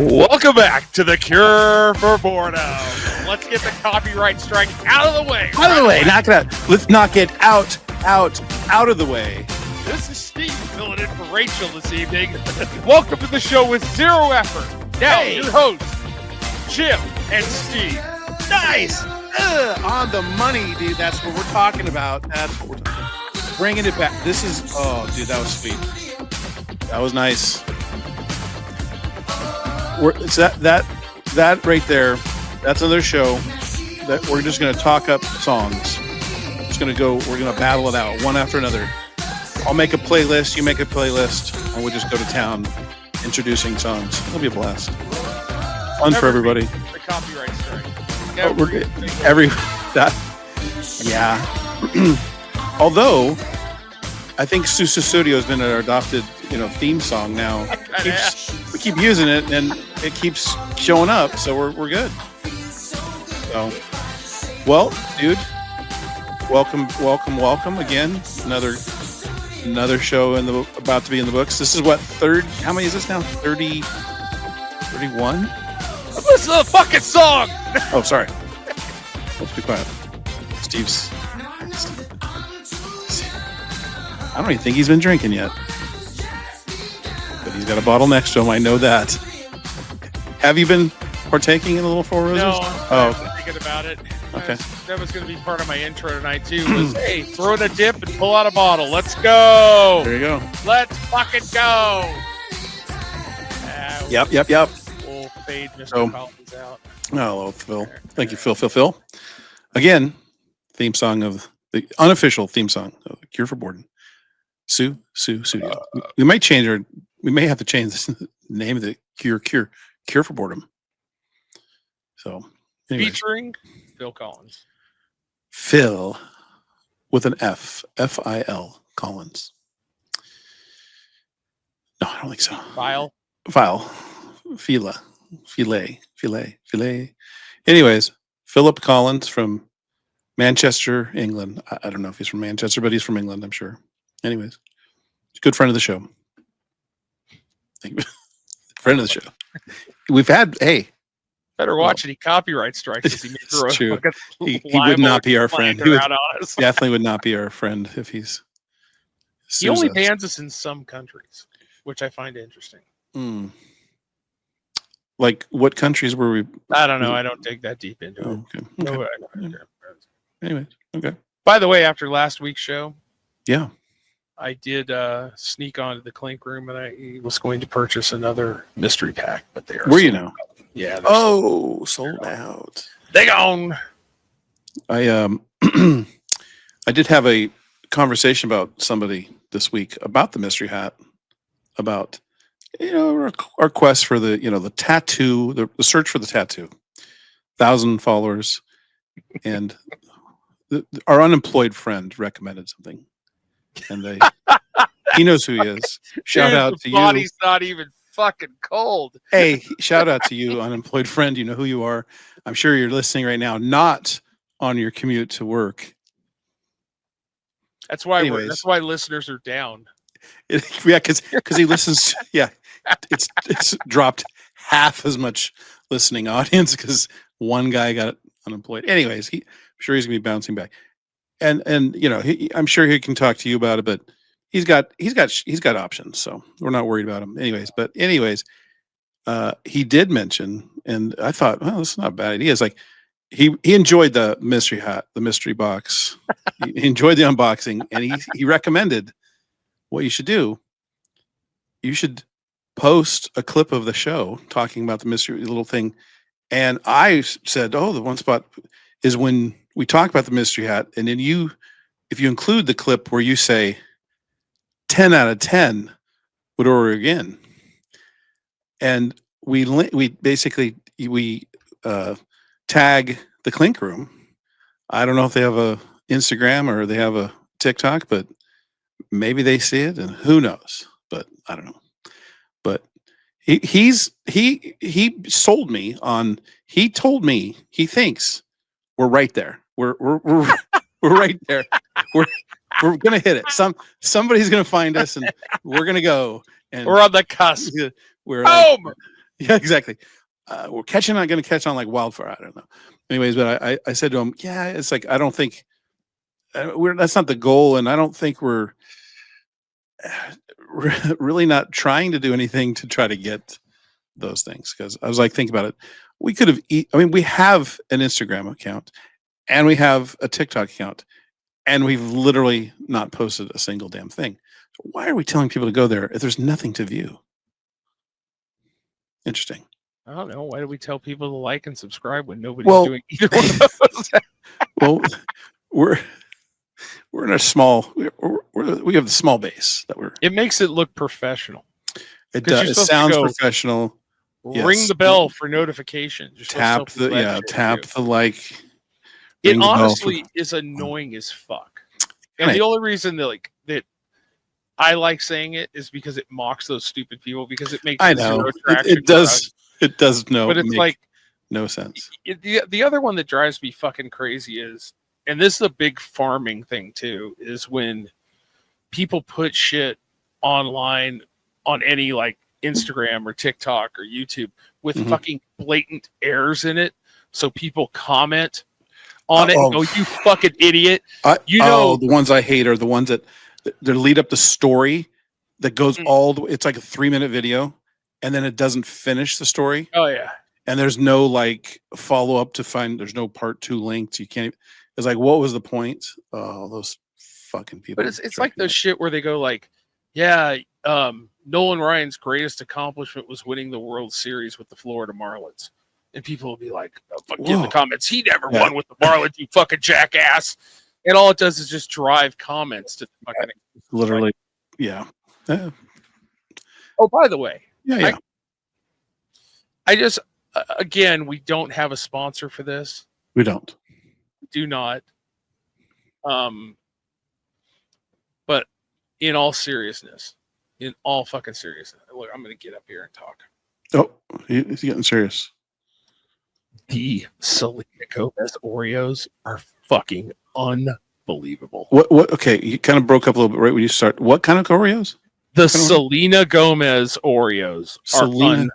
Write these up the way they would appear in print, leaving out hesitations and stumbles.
Welcome back to the Cure for Boredom. Let's get the copyright strike out of the way. Out of the way. Knock it out. Let's knock it out of the way. This is Steve filling in for Rachel this evening. Welcome to the show with zero effort. Now, your hosts, Jim and Steve. Nice. On the money, dude. That's what we're talking about. That's what we're talking about. Bringing it back. This is, oh, dude, that was sweet. That was nice. It's that right there. That's another show that we're just going to talk up songs. We're going to battle it out one after another. I'll make a playlist. You make a playlist, and we'll just go to town introducing songs. It'll be a blast. Fun for everybody. The copyright strike. Yeah. Although, I think Susu Studio has been our adopted, theme song now. We keep using it, and it keeps showing up, so we're good. So, well, dude, welcome again. Another show about to be in the books. This is what, third? How many is this now? 30, 31? Listen to the fucking song. Oh, sorry. Let's be quiet. Steve's. I don't even think he's been drinking yet. But he's got a bottle next to him. I know that. Have you been partaking in a little Four Roses? No, I'm thinking about it. Okay. That was going to be part of my intro tonight, too, was, hey, throw in a dip and pull out a bottle. Let's go. There you go. Let's fucking go. Yep. We'll fade Mr. Collins out. Hello, Phil. Thank you, Phil. Again, theme song of the unofficial theme song of Cure for Boredom. Sue Studio. We may have to change the name of the Cure for Boredom. So, anyways. Featuring Phil Collins. Phil with an F. F-I-L. Collins. No, I don't think so. File. Filet. Anyways, Philip Collins from Manchester, England. I don't know if he's from Manchester, but he's from England, I'm sure. Anyways, good friend of the show. Friend of the show. We've had, better watch any copyright strikes. It's true. He would not be our friend. He definitely would not be our friend if he's. He only bans us in some countries, which I find interesting. Like what countries were we? I don't know. I don't dig that deep into it. Okay. Anyways, okay. By the way, after last week's show, yeah, I did sneak onto the Clink Room, and I was going to purchase another mystery pack, but they are were you now? Yeah. Sold out. They gone. I I did have a conversation about somebody this week about the mystery hat, about our quest for the tattoo, the search for the tattoo, 1,000 followers, and our unemployed friend recommended something, and he knows who he is. Shout out to you. Body's not even fucking cold. Hey, shout out to you, unemployed friend. You know who you are. I'm sure you're listening right now, not on your commute to work. That's why listeners are down. Yeah, because he listens. Yeah, it's dropped half as much listening audience because one guy got unemployed. Anyways, I'm sure he's gonna be bouncing back, and I'm sure he can talk to you about it. But he's got options, so we're not worried about him. Anyways, he did mention, and I thought, well, this is not a bad idea. It's like he enjoyed the mystery hat, the mystery box. He enjoyed the unboxing, and he recommended what you should do. You should post a clip of the show talking about the mystery little thing. And I said, the one spot is when we talk about the mystery hat, and then if you include the clip where you say 10 out of 10 would order again. And we basically tag the Clink Room. I don't know if they have a Instagram or they have a TikTok, but maybe they see it, and who knows? But I don't know. But he sold me on. He told me he thinks we're right there. We're right there. We're gonna hit it. Somebody's gonna find us, and we're gonna go. And we're on the cusp. We're boom. Yeah, exactly. We're catching on, going to catch on like wildfire. I don't know. Anyways, but I said to him, yeah, it's like, I don't think that's not the goal. And I don't think we're really not trying to do anything to try to get those things. Cause I was like, think about it. We could have, I mean, we have an Instagram account and we have a TikTok account and we've literally not posted a single damn thing. So why are we telling people to go there if there's nothing to view? Interesting. I don't know. Why do we tell people to like and subscribe when nobody's Well, doing either one of those? well, we're in a small, we have the small base that we're. It makes it look professional. It does. It sounds professional. Ring the bell for notifications. Tap the like. It honestly is annoying as fuck. And the only reason that I like saying it is because it mocks those stupid people because it makes zero traction. It does. It does but it's like no sense. The other one that drives me fucking crazy is, and this is a big farming thing too, is when people put shit online on any like Instagram or TikTok or YouTube with fucking blatant errors in it. So people comment on it and go, you fucking idiot. The ones I hate are the ones that lead up the story that goes all the way. It's like a 3-minute video and then it doesn't finish the story. Oh yeah. And there's no like follow up to find, there's no part 2 linked. You can't, it's like, what was the point? Oh, those fucking people. But it's like those shit where they go like, yeah, Nolan Ryan's greatest accomplishment was winning the World Series with the Florida Marlins. And people will be like, in the comments, he never won with the Marlins, you fucking jackass. And all it does is just drive comments to the fucking. Literally, yeah. Oh, by the way. Yeah. I just, again, we don't have a sponsor for this. We don't. Do not. But in all seriousness, look, I'm going to get up here and talk. Oh, he's getting serious. The Selena Gomez Oreos are fucking unbelievable. What? Okay, you kind of broke up a little bit right when you start. What kind of Oreos? The Selena Gomez Oreos are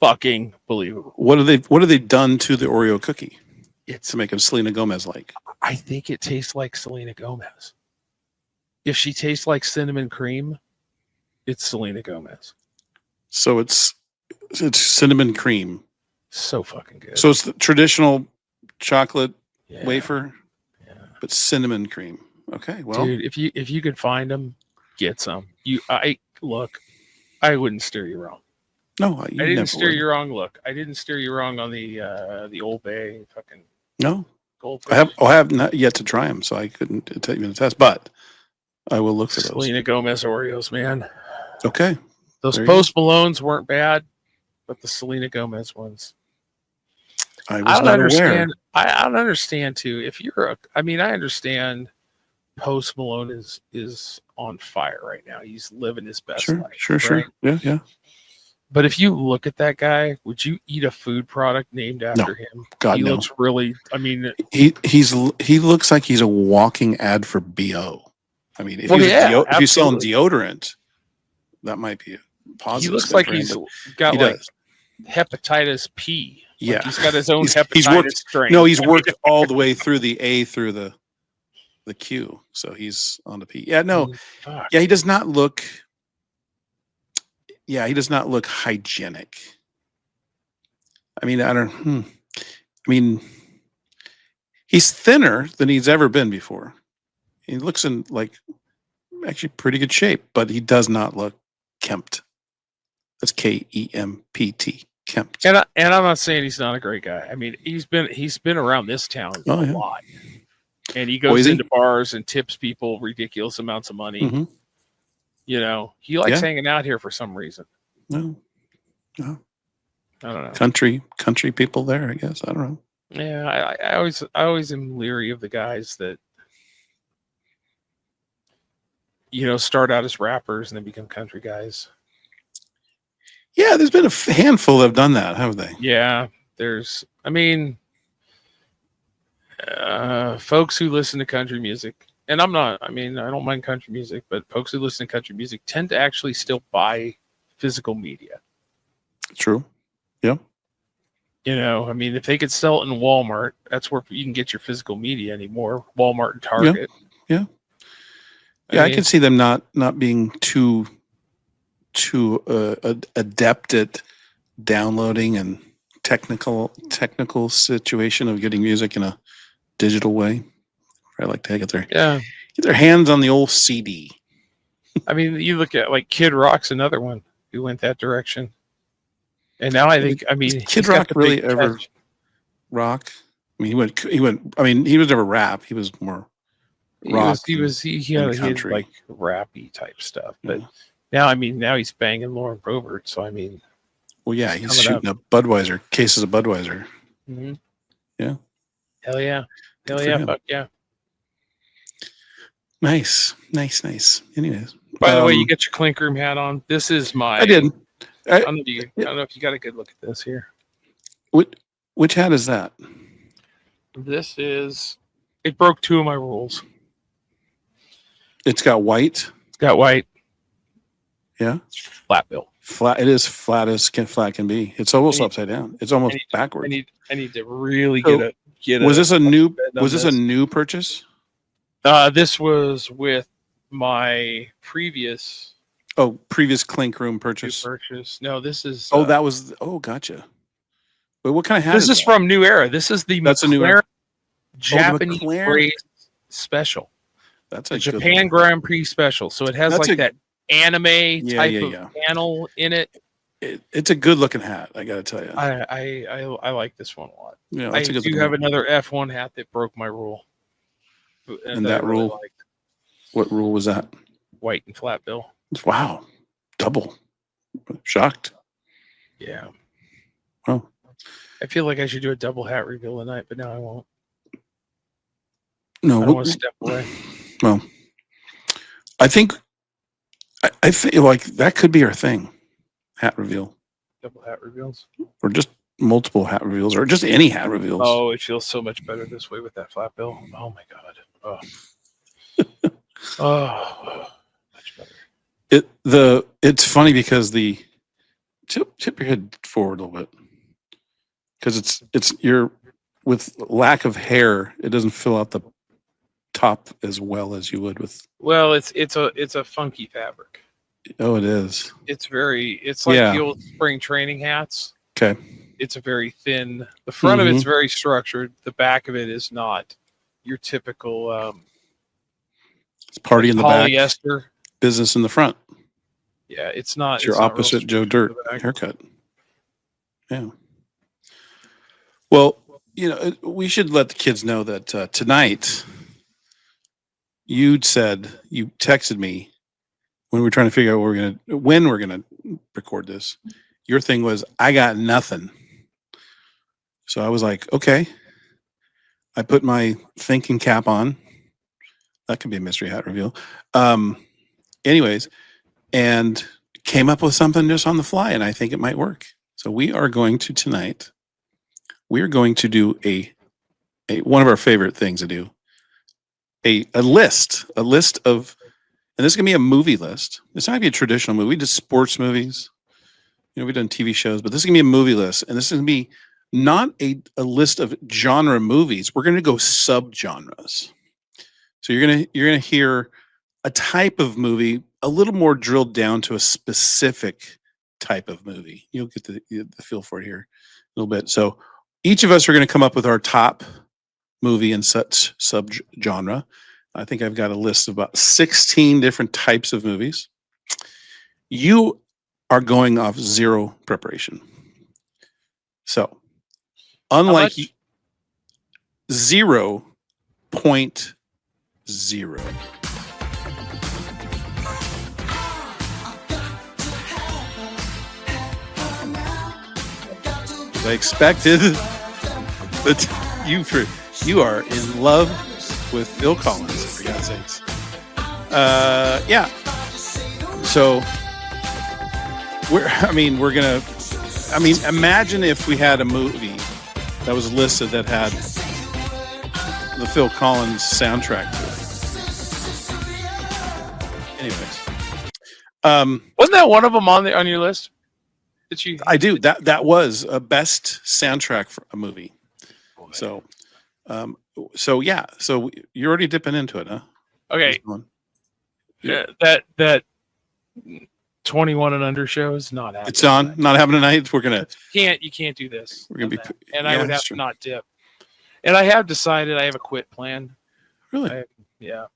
fucking believable. What have they done to the Oreo cookie? It's to make them Selena Gomez like. I think it tastes like Selena Gomez. If she tastes like cinnamon cream, it's Selena Gomez. So it's cinnamon cream. So fucking good. So it's the traditional chocolate wafer, but cinnamon cream. Okay, well, dude, if you could find them, get some. I wouldn't steer you wrong. No, I didn't steer you wrong. Look, I didn't steer you wrong on the Old Bay fucking. No, Goldfish. I have not yet to try them, so I couldn't tell you in a test. But I will look for those. Selena Gomez Oreos, man. Okay, those Post Malones weren't bad, but the Selena Gomez ones. I don't understand. I don't understand too. If you're I understand Post Malone is on fire right now. He's living his best life. Sure. Yeah. But if you look at that guy, would you eat a food product named after him? God, he no. looks really. He looks like he's a walking ad for BO. I mean, if you're selling deodorant, that might be a positive. He looks like he's got hepatitis P. Yeah, he's got his own hepatitis strain. No, he's worked all the way through the A through the Q, so he's on the P. Yeah, no, yeah, he does not look. Yeah, he does not look hygienic. I mean, he's thinner than he's ever been before. He looks in actually pretty good shape, but he does not look kempt. That's KEMPT. Kempt. And I'm not saying he's not a great guy. I mean, he's been around this town a lot, and he goes into bars and tips people ridiculous amounts of money. Mm-hmm. You know, he likes hanging out here for some reason. No, I don't know. Country people there, I guess. I don't know. Yeah, I always am leery of the guys that start out as rappers and then become country guys. Yeah, there's been a handful that have done that, haven't they? Yeah, folks who listen to country music, and I don't mind country music, but folks who listen to country music tend to actually still buy physical media. True. Yeah. You know, I mean, if they could sell it in Walmart, that's where you can get your physical media anymore. Walmart and Target. Yeah. I I mean, could see them not being too adept at downloading and technical situation of getting music in a digital way. I like to get their hands on the old CD. I mean, you look at like Kid Rock's another one who went that direction. And now I think, I mean, Does Kid Rock really ever rock? I mean, he went. I mean, he was never rap. He was more rock. He had country, like rappy type stuff. But now, I mean, now he's banging Lauren Boebert. So I mean, well, yeah, he's shooting up Budweiser cases of Budweiser. Mm-hmm. Yeah. Hell yeah. Fuck yeah. Nice. Anyways, by the way, you got your Clink Room hat on. This is my. I did. I don't know if you got a good look at this here. Which hat is that? This is. It broke two of my rules. It's got white. It's got white. Yeah. Flat bill. Flat. It is flat as flat can be. It's almost upside down. It's almost backwards. I need to really get Was this a new purchase? This was with my previous Clink Room purchase. No, this is. That was. Gotcha. Wait, what kind of hat? This is from New Era. This is the McLaren Japanese race special. That's a Japan Grand Prix special. So it has that anime type of panel in it. It's a good looking hat. I got to tell you. I like this one a lot. Yeah, I do have another F1 hat that broke my rule. And that rule. Really, what rule was that? White and flat bill. Wow, double. Shocked. Yeah. Oh. I feel like I should do a double hat reveal tonight, but now I won't. No, I don't want to step away. Well, I think like that could be our thing. Hat reveal. Double hat reveals. Or just multiple hat reveals, or just any hat reveals. Oh, it feels so much better this way with that flat bill. Oh my god. Oh. Much better. It's funny because the tip your head forward a little bit. Because it's you're with lack of hair, it doesn't fill out the top as well as you would with. Well, it's a funky fabric. Oh, it is. It's like the old spring training hats. Okay. It's a very thin. The front of it's very structured. The back of it is not your typical. It's party in the back. Polyester. Business in the front. Yeah, it's not. It's your opposite Joe Dirt haircut. Yeah. Well, we should let the kids know that tonight you texted me when we were trying to figure out when we're gonna record this. Your thing was, I got nothing. So I was like, okay. I put my thinking cap on. That could be a mystery hat reveal. Anyways, and came up with something just on the fly, and I think it might work. So we are going to tonight. We're going to do a one of our favorite things to do. A list of, and this is gonna be a movie list. It's not gonna be a traditional movie. We did sports movies. We've done TV shows, but this is gonna be a movie list, and this is gonna be not a list of genre movies. We're gonna go subgenres. So you're gonna hear a type of movie a little more drilled down to a specific type of movie. You'll get the feel for it here a little bit. So each of us are going to come up with our top movie in such subgenre. I think I've got a list of about 16 different types of movies. You are going off zero preparation. So, unlike 0.0. I expected that you are in love with Phil Collins, for God's sakes. Yeah. So imagine if we had a movie that was listed that had the Phil Collins soundtrack to it. Anyways. Wasn't that one of them on your list? that you? I do. That was a best soundtrack for a movie. Boy. So yeah. So you're already dipping into it, huh? Okay, How's it going? Yeah. that 21 and under show is not happening. It's on. tonight. Not happening tonight. You can't do this. We're gonna be. And yeah, I would that's have to true. not dip. And I have decided I have a quit plan. Really? Yeah.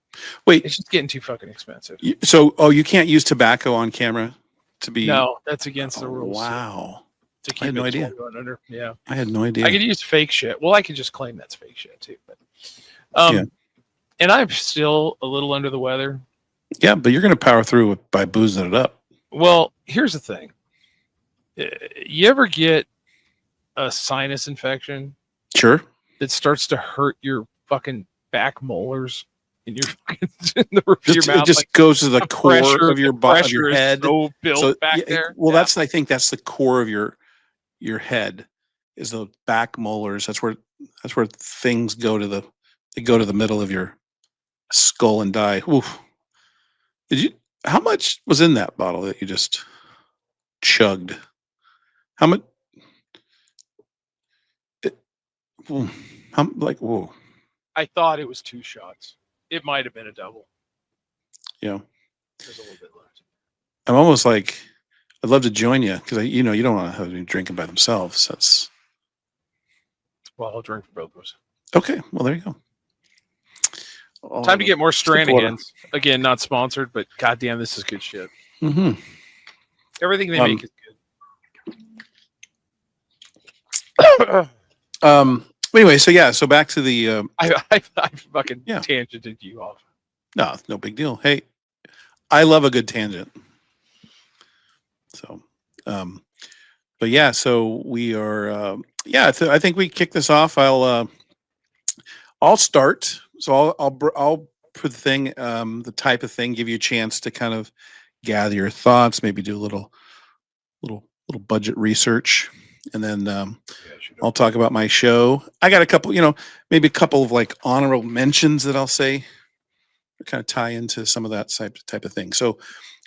Wait. It's just getting too fucking expensive. So, you can't use tobacco on camera to be. No, that's against the rules. Wow. To keep I had no it idea. 21 under. Yeah. I had no idea. I could use fake shit. Well, I could just claim that's fake shit too. But, Yeah. And I'm still a little under the weather. Yeah, but you're going to power through it by boozing it up. Well, here's the thing. You ever get a sinus infection Sure. that starts to hurt your fucking back molars in your in the roof of your mouth? It just goes to the core pressure, of your the body, of pressure your is head. so built back yeah, there. Well, Yeah. I think that's the core of your head is the back molars. That's where things go to the middle of your skull and die. Oof. How much was in that bottle that you just chugged? How much? Whoa. I thought it was 2 shots. It might have been a double. Yeah. There's a little bit left. I'm almost like I'd love to join you because you don't want to have any drinking by themselves. That's Well, I'll drink for both of us. okay. Well, there you go. Time to get more water. Stranigans. Again, not sponsored, but goddamn, this is good shit. Mm-hmm. Everything they make is good. Anyway, so yeah. So back to the. I fucking Yeah. tangented you off. No big deal. Hey, I love a good tangent. So, but yeah. So we are. I think we kick this off. I'll start. So I'll put the thing, the type of thing, give you a chance to kind of gather your thoughts, maybe do a little budget research, and then I'll talk about my show. I got a couple, maybe a couple of like honorable mentions that I'll say, kind of tie into some of that type of thing. So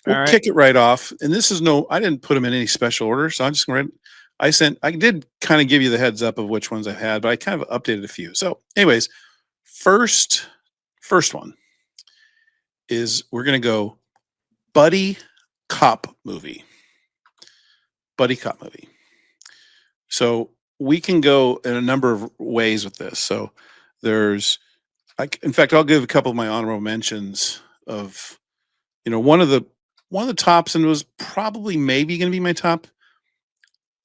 we'll kick it right off. And this is I didn't put them in any special order, so I'm just going to. I did kind of give you the heads up of which ones I've had, but I kind of updated a few. So, anyways. First one is we're going to go buddy cop movie. Buddy cop movie. So we can go in a number of ways with this. So in fact, I'll give a couple of my honorable mentions of, one of the tops, and it was probably maybe going to be my top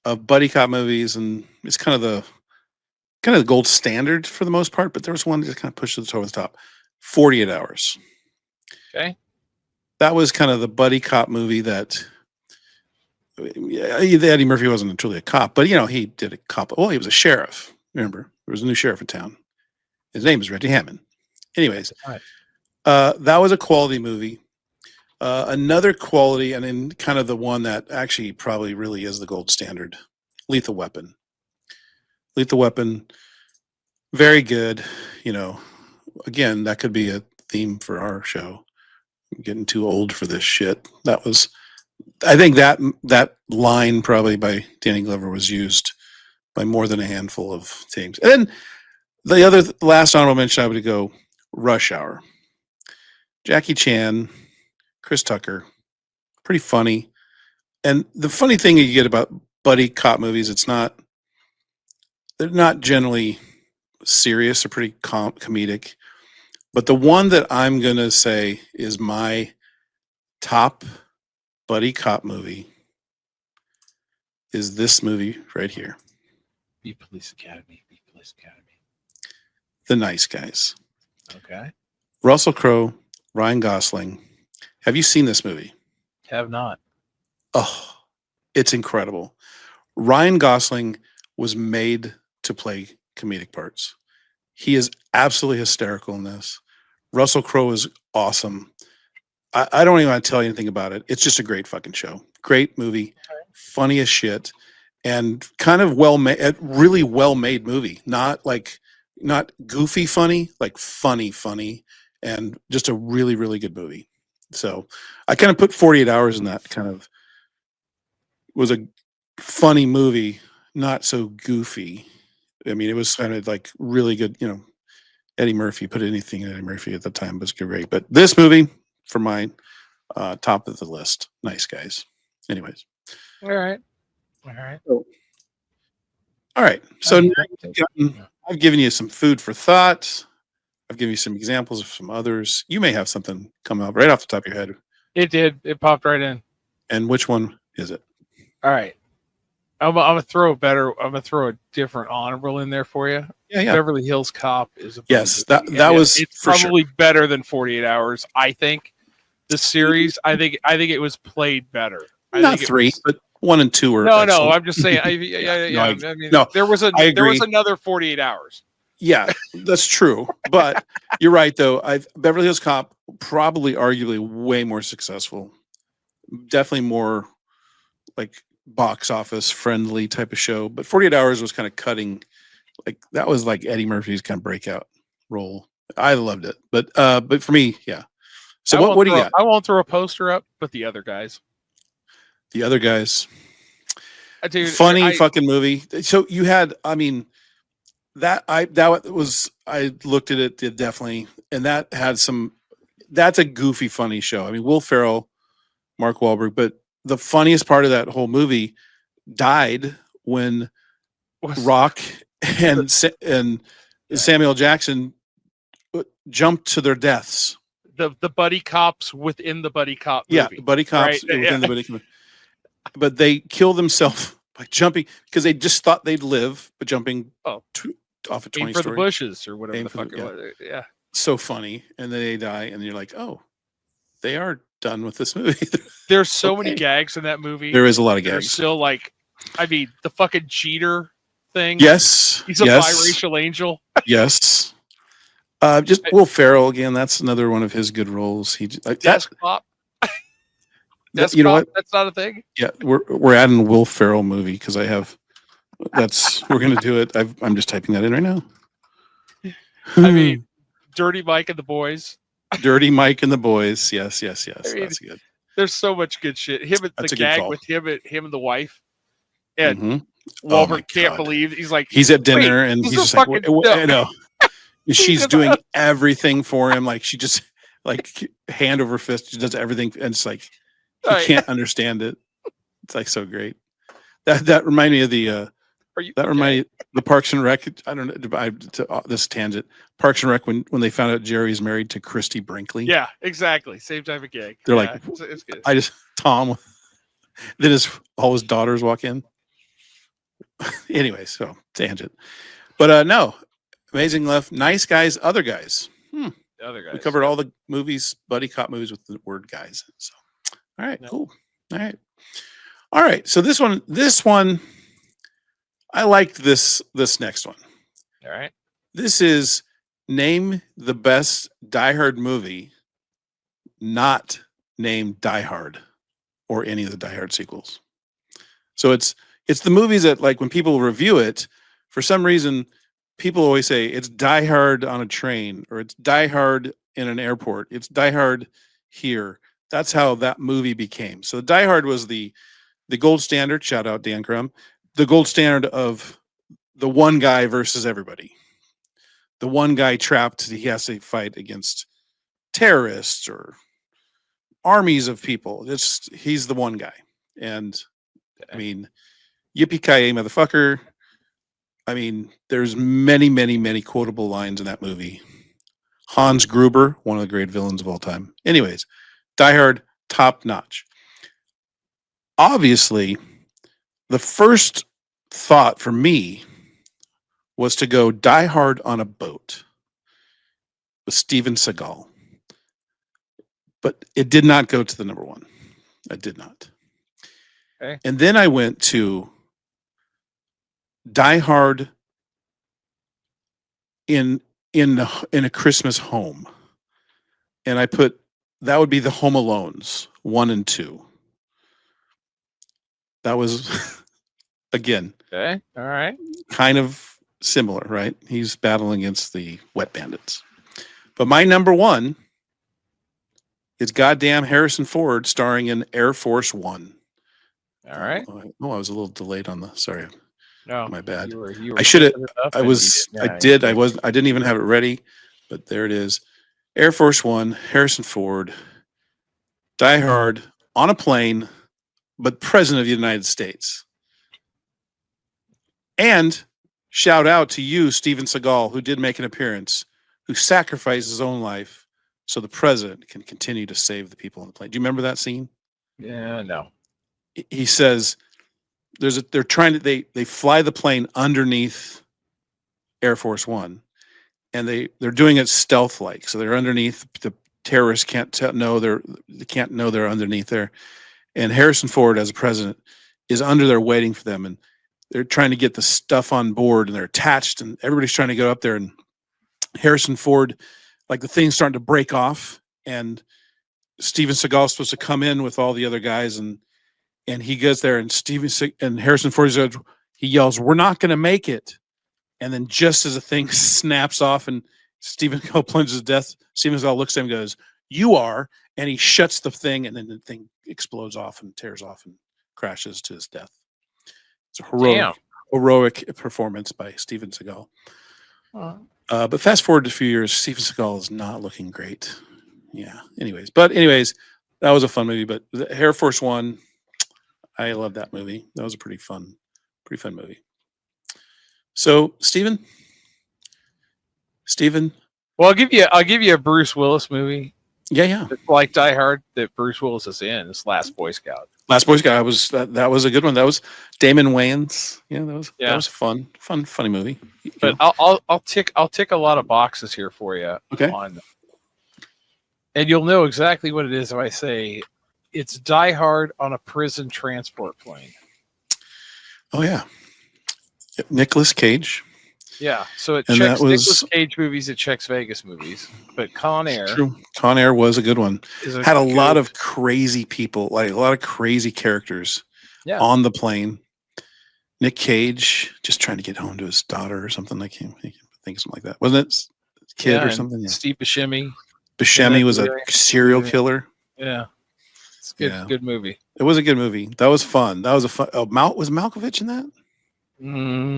of buddy cop movies, and it's kind of the gold standard for the most part, but there was one that just kind of pushed it over the top. 48 Hours. Okay. That was kind of the buddy cop movie that Eddie Murphy wasn't truly a cop, but he did a cop. Well, he was a sheriff. Remember, there was a new sheriff in town. His name is Reggie Hammond. Anyways, right. That was a quality movie. Another quality, and in kind of the one that actually probably really is the gold standard, Lethal Weapon. Lethal Weapon, very good. Again, that could be a theme for our show. I'm getting too old for this shit. I think that line probably by Danny Glover was used by more than a handful of teams. And then the last honorable mention, I would go Rush Hour. Jackie Chan, Chris Tucker, pretty funny. And the funny thing you get about buddy cop movies, they're not generally serious. They're pretty comedic. But the one that I'm going to say is my top buddy cop movie is this movie right here. Beat Police Academy. The Nice Guys. Okay. Russell Crowe, Ryan Gosling. Have you seen this movie? Have not. Oh, it's incredible. Ryan Gosling was made to play comedic parts. He is absolutely hysterical in this. Russell Crowe is awesome. I don't even want to tell you anything about it. It's just a great fucking show. Great movie. Funny as shit. And kind of really well-made movie. Not goofy funny, like funny. And just a really, really good movie. So I kind of put 48 Hours in that kind of was funny movie, not so goofy. I mean, it was kind of like really good. You know, Eddie Murphy, put anything in Eddie Murphy at the time was great. But this movie, for mine, top of the list. Nice guys. Anyways, All right. All right. all right. So now Yeah. I've given you some food for thought. I've given you some examples of some others. You may have something come up right off the top of your head. It did. It popped right in. And which one is it? All right. I'm gonna throw a better. I'm gonna throw a different honorable in there for you. Yeah, yeah. Beverly Hills Cop is a Yes, movie, and that was it's for sure. probably better than 48 Hours. I think the series. I think it was played better. Not three, but 1 and 2 were. No, excellent. I'm just saying. No, I mean, no, there was I there was agree. another 48 Hours. Yeah, that's true. But you're right, though. Beverly Hills Cop probably, arguably, way more successful. Definitely more like box office friendly type of show. But 48 Hours was kind of cutting. Like that was like Eddie Murphy's kind of breakout role. I loved it. But for me, yeah. So what do you got? I won't throw a poster up, but the other guys. The other guys. Dude, Funny fucking movie. So you had, I mean, I looked at it, did definitely, and that had some. That's a goofy, funny show. I mean, Will Ferrell, Mark Wahlberg, but the funniest part of that whole movie died when Rock and Samuel Jackson jumped to their deaths. The buddy cops within the buddy cop movie. Yeah, the buddy cops right? within the buddy cop. But they kill themselves by jumping because they just thought they'd live, but jumping off a 20 for story. the bushes or whatever Aim the for fuck the- it was. Yeah. So funny, and then they die, and you're like, oh, they are done with this movie. There's so many Okay. gags in that movie. There is a lot of They're gags. still like, I mean, the fucking Jeter thing. Yes, He's a yes, biracial angel. yes. Just Will Ferrell again. That's another one of his good roles. He like that. Desk cop. You know what? That's not a thing. Yeah, we're adding Will Ferrell movie because I have. We're gonna do it. I'm just typing that in right now. I mean, Dirty Mike and the Boys. Dirty Mike and the Boys. Yes. I mean, That's good. There's so much good shit. That's The a good gag call. with him and the wife. And Mhm. Wahlberg my can't God. believe he's like He's at dinner "Wait, and this he's is just like, fucking I dumb." know. She's doing everything for him. Like she just like hand over fist. She does everything, and it's like he Right. can't understand it. It's like so great. That reminded me of the. Are you That reminded the Parks and Rec. I don't know. This tangent. Parks and Rec when they found out Jerry's married to Christy Brinkley. Yeah, exactly. Same type of gag. They're Yeah, like, it's good. Tom. Then all his daughters walk in. Anyway, so tangent. But no, amazing left. Nice guys, other guys. The other guys. We covered all the movies, buddy cop movies with the word guys. So, all right, Yep. cool. All right. So this one, I liked this next one. All right. This is name the best Die Hard movie, not named Die Hard or any of the Die Hard sequels. So it's the movies that, like, when people review it, for some reason, people always say it's Die Hard on a train or it's Die Hard in an airport. It's Die Hard here. That's how that movie became. So Die Hard was the gold standard. Shout out Dan Crum. The gold standard of the one guy versus everybody. The one guy trapped, he has to fight against terrorists or armies of people. He's the one guy. And I mean, yippee-ki-yay, motherfucker. I mean, there's many, many, many quotable lines in that movie. Hans Gruber, one of the great villains of all time. Anyways, Die Hard, top notch. Obviously, the first thought for me was to go Die Hard on a boat with Steven Seagal. But it did not go to the number one. It did not. Okay. And then I went to Die Hard in a Christmas home. And I put that would be the Home Alones 1 and 2. That was again Okay. All right. kind of similar, right? He's battling against the wet bandits. But my number one is goddamn Harrison Ford starring in Air Force One. All right. Oh, I was a little delayed on the. Sorry, No, my bad. You were I should have. looking it up I and was. you I didn't- did. yeah, I was. I didn't even have it ready, but there it is. Air Force One, Harrison Ford, Die Hard on a plane, but President of the United States. And shout out to you, Steven Seagal, who did make an appearance, who sacrificed his own life so the president can continue to save the people on the plane. Do you remember that scene? Yeah, no. He says they're trying to they fly the plane underneath Air Force One, and they're doing it stealth like. So they're underneath, the terrorists they can't know they're underneath there. And Harrison Ford as a president is under there waiting for them, and they're trying to get the stuff on board, and they're attached, and everybody's trying to go up there, and Harrison Ford, like the thing's starting to break off, and Steven Seagal's supposed to come in with all the other guys, and he goes there, and Harrison Ford he yells, "We're not going to make it!" And then just as the thing snaps off, and Steven Seagal plunges to death, Steven Seagal looks at him and goes, "You are," and he shuts the thing, and then the thing explodes off and tears off and crashes to his death. It's a heroic performance by Steven Seagal. But fast forward to a few years, Steven Seagal is not looking great. Yeah. Anyways, that was a fun movie. But the Air Force One, I love that movie. That was a pretty fun movie. So, Steven. Well, I'll give you a Bruce Willis movie. Yeah. It's like Die Hard that Bruce Willis is in. It's Last Boy Scout. Last Boy Scout that was a good one. That was Damon Wayans. Yeah, that was a funny movie. But I'll tick a lot of boxes here for you. Okay. And you'll know exactly what it is if I say it's Die Hard on a prison transport plane. Oh yeah. Nicolas Cage. Yeah, so it checks Nicolas Cage movies, it checks Vegas movies, but Con Air. True. Con Air was a good one. Had a lot of crazy people, like a lot of crazy characters on the plane. Nick Cage just trying to get home to his daughter or something. I think something like that. Wasn't it? Kid or something? Yeah. Steve Buscemi. Buscemi was a serial killer. Yeah. It's good. Good movie. It was a good movie. That was fun. That was a fun. Oh, was Malkovich in that?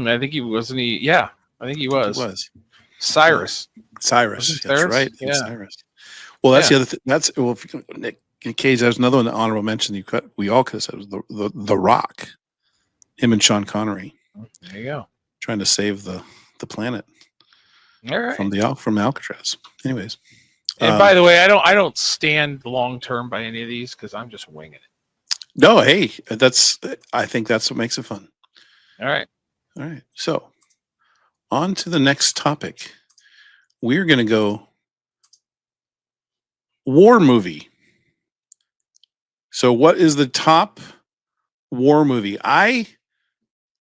I think he wasn't. Yeah. I think he was. He was. Cyrus. That's right. Yeah. Cyrus. Well, that's the other thing. Nick Cage. There's another one, the honorable mention we all could have said was the Rock. Him and Sean Connery. There you go. Trying to save the planet. All right. From Alcatraz. Anyways. And by the way, I don't stand long term by any of these because I'm just winging it. No, hey, I think that's what makes it fun. All right. So, on to the next topic. We're going to go war movie. So, what is the top war movie? I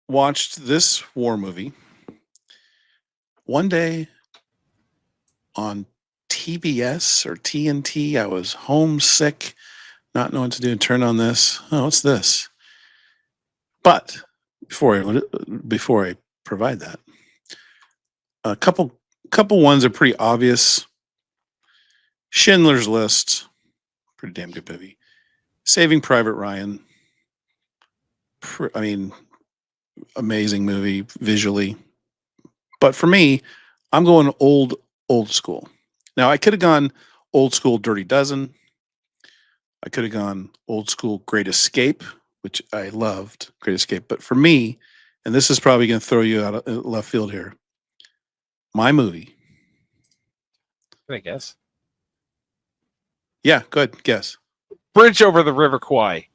watched this war movie one day on TBS or TNT. I was homesick, not knowing what to do, and turn on this. Oh, what's this? But before I provide that, a couple ones are pretty obvious. Schindler's List, pretty damn good movie. Saving Private Ryan, amazing movie visually. But for me, I'm going old school. Now, I could have gone old school Dirty Dozen. I could have gone old school Great Escape, which I loved, Great Escape. But for me, and this is probably going to throw you out of left field here, my movie. Can I guess? Yeah, go ahead. Guess. Bridge over the River Kwai.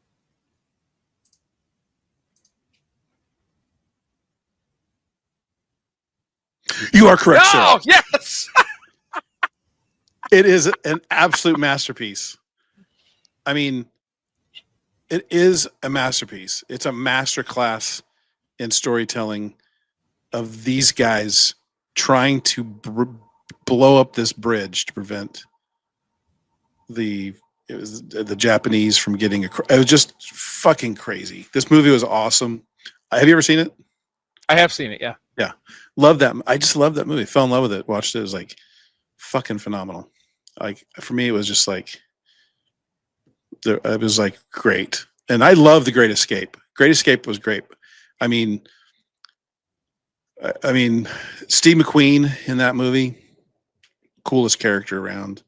You are correct, sir. Oh, yes! It is an absolute masterpiece. I mean, it is a masterpiece. It's a masterclass in storytelling of these guys trying to blow up this bridge to prevent the Japanese from getting it was just fucking crazy. This movie was awesome. Have you ever seen it? I have seen it. Yeah. Yeah. Love that. I just love that movie. Fell in love with it. Watched it. It was like fucking phenomenal. Like for me, it was just like, it was like great. and I love The Great Escape. Great Escape was great. I mean, Steve McQueen in that movie, coolest character around.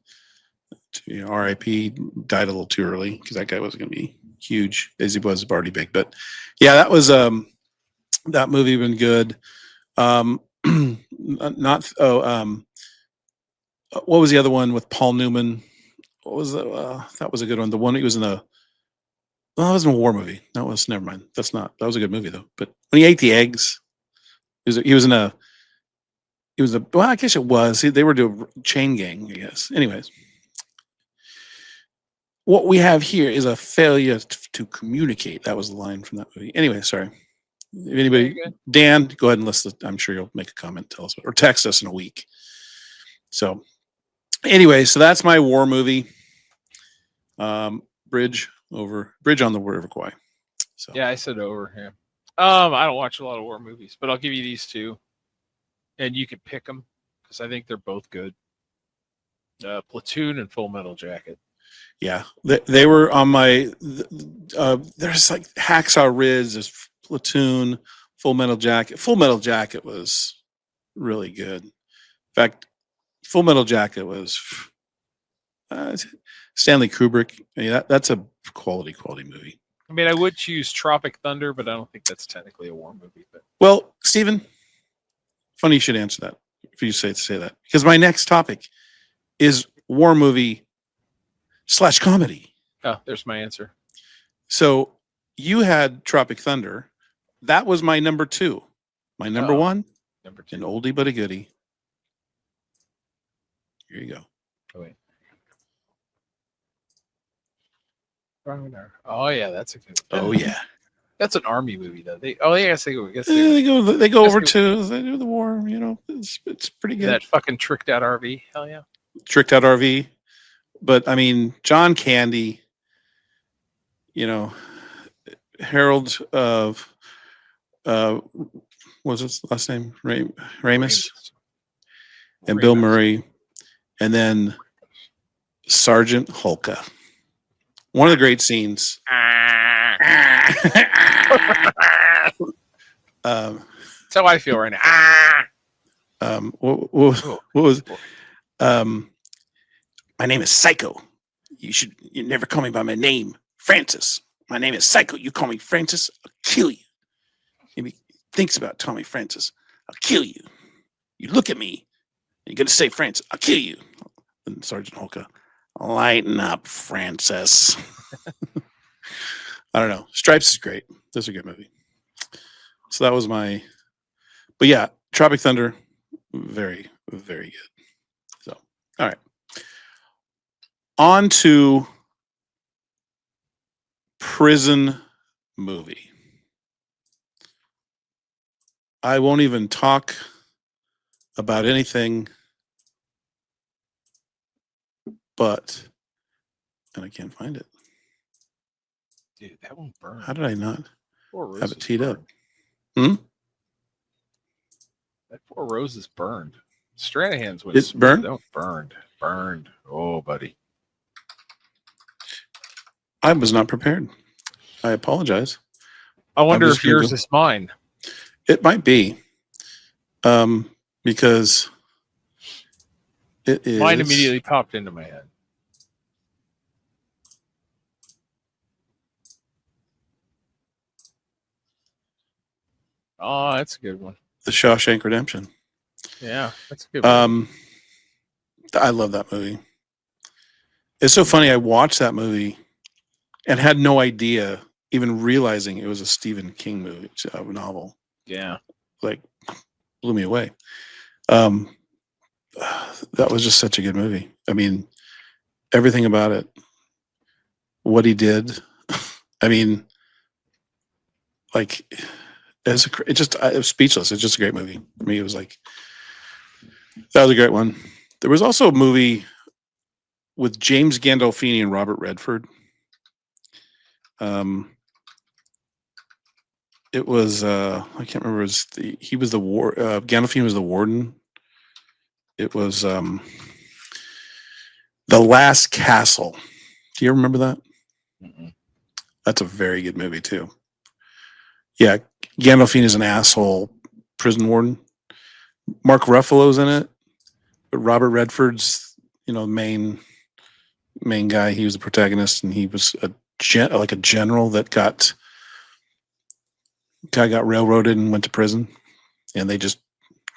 R.I.P. Died a little too early because that guy wasn't going to be huge as he was already big. But yeah, that was that movie been good. Not what was the other one with Paul Newman? What was that was a good one. The one he was in a well, that wasn't a war movie. That was never mind. That was a good movie though. But when he ate the eggs, he was in a well, I guess it was. They were doing a chain gang, I guess. Anyways. What we have here is a failure to communicate. That was the line from that movie. Anyway, sorry. If anybody, Dan, go ahead and list it. I'm sure you'll make a comment, tell us, or text us in a week. So, anyway, so that's my war movie. Bridge on the River Kwai. So yeah, I said over. Yeah. I don't watch a lot of war movies, but I'll give you these two, and you can pick them because I think they're both good. Platoon and Full Metal Jacket. Yeah, they were on my. There's like Hacksaw Ridge, there's Platoon, Full Metal Jacket. Full Metal Jacket was really good. In fact, Full Metal Jacket was Stanley Kubrick. I mean, that's a quality movie. I mean, I would choose Tropic Thunder, but I don't think that's technically a war movie. But well, Stephen, funny you should answer that if you say that because my next topic is war movie / comedy. Oh, there's my answer. So you had Tropic Thunder. That was my number 2. My number 1, number 2, an oldie but a goodie. Here you go. Oh, wait. Oh yeah, that's a good one. Oh yeah, that's an army movie though. They go. They go over to they do the war. You know, it's pretty good. That fucking tricked out RV. Hell yeah. Tricked out RV. But I mean, John Candy. You know, Harold of what's his last name? Ramis. And Bill Murray, and then Sergeant Hulka. One of the great scenes. That's how I feel right now. What was? My name is Psycho. You never call me by my name, Francis. My name is Psycho. You call me Francis, I'll kill you. Maybe thinks about Tommy Francis. I'll kill you. You look at me. You're gonna say Francis. I'll kill you. And Sergeant Hulka. Lighten up, Francis. I don't know. Stripes is great. That's a good movie. So that was my. But yeah, Tropic Thunder, very, very good. So, all right. On to prison movie. I won't even talk about anything but, and I can't find it. Dude, that one burned. How did I not have it teed up? That Four Roses burned. Stranahan's was it's burned. Burned. Oh, buddy. I was not prepared. I apologize. I wonder if yours is mine. It might be, because it is. Mine immediately popped into my head. Oh, that's a good one. The Shawshank Redemption. Yeah, that's a good one. I love that movie. It's so funny. I watched that movie and had no idea, even realizing it was a Stephen King movie, a novel. Yeah. Like, blew me away. That was just such a good movie. I mean, everything about it, what he did. I mean, like, it was speechless. It's just a great movie. For me, it was like, that was a great one. There was also a movie with James Gandolfini and Robert Redford. It was I can't remember. He was the war. Gandolfini was the warden. It was The Last Castle. Do you remember that? Mm-mm. That's a very good movie too. Yeah, Gandolfini is an asshole prison warden. Mark Ruffalo's in it, but Robert Redford's main guy. He was the protagonist, and he was like a general that got railroaded and went to prison, and they just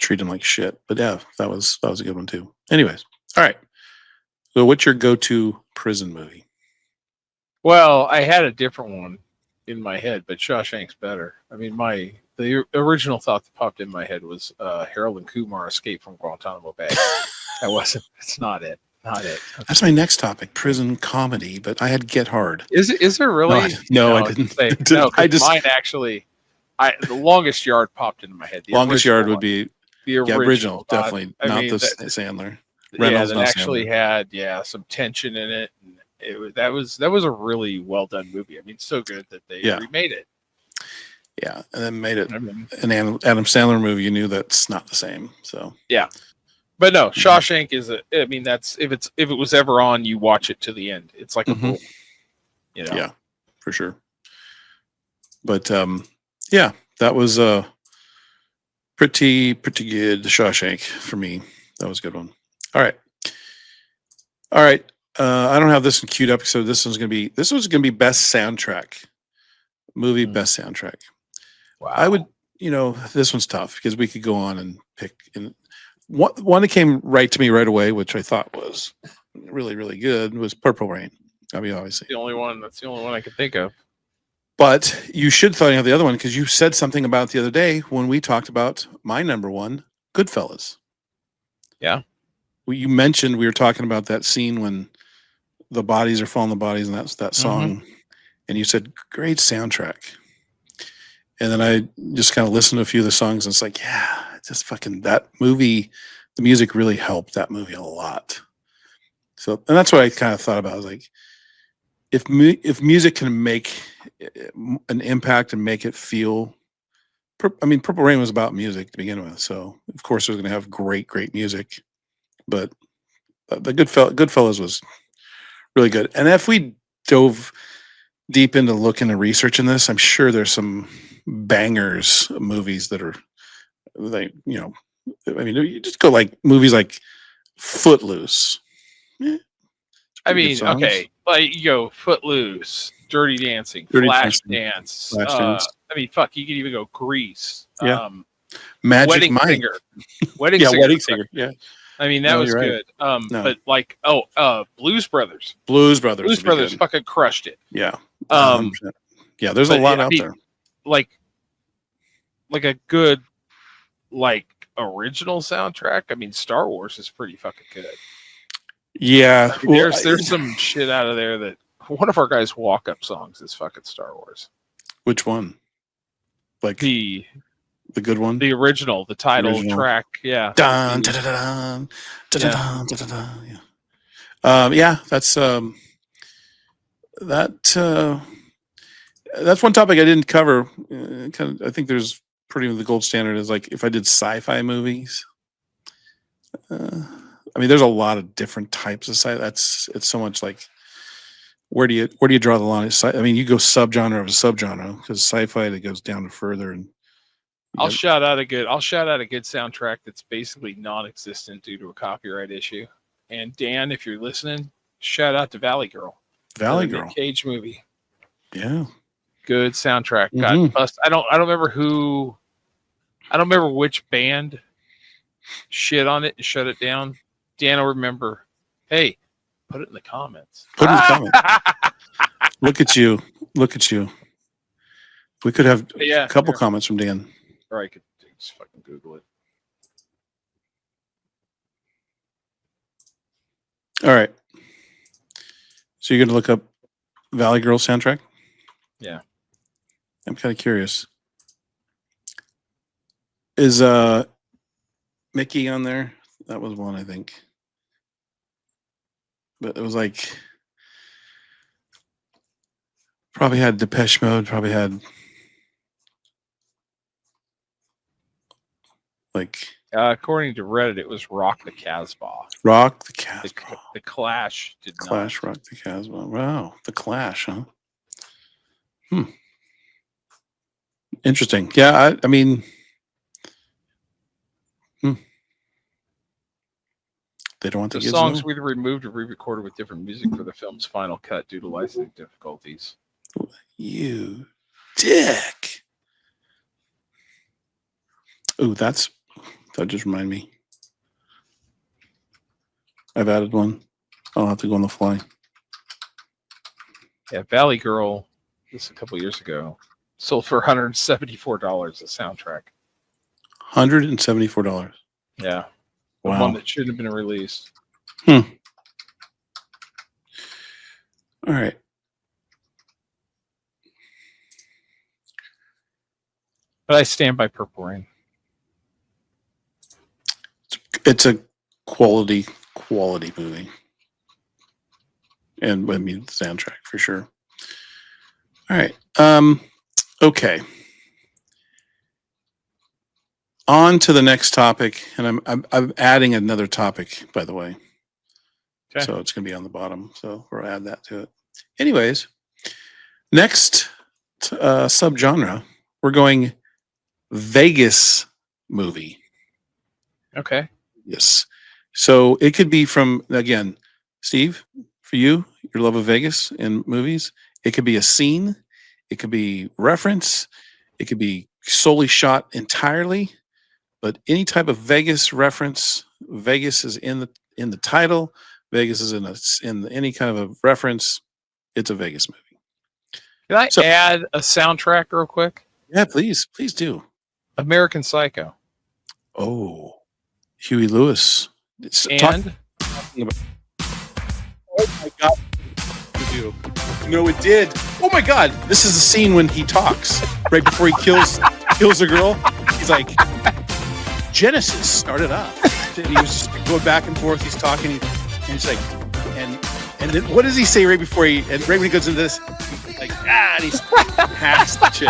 treat him like shit. But yeah, that was a good one too. Anyways, all right. So, what's your go-to prison movie? Well, I had a different one in my head, but Shawshank's better. I mean, the original thought that popped in my head was Harold and Kumar Escape from Guantanamo Bay. That wasn't. It's not it. Not it. That's my next topic, prison comedy. But I had Get Hard. Is there really? No, I didn't. No, I just mine actually. The Longest Yard popped into my head. The Longest Yard would one. be The original, not, definitely I not mean, the that, Sandler. Reynolds, Yeah, that actually had some tension in it. And that was a really well done movie. I mean, so good that they remade it. Yeah, and then made it I mean, an Adam Sandler movie. You knew that's not the same. So yeah, but no, Shawshank is a. I mean, that's if it was ever on, you watch it to the end. It's like a book, Yeah, for sure. But yeah, that was pretty good. The Shawshank for me, that was a good one. All right. I don't have this one queued up, so this was gonna be best soundtrack movie, best soundtrack. Wow. I would, this one's tough because we could go on and pick. And one that came right to me right away, which I thought was really, really good, was Purple Rain. I mean, obviously, That's the only one I could think of. But you should think of the other one because you said something about it the other day when we talked about my number one, Goodfellas. Yeah. You mentioned we were talking about that scene when the bodies are falling the bodies, and that's that song. And you said, great soundtrack. And then I just kind of listened to a few of the songs, and it's like, yeah, just fucking that movie. The music really helped that movie a lot. So, and that's what I kind of thought about. I was like, if music can make an impact and make it feel, I mean, Purple Rain was about music to begin with, so of course it was going to have great music. But the Goodfellas was really good. And if we dove deep into looking and researching this, I'm sure there's some bangers movies that are like, I mean, you just go like movies like Footloose. I mean, okay, like you go Footloose, Dirty Dancing, Flashdance. I mean, fuck, you could even go Grease. Yeah. Magic Wedding Mike. Singer. Wedding Singer. Yeah. I mean, that was good. No. But like, Blues Brothers. Blues Brothers Fucking crushed it. Yeah. 100%. Yeah, there's a lot out there. Like a good, original soundtrack. I mean, Star Wars is pretty fucking good. Yeah. I mean, there's some shit out of there that one of our guys' walk-up songs is fucking Star Wars. Which one? Like the good one? The original, the title track. Yeah. Dun, da, da, da, da, da, da, da, da, yeah. Yeah, that's one topic I didn't cover. I think there's the gold standard is like if I did sci-fi movies. I mean, there's a lot of different types of sci. It's so much like where do you draw the line? I mean, you go subgenre of a subgenre because sci-fi that goes down further. And I'll shout out a good soundtrack that's basically non-existent due to a copyright issue. And Dan, if you're listening, shout out to Valley Girl. Valley Girl. Nick Cage movie. Yeah. Good soundtrack. Got bust. I don't remember which band shit on it and shut it down. Dan will remember. Hey, put it in the comments. Put it in the comments. Look at you. We could have a couple comments from Dan. Or I could just fucking Google it. All right. So you're going to look up Valley Girl soundtrack? Yeah. I'm kind of curious. Is Mickey on there? That was one, I think. But it was like probably had Depeche Mode, probably had like according to Reddit, it was Rock the Casbah. Rock the Casbah. The Clash did Clash, not. Rock the Casbah. Wow, the Clash, huh? Interesting. Yeah, I mean, they don't want the The kids to songs know. were either removed or re-recorded with different music for the film's final cut due to licensing difficulties. You dick. Oh, that just reminded me. I've added one. I'll have to go on the fly. Yeah, Valley Girl, this a couple years ago, sold for $174 a soundtrack. $174. Yeah, the Wow. one that shouldn't have been released. All right. But I stand by Purple Rain. It's a quality movie. And I mean the soundtrack for sure. All right. Okay. On to the next topic, and I'm adding another topic, by the way. Okay. So it's going to be on the bottom. So we'll add that to it. Anyways, next subgenre, we're going Vegas movie. Okay. Yes. So it could be from, again, Steve, for you, your love of Vegas and movies, it could be a scene, it could be reference, it could be solely shot entirely, but any type of Vegas reference, Vegas is in the title, Vegas is in any kind of a reference, it's a Vegas movie. Can I add a soundtrack real quick? Yeah, please do. American Psycho. Oh, Huey Lewis. And oh my God. No, it did. Oh my God. This is the scene when he talks right before he kills a girl. He's like, Genesis started up. And he was just going back and forth. He's talking and he's like, and then what does he say right before right when he goes into this? He's like, and he's hacks the chick.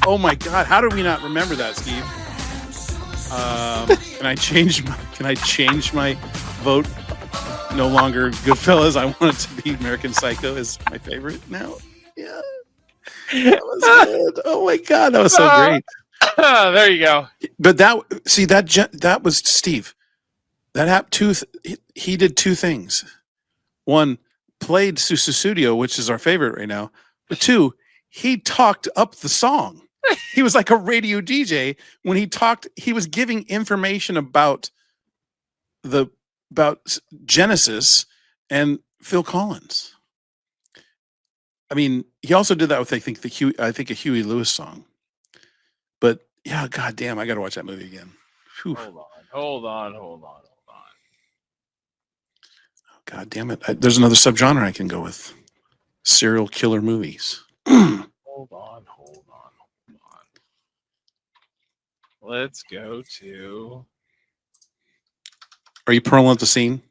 Oh my God. How do we not remember that, Steve? Can I change my vote? No longer Goodfellas. I want it to be American Psycho is my favorite now. Yeah, that was good. Oh my God, that was so great. There you go. But that was Steve. That happened. He did two things. One, played Susudio, which is our favorite right now. But two, he talked up the song. He was like a radio DJ when he talked. He was giving information about Genesis and Phil Collins. I mean, he also did that with a Huey Lewis song. But yeah, goddamn, I got to watch that movie again. Whew. Hold on. Oh, God damn it! There's another subgenre I can go with: serial killer movies. Hold on. Let's go to. Are you pulling up the scene?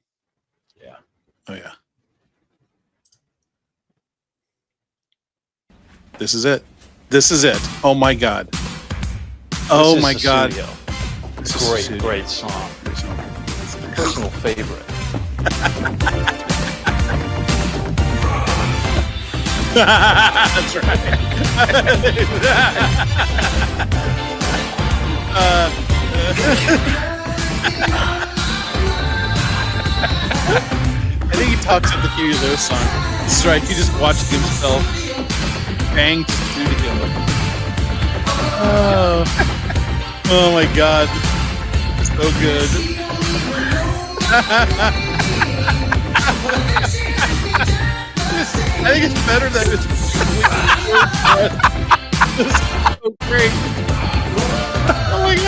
Yeah. Oh yeah. This is it. Oh my God. Oh my God. Great song. Personal favorite. That's right. I think he talks at the Huey Lewis song. That's right. He just watched himself bang through together. Oh my God. So good. I think it's better that it's so great. Oh my God.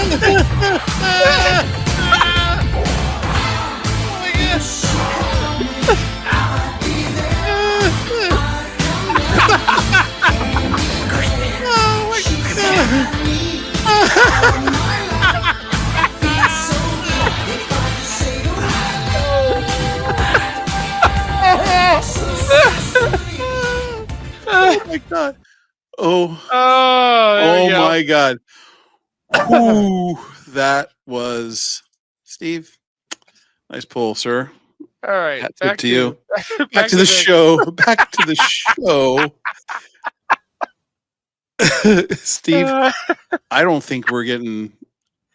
Oh my God. Oh my God. Ooh, that was Steve. Nice pull, sir. All right, back to you. Back to the show. Back to the show. Steve, I don't think we're getting.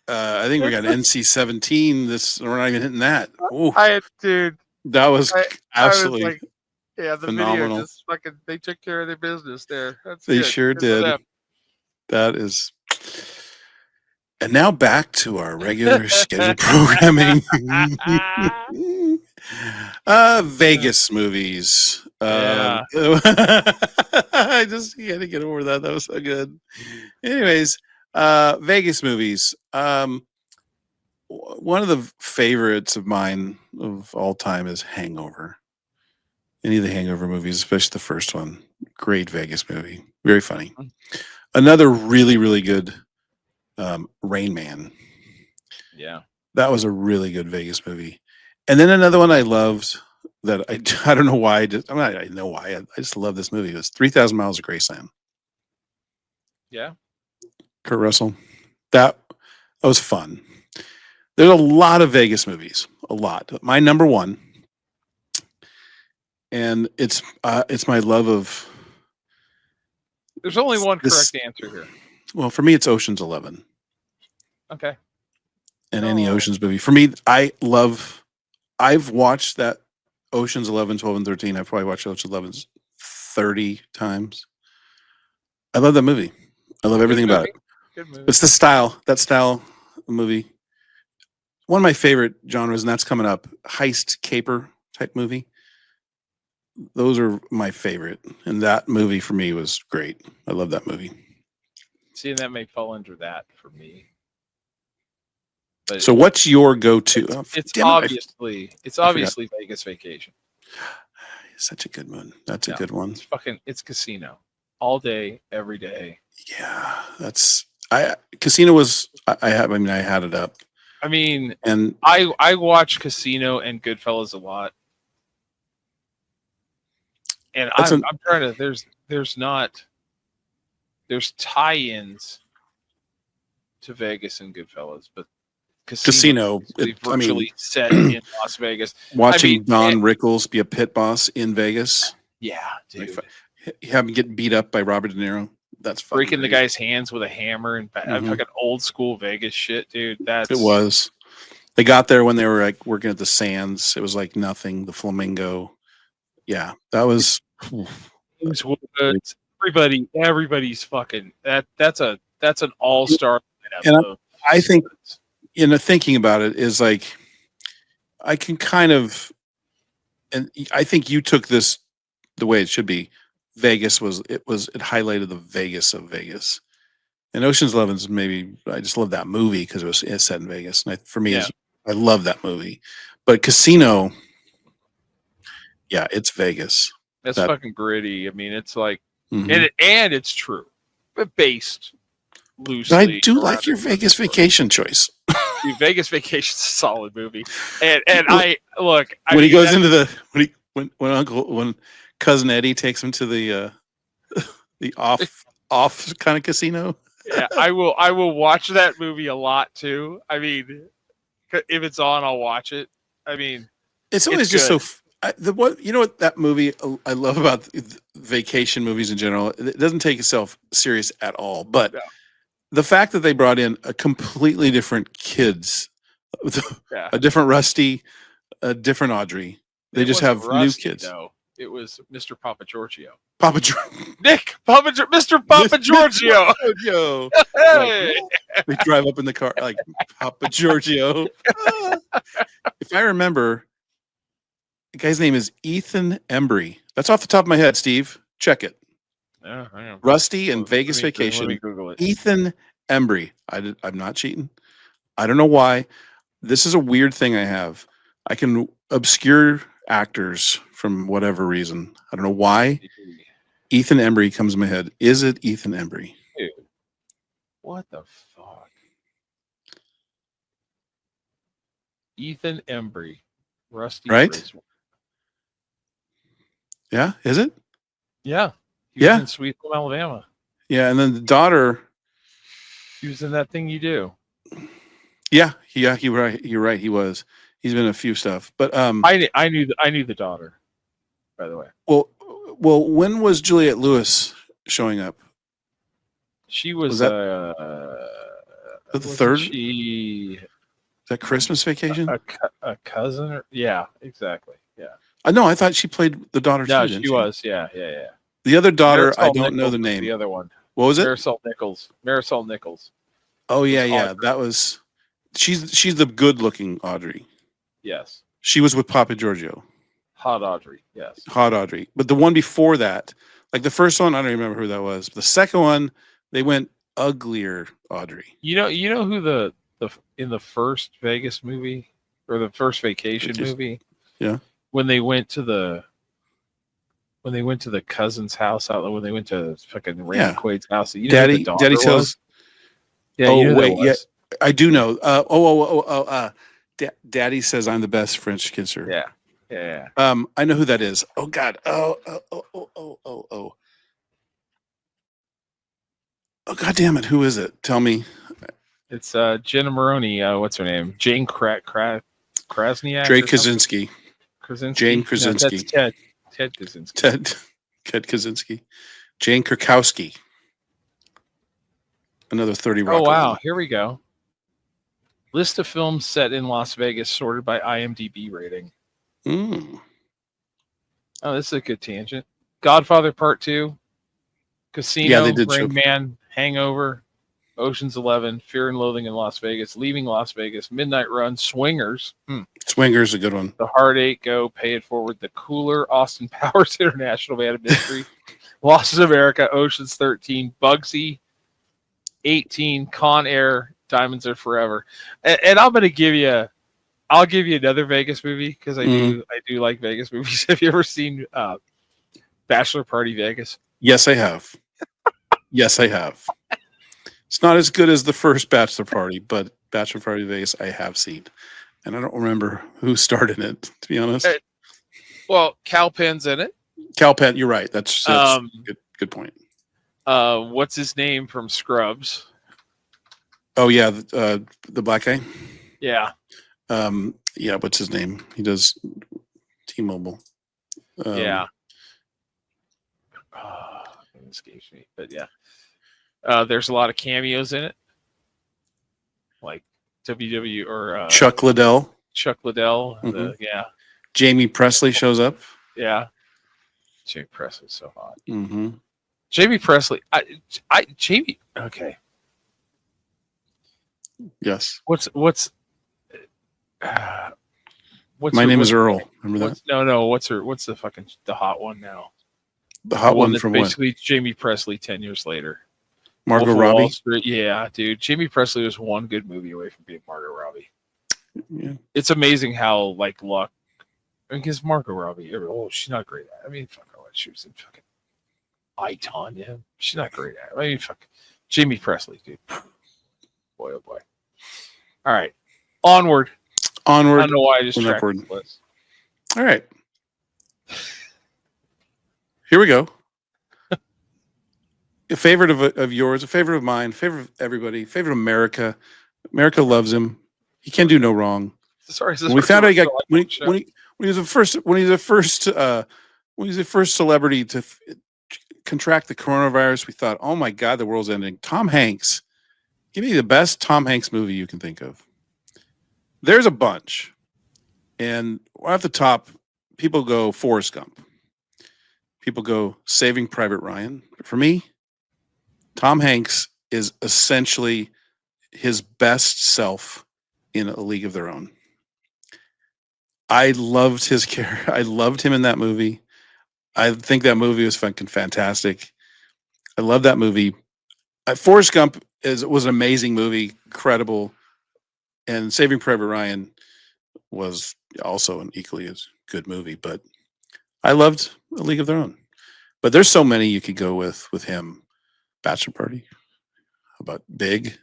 I think we got NC-17. We're not even hitting that. Oh, Dude, that was I was absolutely like, yeah, the phenomenal. video just fucking, they took care of their business there. That's They good. sure Good for did. them. That is. And now back to our regular scheduled programming. Vegas movies. Yeah. I just had to get over that. That was so good. Anyways, Vegas movies. One of the favorites of mine of all time is Hangover. Any of the Hangover movies, especially the first one. Great Vegas movie. Very funny. Another really, really good Rain Man. Yeah. That was a really good Vegas movie. And then another one I loved that I don't know why. I know why. I just love this movie. It was 3,000 Miles of Graceland. Yeah. Kurt Russell. That was fun. There's a lot of Vegas movies. A lot. My number one, and it's my love of. There's only one this- correct answer here. Well, for me, it's Ocean's 11. Okay. And any Oh. Ocean's movie. For me, I've watched that Ocean's 11, 12, and 13. I've probably watched Ocean's 11 30 times. I love that movie. I love everything about it. Good movie. It's the style, that style of movie. One of my favorite genres, and that's coming up, heist caper type movie. Those are my favorite. And that movie for me was great. I love that movie. See, and that may fall under that for me. But So what's your go-to? it's Damn it, obviously Vegas Vacation. such a good one. That's a Yeah. good one. It's Casino. All day, every day. Yeah, Casino was. I had it up, I mean, and I watch Casino and Goodfellas a lot. And I'm trying to there's tie-ins to Vegas and Goodfellas, but Casino. is virtually set in Las Vegas. Watching Don Rickles be a pit boss in Vegas, Yeah, dude. have him get beat up by Robert De Niro. That's fucking Breaking the great. guy's hands with a hammer and Mhm. fucking old school Vegas shit, dude. It was. They got there when they were like working at the Sands. It was like nothing. The Flamingo. Yeah, that was. James Woods, everybody's fucking that's an all-star lineup. And I think, thinking about it is like, I can kind of, and I think you took this the way it should be. Vegas it highlighted the Vegas of Vegas, and Ocean's 11's maybe I just love that movie because it's set in Vegas, and for me, I love that movie. But Casino, yeah, it's Vegas. That's fucking gritty. I mean, it's like, Mhm. and it's true, but based loosely. But I do like around your it. Vegas Vacation choice. Dude, Vegas Vacation's a solid movie, and I look When he goes into the when cousin Eddie takes him to the off kind of casino. Yeah, I will watch that movie a lot too. I mean, if it's on, I'll watch it. I mean, It's always it's just good. what that movie I love about vacation movies in general. It doesn't take itself serious at all, but No. the fact that they brought in a completely different kids, Yeah. a different Rusty, a different Audrey. They It just wasn't have Rusty, new kids. No, it was Mr. Papa Giorgio. Papa George. Mr. Papa Giorgio. Giorgio. Hey! They drive up in the car like Papa Giorgio. If I remember, the guy's name is Ethan Embry. That's off the top of my head, Steve. Check it. Yeah, hang on. Rusty and Vegas Let me Vacation. Google it. Ethan Embry. I'm not cheating. I don't know why. This is a weird thing I have. I can obscure actors from whatever reason. I don't know why. Ethan Embry comes in my head. Is it Ethan Embry? Dude, what the fuck? Ethan Embry, Rusty. Right? Griswold. Yeah, is it? Yeah. He was Yeah. in Sweet Home Alabama. Yeah, and then the daughter. He was in That Thing You Do. Yeah, you're right. He was. He's been in a few stuff, but I knew the daughter, by the way. well, when was Juliette Lewis showing up? She was, Was that- the wasn't third? She Is that Christmas Vacation? a cousin, or yeah, exactly, yeah. No, I thought she played the daughter No, too. Didn't she was, yeah. The other daughter, I Marisol don't know Nichols the was name. The other one, What was it? Marisol Nichols. Oh yeah, was yeah. Audrey. That was. She's the good-looking Audrey. Yes, She was with Papa Giorgio, hot Audrey. Yes, hot Audrey. But the one before that, like the first one, I don't remember who that was. But the second one, they went uglier Audrey. you know who the in the first Vegas movie or the first vacation movie? Yeah. When they went to the cousin's house out, when they went to fucking Randy Yeah. Quaid's house, you know who the daughter Daddy was? tells. Yeah, Oh, you know who that wait, yeah. was. I do know. Daddy says I'm the best French kisser. Yeah. I know who that is. Oh God. Oh. Oh God damn it. Who is it? Tell me. It's Jenna Maroney. What's her name? Jane Krasniak. Drake or something? Kaczynski. Krasinski? Jane No, Krasinski. that's Ted. Ted Kaczynski. Ted Kaczynski. Jane Krakowski. Another 30 Rock. Oh wow, here we go. List of films set in Las Vegas sorted by IMDb rating. Mm. Oh, this is a good tangent. Godfather Part 2, Casino, Yeah, they did show- Rain Man, Hangover, Ocean's 11, Fear and Loathing in Las Vegas, Leaving Las Vegas, Midnight Run, Swingers, Swinger's a good one. The Hard Eight, Go, Pay It Forward, The Cooler, Austin Powers International Man of Mystery, Lost in America, Ocean's 13, Bugsy, 18, Con Air, Diamonds Are Forever. And I'm going to give you, I'll give you another Vegas movie because I do like Vegas movies. Have you ever seen Bachelor Party Vegas? Yes, I have. Yes, I have. It's not as good as the first Bachelor Party, but Bachelor Party Vegas I have seen. And I don't remember who started it, to be honest. Well, Cal Penn's in it. Cal Penn, you're right. That's good point. What's his name from Scrubs? Oh yeah, the black guy. Yeah. Yeah, what's his name? He does T-Mobile. Yeah. It escapes me, but yeah. There's a lot of cameos in it, like WW or Chuck Liddell. Chuck Liddell. Mhm. Yeah. Jamie Presley shows up. Yeah. Jamie Presley's so hot. Mm-hmm. Jamie Presley. Jamie. Okay. Yes. What's My name is Earl. Remember that? No. What's the hot one now? The hot one that's from what? basically Jamie Presley 10 years later. Margot Wolf of Robbie. Wall Street. Yeah, dude. Jamie Presley was one good movie away from being Margot Robbie. Yeah. It's amazing how luck. I mean, because Margot Robbie, she's not great at it. I mean, fuck her. She was in fucking I, Tonya. She's not great at it. I mean, fuck. Jamie Presley, dude. Boy, oh boy. All right. Onward. I don't know why I just tracked this list. All right. Here we go. A favorite of yours, a favorite of mine, favorite of everybody, favorite of America. America loves him. He can do no wrong. Sorry, When we found out he got when he was the first celebrity to contract the coronavirus, we thought, oh my God, the world's ending. Tom Hanks. Give me the best Tom Hanks movie you can think of. There's a bunch. And right off the top, people go Forrest Gump. People go Saving Private Ryan. But for me, Tom Hanks is essentially his best self in A League of Their Own. I loved his character. I loved him in that movie. I think that movie was fucking fantastic. I love that movie. Forrest Gump was an amazing movie, incredible, and Saving Private Ryan was also an equally as good movie. But I loved A League of Their Own. But there's so many you could go with him. Bachelor Party. How about Big?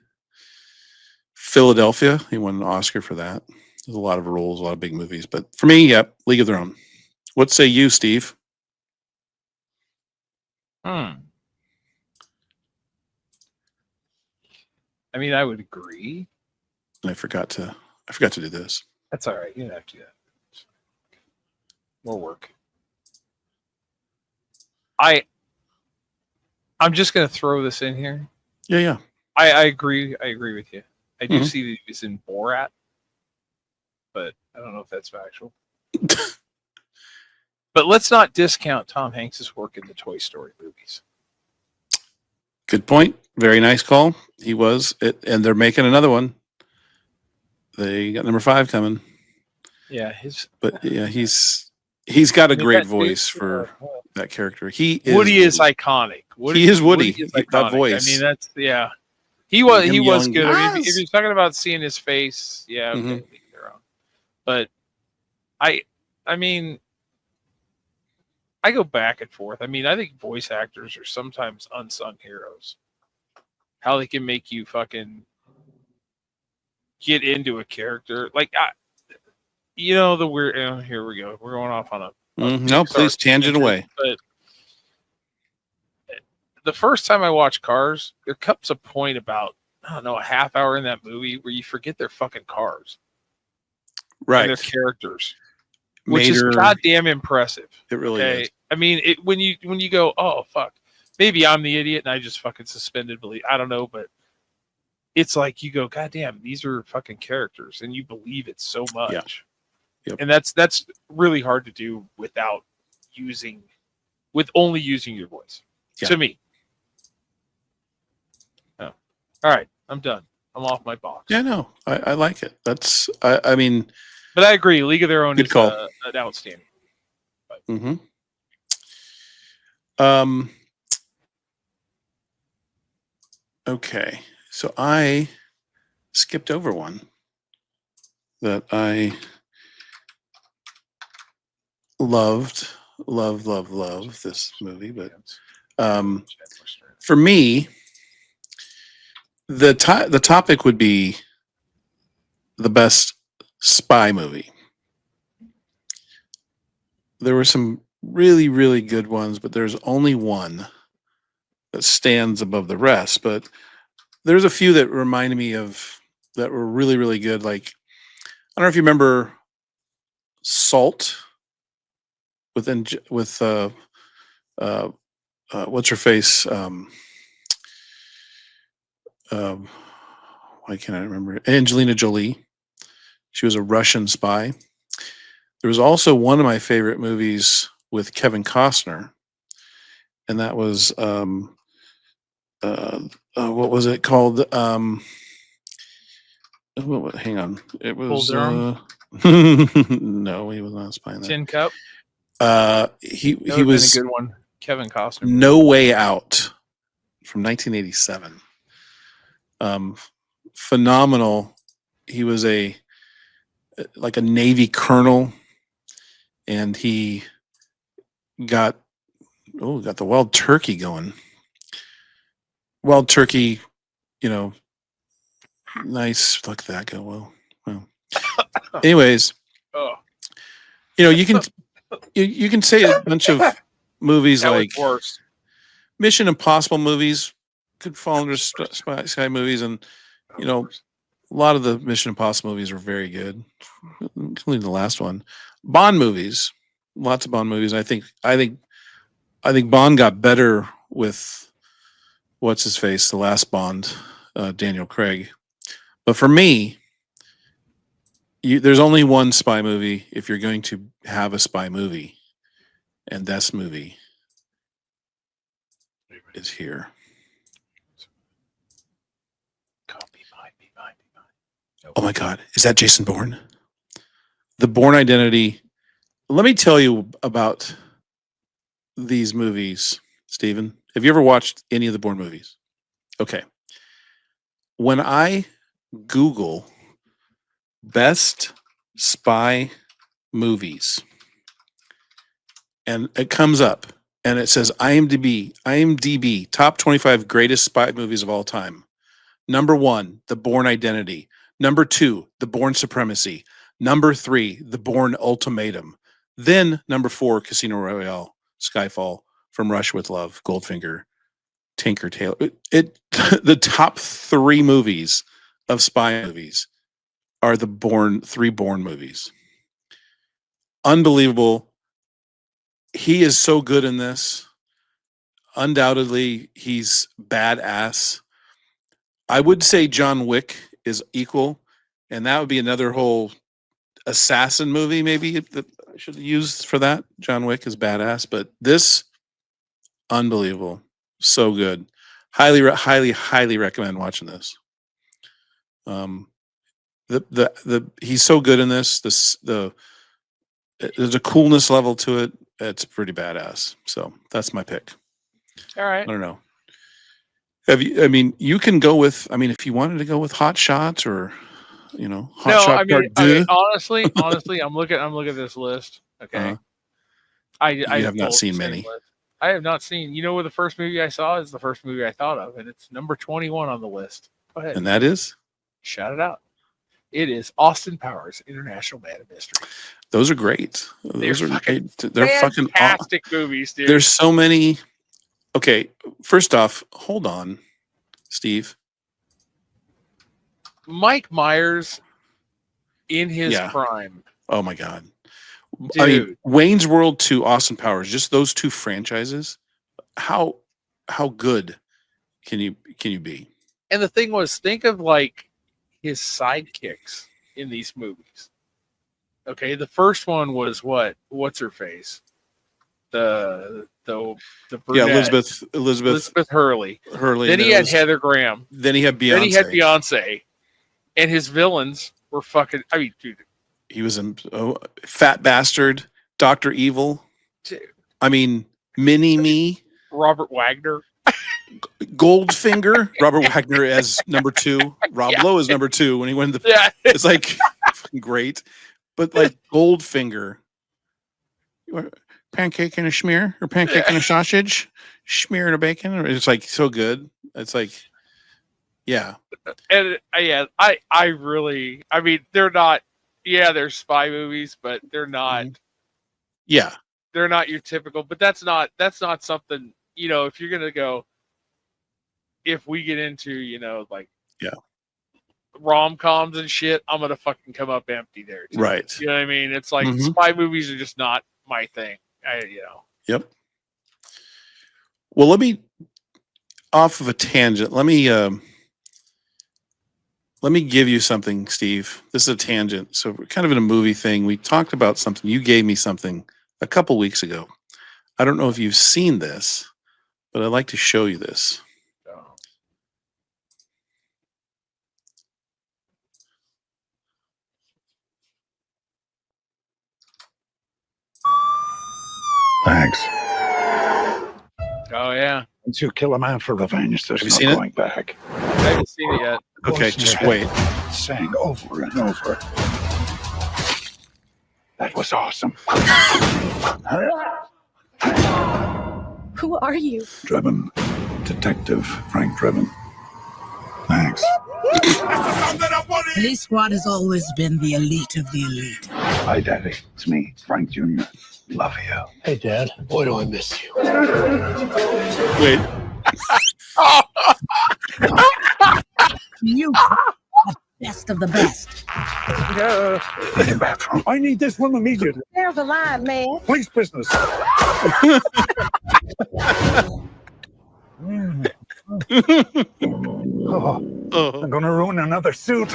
Philadelphia. He won an Oscar for that. There's a lot of roles, a lot of big movies. But for me, yep, League of Their Own. What say you, Steve? I mean, I would agree. And I forgot to do this. That's all right. You don't have to do that. More work. I'm just going to throw this in here. Yeah. I agree. I agree with you. I do Mhm. see that he was in Borat, but I don't know if that's factual. But let's not discount Tom Hanks's work in the Toy Story movies. Good point. Very nice call. He was, and they're making another one. They got number 5 coming. Yeah, But yeah, he's got a great that dude, voice for that character. He is Woody is iconic. He is Woody. Is That iconic. voice. I mean, that's He was Him he was yelling, good. I mean, if "Yes!" you're talking about seeing his face, yeah, okay, Mhm. leave it around. But I mean, I go back and forth. I mean, I think voice actors are sometimes unsung heroes. How they can make you fucking get into a character, like the weird. Here we go. We're going off on a No, Pixar please tangent away. But the first time I watched Cars, there comes a point about I don't know a half hour in that movie where you forget they're fucking cars Right. and their characters, which is Mater, goddamn impressive. it really Okay, is. I mean, when you go, oh fuck, maybe I'm the idiot and I just fucking suspended belief. I don't know, but it's like you go, goddamn, these are fucking characters, and you believe it so much. Yeah. Yep. And that's really hard to do with only using your voice. Yeah. To me. Oh. All right, I'm done. I'm off my box. Yeah, no, I like it. That's I mean, but I agree. League of Their Own good is call. An outstanding. Mm-hmm. Okay, so I skipped over one that I loved this movie, but for me, the topic would be the best spy movie. There were some really, really good ones, but there's only one that stands above the rest. But there's a few that reminded me of that were really, really good. Like, I don't know if you remember Salt with what's her face? Why can't I remember it? Angelina Jolie. She was a Russian spy. There was also one of my favorite movies with Kevin Costner, and that was what was it called? Hang on, it was Bull no, he was not a spy in that. Tin Cup. He That was been a good one. Kevin Costner. No Way Out from 1987. Phenomenal. He was like a Navy colonel, and he got the wild turkey going. Wild turkey, nice. Look at that go. Well. Anyways, you can say a bunch of movies that like was worse. Mission Impossible movies could fall under spy movies, and a lot of the Mission Impossible movies are very good, including the last one. Bond movies, lots of Bond movies. I think Bond got better with what's his face, the last Bond, Daniel Craig. But for me, there's only one spy movie if you're going to have a spy movie, and this movie is here. Oh my God, is that Jason Bourne? The Bourne Identity. Let me tell you about these movies, Stephen. Have you ever watched any of the Bourne movies? Okay. When I Google best spy movies, and it comes up and it says IMDb top 25 greatest spy movies of all time. Number 1, The Bourne Identity. Number 2, The Bourne Supremacy. Number 3, The Bourne Ultimatum. Then number 4, Casino Royale, Skyfall, From Russia with Love, Goldfinger, Tinker Tailor. The top 3 movies of spy movies are the 3 Bourne movies. Unbelievable. He is so good in this. Undoubtedly, he's badass. I would say John Wick is equal, and that would be another whole assassin movie maybe that I should use for that. John Wick is badass, but this unbelievable, so good. Highly recommend watching this. The he's so good in this. There's a coolness level to it. It's pretty badass. So that's my pick. All I right. don't know. Have you? I mean, you can go with. I mean, if you wanted to go with Hot Shots or, Hot No, Shot I mean, Part Deux, honestly, I'm looking at this list. Okay. Uh-huh. I You have not pulled the seen same many. list. I have not seen. You know what the first movie I saw is? The first movie I thought of, and it's number 21 on the list. Go ahead. and that is Shout it out. It is Austin Powers, International Man of Mystery. those are great. They're Those are fucking great. They're fucking. Fantastic movies, dude. There's so many. Okay, first off, hold on, Steve. Mike Myers in his Yeah. prime. Oh my god. I mean, Dude. Wayne's World to Austin Powers, just those two franchises. How good can you be? And the thing was, think of like his sidekicks in these movies. Okay, the first one was what's her face? The Yeah, brunette. Elizabeth Hurley. Hurley. Then he it had was- Heather Graham. Then he had Beyonce. Then he had Beyonce. And his villains were fucking. I mean, dude. He was in Fat Bastard, Dr. Evil. Dude. I mean, Mini Me, Robert Wagner. Goldfinger, Robert Wagner as number 2, Rob Yeah. Lowe as number 2 when he went to the. Yeah. It's like fucking great, but like Goldfinger, you want pancake and a schmear or pancake and a sausage, schmear and a bacon. It's like so good. It's like, yeah, And I really, I mean, they're not. Yeah, they're spy movies, but they're not. yeah, They're not your typical. But that's not something. If you're gonna go, if we get into like rom-coms and shit, I'm gonna fucking come up empty there too. right. You know what I mean? It's like Mhm. spy movies are just not my thing. Yep. Well, let me off of a tangent. Let me give you something, Steve. This is a tangent. So we're kind of in a movie thing. We talked about something. You gave me something a couple weeks ago. I don't know if you've seen this, but I'd like to show you this. Thanks. Oh yeah, Once you kill a man for revenge, there's Have you no seen it? going back. I haven't seen it yet. Okay, Voice in just your wait. head sang over and over. That was awesome. Who are you? Drebin. Detective Frank Drebin. Thanks. Police squad has always been the elite of the elite. Hi, Daddy. It's me, Frank Jr. Love you. Hey, Dad. Boy, do I miss you. Wait. You are best of the best. In the bathroom. I need this one immediately. There's a line, man. Police business. Oh, Oh, I'm gonna ruin another suit.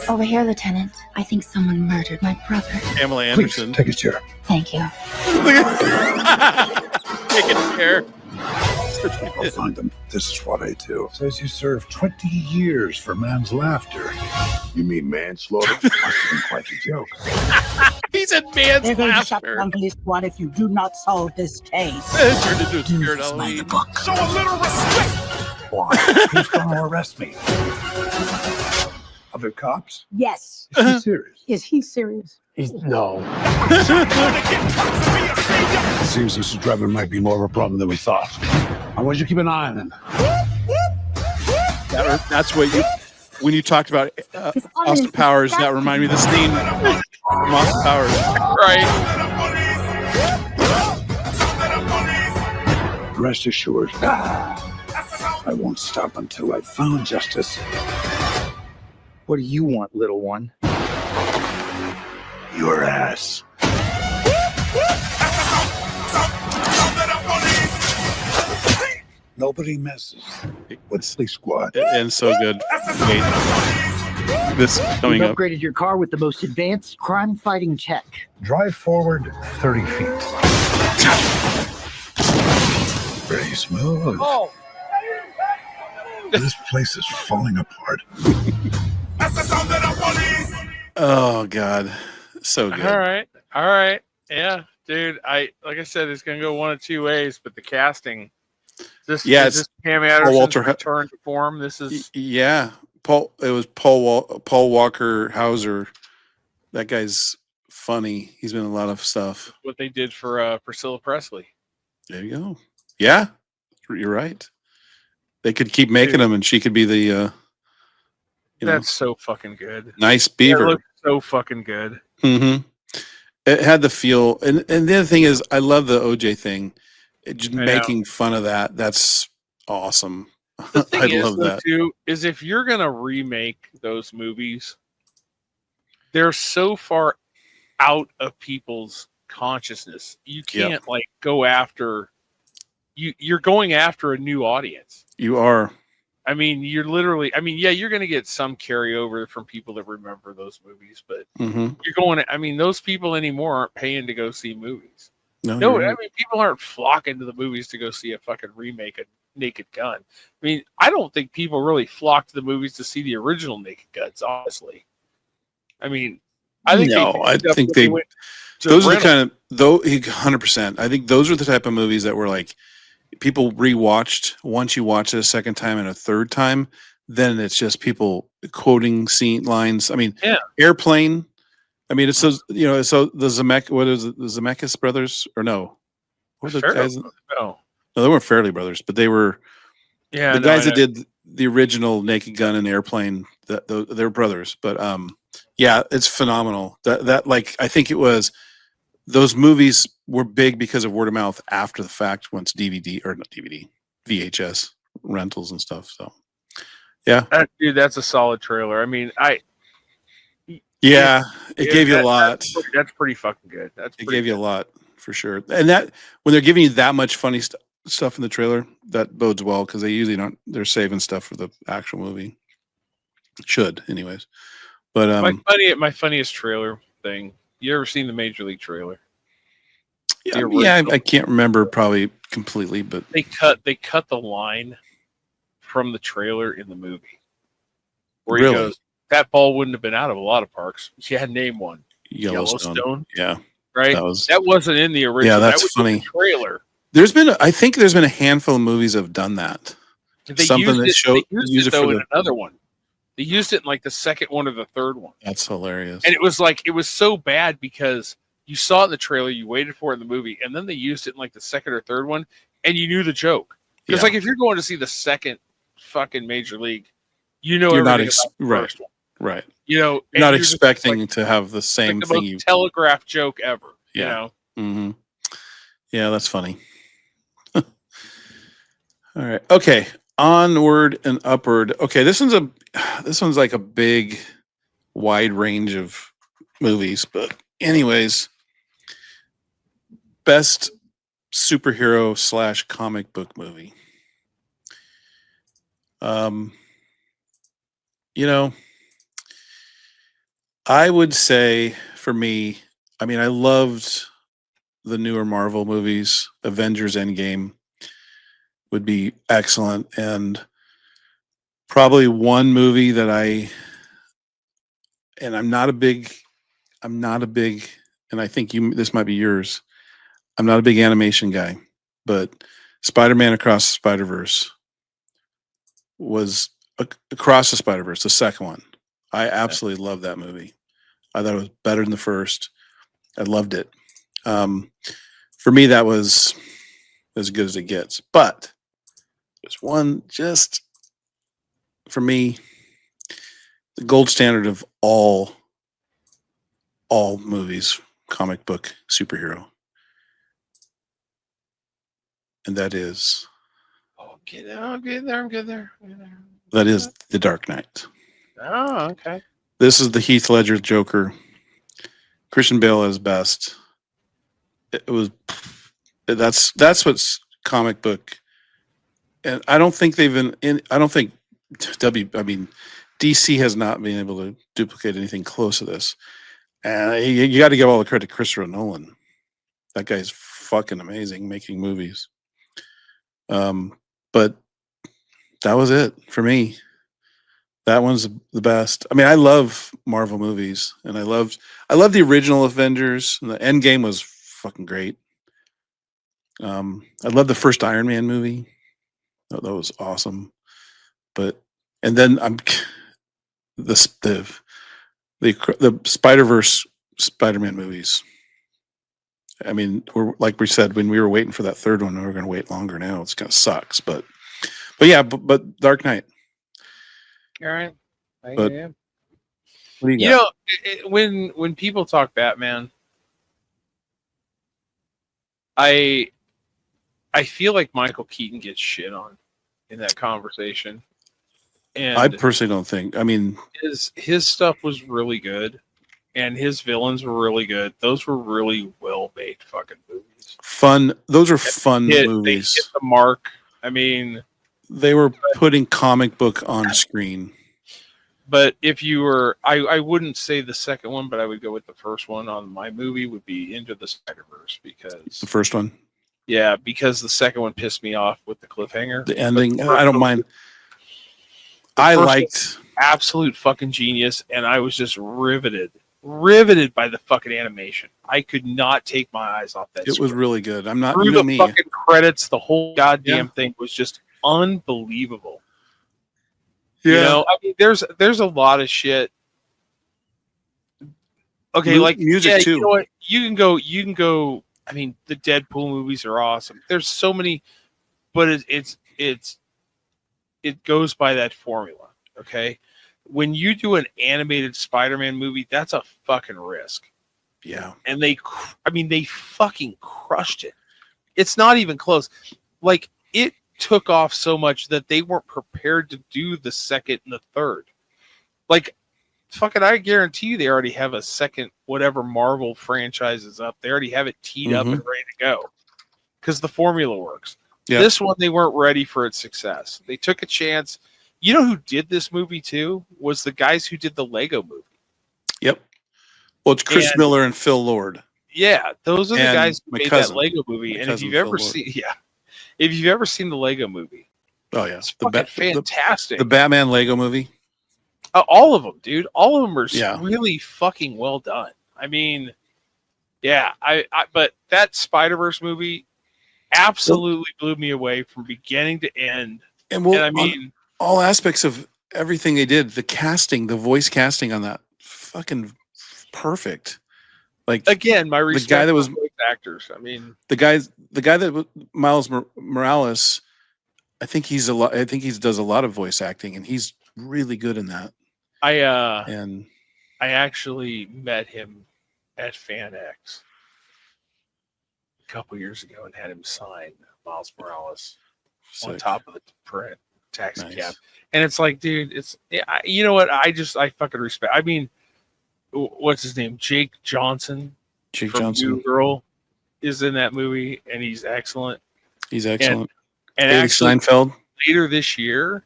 Over here, Lieutenant. I think someone murdered my brother. Pamela Please, Anderson. take a chair. Thank you. Take a chair. I'll find them. This is what I do. Says you served 20 years for man's laughter. You mean manslaughter? Must have been quite a joke. He's a man's They're going to shut laughter. down police squad if you do not solve this case. Turned into a Do spirit this by the Halloween. book. Why? Who's gonna arrest me? Other cops? Yes. Is she serious? Is he serious? No. It seems Mr. Drebin might be more of a problem than we thought. I want you to keep an eye on him. That's what you. When you talked about His Austin Powers, that reminded me of the scene from Austin Powers. Right. Rest assured, I won't stop until I've found justice. What do you want, little one? Your ass. Nobody messes with Police Squad. And so good. Wait, this coming You've up. upgraded your car with the most advanced crime-fighting tech. Drive forward 30 feet. Very smooth. Oh, This place is falling apart. Oh God, so good. all right, yeah, dude. Like I said, it's gonna go one of two ways, but the casting. Yeah, Is it's this Pam Anderson's Walter return to form? This is Yeah, Paul. It was Paul Walker Hauser. That guy's funny. He's been in a lot of stuff. what they did for Priscilla Presley. There you go. Yeah, you're right. They could keep making them, and she could be the That's so fucking good. nice It beaver. looks so fucking good. Mm-hmm. It had the feel, and the other thing is, I love the OJ thing. Just I know. making fun of that. That's awesome. The thing I is, love though, that. too, is if you're gonna remake those movies, they're so far out of people's consciousness. You can't like go after you're going after a new audience. You are. I mean, you're literally. I mean, yeah, you're going to get some carryover from people that remember those movies, but Mm-hmm. you're going. I mean, those people anymore aren't paying to go see movies. No, No, you're I right. mean, people aren't flocking to the movies to go see a fucking remake of Naked Gun. I mean, I don't think people really flock to the movies to see the original Naked Guns. Honestly, I mean, I think No, I picked up think when they- went to Those are the rental. kind of though 100%. I think those are the type of movies that were like people rewatched once you watch it a second time and a third time. Then it's just people quoting scene lines. I mean, Yeah. Airplane. I mean, it's so so the Zemeckis. What is it? The Zemeckis brothers or no? What were the Fairly- guys? No, No, they weren't Fairley brothers, but they were yeah, the no, guys I that know. did the original Naked Gun and Airplane. They're brothers, but yeah, it's phenomenal. That like I think it was those movies were big because of word of mouth after the fact. Once DVD or not DVD, VHS rentals and stuff. So Dude, that's a solid trailer. I mean, yeah, it gave you a that- lot. That's pretty fucking good. That's It pretty gave you a good. lot for sure. And that when they're giving you that much funny stuff in the trailer, that bodes well because they usually don't. They're saving stuff for the actual movie. Should anyways, but My funniest trailer thing. You ever seen the Major League trailer? yeah, the yeah, original. I can't remember probably completely, but They cut the line from the trailer in the movie where he Really? goes, "That ball wouldn't have been out of a lot of parks." Yeah, name one. Yellowstone. Yeah, Right? that Wasn't in the original. that's that was in funny. the trailer. I think there's been a handful of movies that have done that. They Something used that it, showed- they used use it it for though in the- another one. They used it in like the second one or the third one. That's hilarious. And it was so bad because you saw it in the trailer, you waited for it in the movie, and then they used it in like the second or third one, and you knew the joke. Because Yeah. like if you're going to see the second fucking Major League, you know You're not everything about the right. first one. Right. You know, You're and not you're just expecting like, to have the same the thing most you. telegraph joke ever. You Yeah. know, Mm-hmm. Yeah, that's funny. All right. Okay. Onward and upward. Okay, this one's like a big, wide range of movies, but anyways, best superhero / comic book movie. You know, I would say for me, I mean, I loved the newer Marvel movies. Avengers Endgame would be excellent, and probably one movie that I'm not a big, and I think this might be yours. I'm not a big animation guy, but Spider-Man Across the Spider-Verse was Across the Spider-Verse, the second one. I absolutely loved that movie. I thought it was better than the first. I loved it. For me, that was as good as it gets. But there's one just for me, the gold standard of all movies, comic book superhero, and that is I'm getting there. that is The Dark Knight. Oh, okay. This is the Heath Ledger Joker. Christian Bale at his best. It was that's what's comic book and I don't think they've been in. I don't think DC has not been able to duplicate anything close to this. And you got to give all the credit to Christopher Nolan. That guy's fucking amazing making movies. But that was it for me. That one's the best. I mean, I love Marvel movies, and I love the original Avengers. And the Endgame was fucking great. I love the first Iron Man movie. That was awesome. But and then the Spider-Verse Spider-Man movies. I mean, like we said, when we were waiting for that third one, we're going to wait longer now. It's kind of sucks, but yeah, but Dark Knight. All right. But Yeah. what do you You got? know, when people talk Batman, I feel like Michael Keaton gets shit on in that conversation. And I personally don't think. I mean, his stuff was really good, and his villains were really good. Those were really well made fucking movies. fun. Those are fun They movies. hit the mark. I mean, They were putting comic book on screen. but if you were, I wouldn't say the second one, but I would go with the first one on my movie would be Into the Spider-Verse because The first one, because the second one pissed me off with the cliffhanger. the ending. But I don't mind. the I first liked. absolute fucking genius, and I was just riveted by the fucking animation. I could not take my eyes off that. It was script. really good. I'm not. Through You know the me. fucking credits, the whole goddamn thing was just unbelievable. You know, I mean, there's a lot of shit. Okay, like music too. You know what? You can go. I mean, the Deadpool movies are awesome. There's so many, but it goes by that formula. Okay, when you do an animated Spider-Man movie, that's a fucking risk. Yeah. And they fucking crushed it. It's not even close. Like, it took off so much that they weren't prepared to do the second and the third. Like, fucking, I guarantee you they already have a second whatever Marvel franchise is up. They already have it teed up and ready to go because the formula works. Yep. This one, they weren't ready for its success. They took a chance. You know who did this movie too? Was the guys who did the Lego movie. Yep. Well, it's Chris Miller and Phil Lord. Yeah, those are the And guys who my made cousin. that Lego movie. My And if cousin you've Phil ever Lord. seen, if you've ever seen the Lego movie, Oh yeah, it's fucking fantastic. The Batman Lego movie. All of them, dude. All of them are Yeah. really fucking well done. I mean, yeah, but that Spider-Verse movie absolutely blew me away from beginning to end. And well, I mean, all aspects of everything they did, the casting, the voice casting on that, fucking perfect. Like again, my respect guy that for was voice actors. I mean, the guy that Miles Morales. I think he's a lot. I think he does a lot of voice acting, and he's really good in that. I actually met him at FanX a couple years ago and had him sign Miles Morales on Sick. top of the print taxi Nice. cab. And it's like, dude, you know what? I fucking respect. I mean, what's his name? Jake Johnson. Jake from Johnson. New Girl is in that movie, and he's excellent. He's excellent. And Haley actually, Steinfeld. later this year,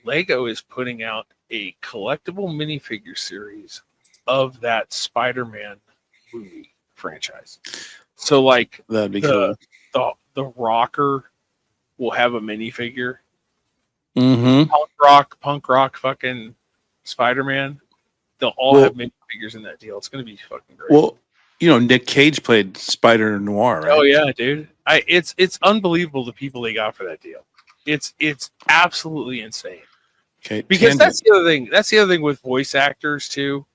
Lego is putting out a collectible minifigure series of that Spider-Man movie franchise. So, like, That'd be cool. The Rocker will have a minifigure. Mm-hmm. Punk rock, fucking Spider-Man. They'll all have minifigures in that deal. It's going to be fucking great. Well, you know, Nick Cage played Spider Noir, right? Oh yeah, dude. It's unbelievable the people they got for that deal. It's absolutely insane. Okay. Because tangent. that's the other thing. That's the other thing with voice actors too,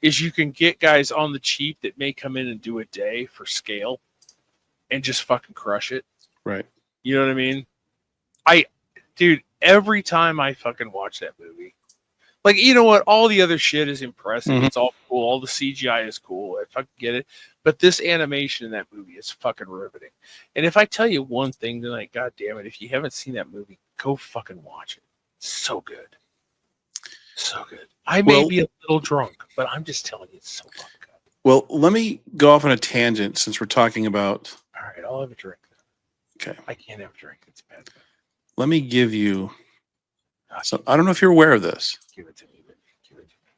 is you can get guys on the cheap that may come in and do a day for scale, and just fucking crush it. Right. You know what I mean? Dude, every time I fucking watch that movie, like, you know what? All the other shit is impressive. Mhm. It's all cool. All the CGI is cool. I fucking get it. But this animation in that movie is fucking riveting. And if I tell you one thing tonight, God damn it, if you haven't seen that movie, go fucking watch it. It's so good. So good. I may be a little drunk, but I'm just telling you, it's so fucking good. Well, let me go off on a tangent since we're talking about. All right, I'll have a drink. Okay. I can't have a drink. It's bad. let me give you. So I don't know if you're aware of this. Give it to me. Give it to me.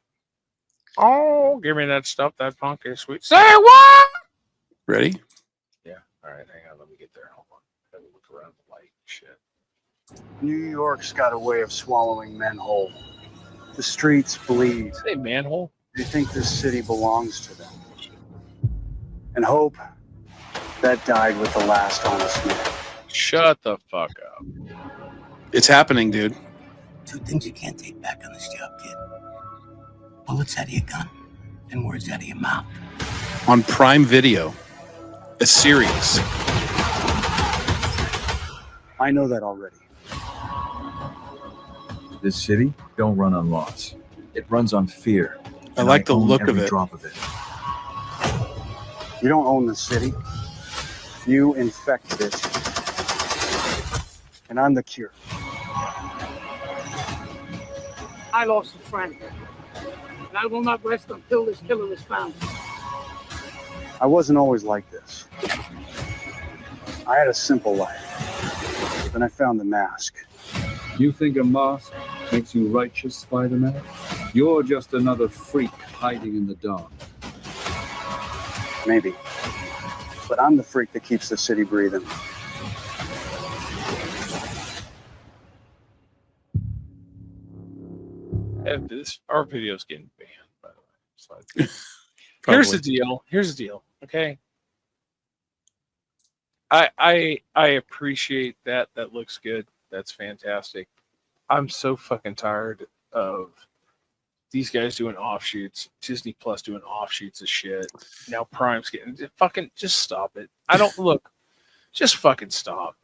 Oh, give me that stuff. That punk is sweet. Say what? Ready? Yeah. All right. Hang on. Let me get there. Hold on. Let me look around the light. Shit. New York's got a way of swallowing men whole. The streets bleed. Say manhole. They think this city belongs to them. And hope, that died with the last honest man. Shut the fuck up. It's happening, dude. Two things you can't take back on this job, kid. Bullets out of your gun and words out of your mouth. On Prime Video, a series. I know that already. This city don't run on loss. It runs on fear. I like the own look of every it. drop of it. You don't own the city. You infected it. And I'm the cure. I lost a friend. And I will not rest until this killer is found. I wasn't always like this. I had a simple life. Then I found the mask. You think a mask makes you righteous, Spider-Man? You're just another freak hiding in the dark. Maybe. But I'm the freak that keeps the city breathing. And our video's getting banned, by the way. So here's the deal. Here's the deal. Okay. I appreciate that. That looks good. That's fantastic. I'm so fucking tired of these guys doing offshoots, Disney Plus doing offshoots of shit. Now Prime's getting fucking just stop it. I don't look, just fucking stop.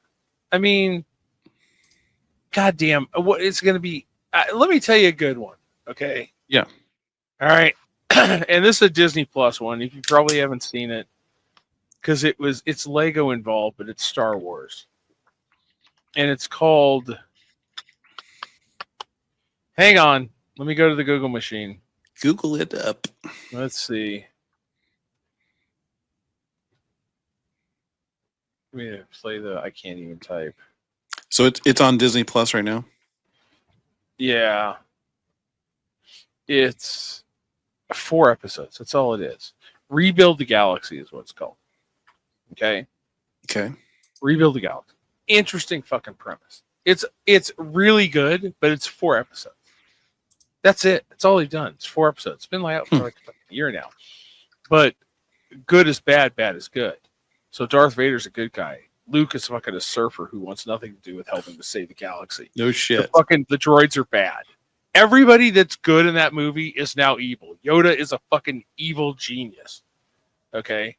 I mean, goddamn, what it's gonna be. Let me tell you a good one. Okay. Yeah. All right. And this is a Disney Plus one. If you probably haven't seen it, because it's Lego involved, but it's Star Wars, and it's called. Hang on. Let me go to the Google machine. Google it up. Let's see. Let me play I can't even type. So it's on Disney Plus right now? Yeah. It's 4 episodes. That's all it is. Rebuild the Galaxy is what it's called. Okay? Okay. Rebuild the Galaxy. Interesting fucking premise. It's really good, but it's 4 episodes. That's it. That's all they've done. It's 4 episodes. It's been out for like a year now. But good is bad, bad is good. So Darth Vader's a good guy. Luke is fucking a surfer who wants nothing to do with helping to save the galaxy. No shit. The droids are bad. Everybody that's good in that movie is now evil. Yoda is a fucking evil genius. Okay?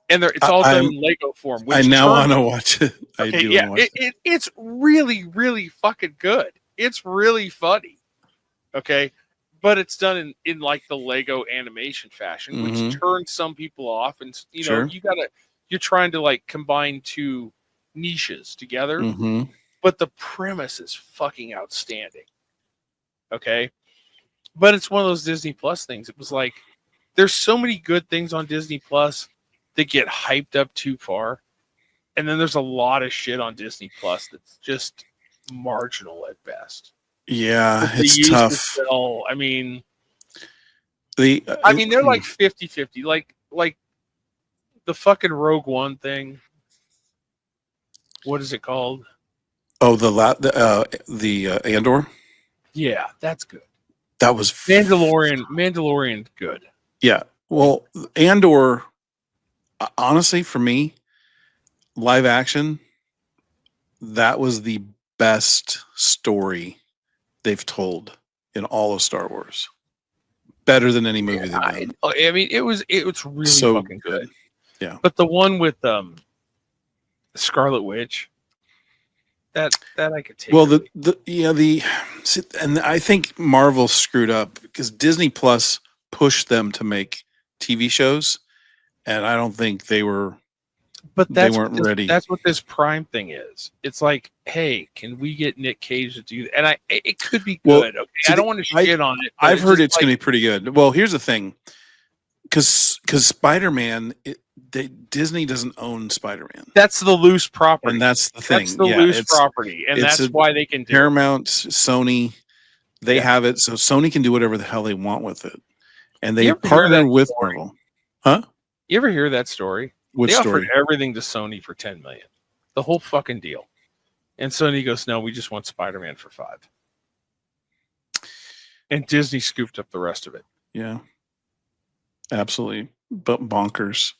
And it's all done in Lego form. I now want to watch it. I do yeah, want to watch it. It's really, really fucking good. It's really funny. Okay? But it's done in like the Lego animation fashion, which turns some people off. And, you know, you're trying to like combine 2 niches together. But the premise is fucking outstanding. Okay? But it's one of those Disney Plus things. It was like, there's so many good things on Disney Plus that get hyped up too far. And then there's a lot of shit on Disney Plus that's just marginal at best. Yeah, it's tough. I mean, they're like 50-50. Like the fucking Rogue One thing. What is it called? Oh, the Andor? Yeah, that's good. That was Mandalorian good. Yeah. Well, Andor, honestly, for me, live action, that was the best story they've told in all of Star Wars. Better than any movie they've done. I mean, it was really So fucking good. Yeah. But the one with Scarlet Witch, that I could take. Well, and I think Marvel screwed up because Disney Plus pushed them to make TV shows, and I don't think they were. But they weren't ready. That's what this Prime thing is. It's like, hey, can we get Nick Cage to do that? And it could be good. Okay, I don't want to shit on it. I've heard it's going to be pretty good. Well, here's the thing, because Spider-Man, Disney doesn't own Spider-Man. That's the loose property. And that's the thing. That's the Yeah, loose it's property, and it's that's a why they can do it. Paramount, Sony, they Yeah. have it, so Sony can do whatever the hell they want with it. And You they ever hear partner that with story? Marvel. Huh? You ever hear that story? What They story? offered everything to Sony for $10 million, the whole fucking deal, and Sony goes, "No, we just want Spider-Man for $5 million." And Disney scooped up the rest of it. Yeah. Absolutely. But bonkers.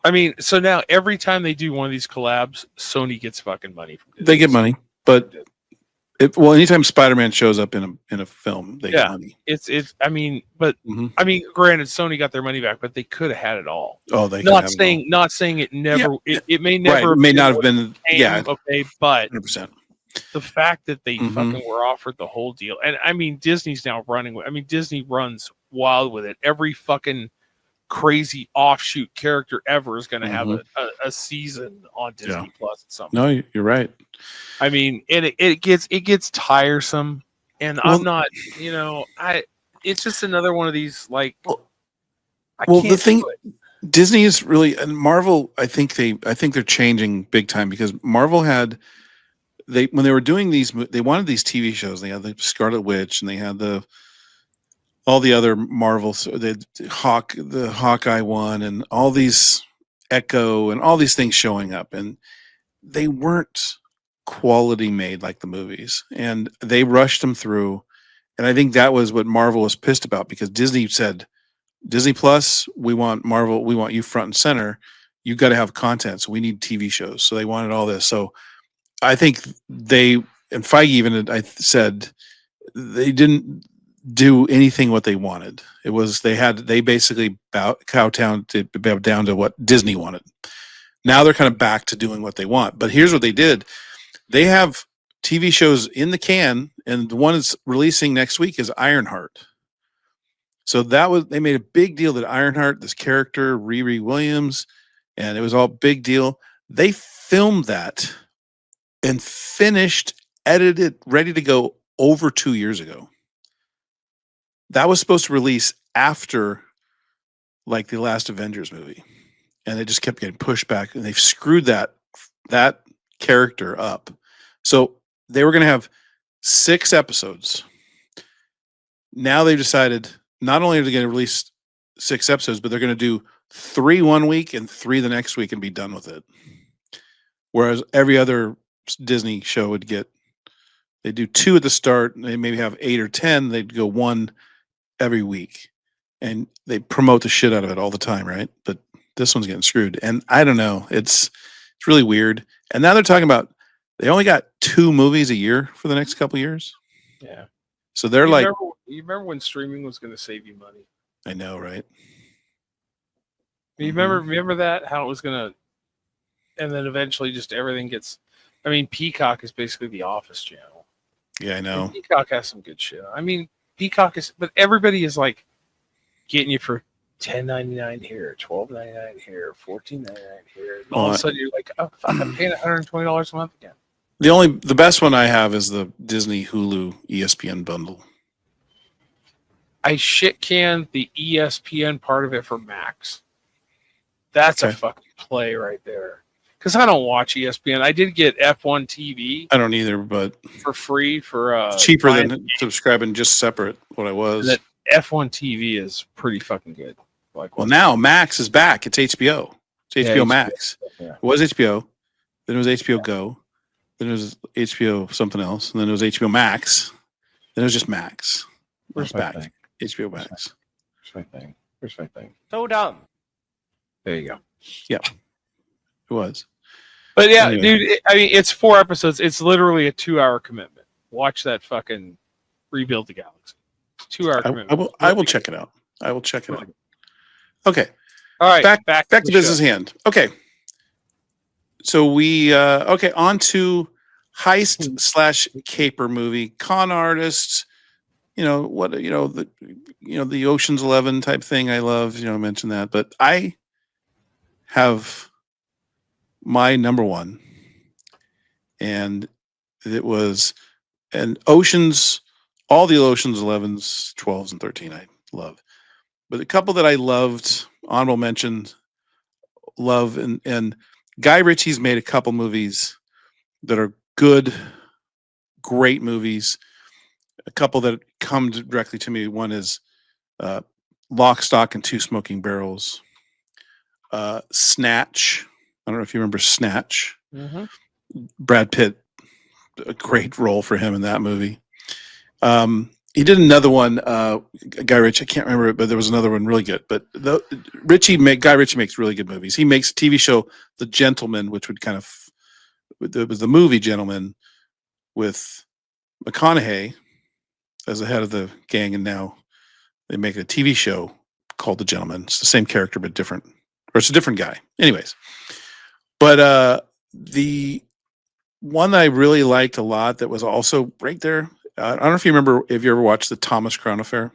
I mean, so now every time they do one of these collabs, Sony gets fucking money from Disney. They get money, but anytime Spider-Man shows up in a film, they get money. It's I mean, but I mean, granted, Sony got their money back, but they could have had it all. Oh, they not saying it never. Yeah. It may never. Right. May not have been. Yeah. Okay, but 100%. the fact that they fucking were offered the whole deal, and I mean, Disney's now running with. I mean, Disney runs wild with it. Every fucking crazy offshoot character ever is going to have a season on Disney Plus at some point. No, you're right. I mean, and it gets tiresome, and I'm not, it's just another one of these like. The thing, Disney is really, and Marvel. I think they're changing big time, because Marvel had when they were doing these, they wanted these TV shows. They had the Scarlet Witch, and they had all the other Marvel, the Hawkeye one, and all these Echo, and all these things showing up, and they weren't quality made like the movies, and they rushed them through. And I think that was what Marvel was pissed about, because Disney said, Disney Plus, we want Marvel, we want you front and center. You got to have content, so we need TV shows. So they wanted all this. So I think and Feige even said they didn't do anything what they wanted. It was they basically cow down to what Disney wanted. Now they're kind of back to doing what they want. But here's what they did. They have TV shows in the can, and the one that's releasing next week is Ironheart. So they made a big deal that Ironheart, this character, Riri Williams, and it was all big deal. They filmed that and finished, edited, ready to go over 2 years ago. That was supposed to release after like the last Avengers movie. And it just kept getting pushed back, and they've screwed that character up. So they were going to have 6 episodes. Now they've decided not only are they going to release 6 episodes, but they're going to do 3 one week and 3 the next week and be done with it. Whereas every other Disney show they do 2 at the start, and they maybe have 8 or 10. They'd go 1 every week, and they promote the shit out of it all the time, right? But this one's getting screwed, and I don't know. It's really weird. And now they're talking about they only got 2 movies a year for the next couple years. Yeah. So they're you remember when streaming was going to save you money? I know, right? You remember that, how it was going to, and then eventually just everything gets. I mean, Peacock is basically the Office channel. Yeah, I know. And Peacock has some good shit. I mean, Peacock is, but everybody is like getting you for $10.99 here, $12.99 here, $14.99 here. And all of a sudden, you're like, oh fuck, I'm paying $120 a month again. The best one I have is the Disney Hulu ESPN bundle. I shit can the ESPN part of it for Max. That's a fucking play right there. Because I don't watch ESPN. I did get F1 TV. I don't either, but for free for it's cheaper than subscribing just separate. What I was. That F1 TV is pretty fucking good. Well, now Max is back. It's HBO. It's HBO Max. Yeah. It was HBO. Then it was HBO Go. Then it was HBO something else. And then it was HBO Max. Then it was just Max. Where's my thing? HBO Max. Where's my thing? So dumb. There you go. Yeah. It was. But yeah, dude, I mean, it's 4 episodes. It's literally a 2-hour commitment. Watch that fucking Rebuild the Galaxy. 2-hour commitment. I will check it out. I will check it out. Okay. All right. Back to business hand. Okay. So on to heist / caper movie, con artists, the Ocean's 11 type thing. I love, I mentioned that, but I have my number one, and it was all the Ocean's 11s, 12s, and 13 I love. But a couple that I loved, honorable mention, love, and Guy Ritchie's made a couple movies that are good, great movies. A couple that come directly to me. One is Lock, Stock, and Two Smoking Barrels. Snatch. I don't know if you remember Snatch. Mm-hmm. Brad Pitt, a great role for him in that movie. He did another one, Guy Ritchie. I can't remember it, but there was another one really good. But Guy Ritchie makes really good movies. He makes a TV show, The Gentleman, which would kind of it was the movie Gentleman with McConaughey as the head of the gang, and now they make a TV show called The Gentleman. It's the same character but different, or it's a different guy. Anyways, but the one that I really liked a lot that was also right there. I don't know if you remember, if you ever watched the Thomas Crown Affair.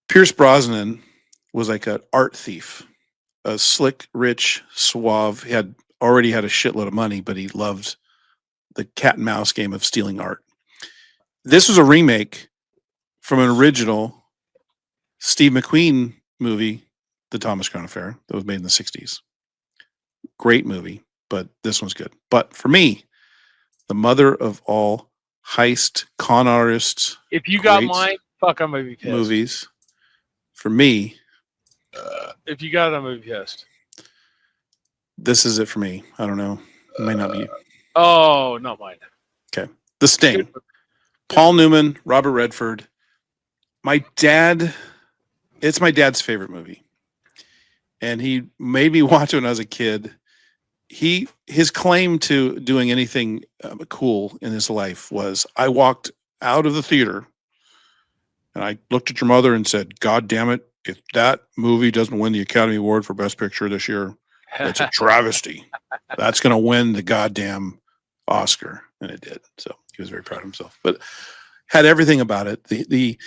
Pierce Brosnan was like an art thief, a slick, rich, suave. He had already had a shitload of money, but he loved the cat and mouse game of stealing art. This was a remake from an original Steve McQueen movie, The Thomas Crown Affair, that was made in the 60s. Great movie, but this one's good. But for me, the mother of all heist con artists. If you got great mine, fuck, I'm gonna be pissed. movies, for me, If you got it, I'm gonna be pissed. this is it for me. I don't know. It might not be. Oh, not mine. Okay. The Sting. Paul Newman, Robert Redford. It's my dad's favorite movie. And he made me watch it when I was a kid. His claim to doing anything cool in his life was, I walked out of the theater and I looked at your mother and said, God damn it, if that movie doesn't win the Academy Award for Best Picture this year, it's a travesty. That's going to win the goddamn Oscar. And it did. So he was very proud of himself, but had everything about it. The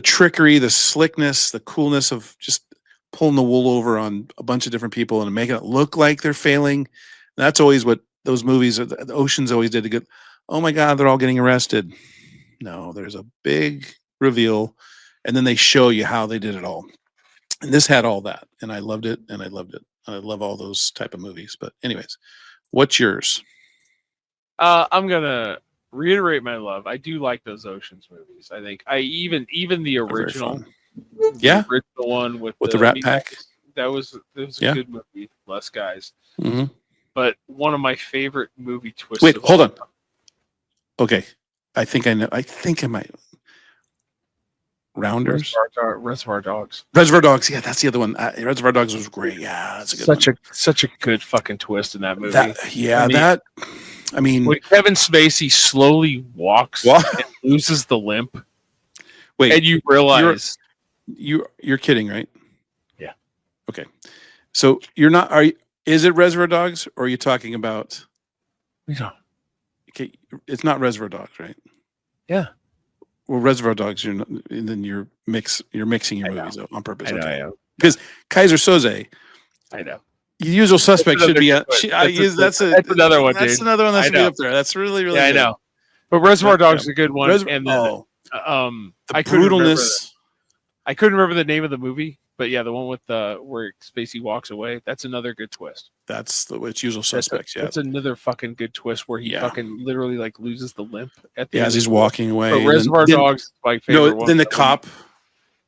trickery, the slickness, the coolness of just pulling the wool over on a bunch of different people and making it look like they're failing. And that's always what those movies, the Oceans always did to get, oh my God, they're all getting arrested. No, there's a big reveal. And then they show you how they did it all. And this had all that. And I loved it. And I loved it. And I love all those type of movies. But anyways, what's yours? I'm gonna reiterate my love. I do like those Oceans movies. I think even the original, yeah, the original one with the Rat Pack. That was a good movie. Less guys, Mm-hmm. but one of my favorite movie twists. Wait, hold on. Okay, I think I know. I think I might. Rounders, Reservoir Dogs. Reservoir Dogs. Yeah, that's the other one. Reservoir Dogs was great. Yeah, that's a good such a good fucking twist in that movie. I mean, when Kevin Spacey slowly walks and loses the limp. Wait, and you realize you're kidding, right? Yeah. Okay, so you're not. Is it Reservoir Dogs, or are you talking about? No. Okay, it's not Reservoir Dogs, right? Yeah. Well, Reservoir Dogs, and then you're mixing your movies on purpose. I know. Because Kaiser Soze. I know. Usual Suspect should be. That's another one. That's dude. another one that should be up there. That's really. Yeah, I know. But Reservoir Dogs is a good one. And then, the brutalness. I couldn't remember the name of the movie, but yeah, the one with where Spacey walks away. That's another good twist. That's it's Usual Suspects. That's another fucking good twist where he fucking literally like loses the limp at the end. As he's walking away. But Reservoir Dogs is my favorite one. Then the cop,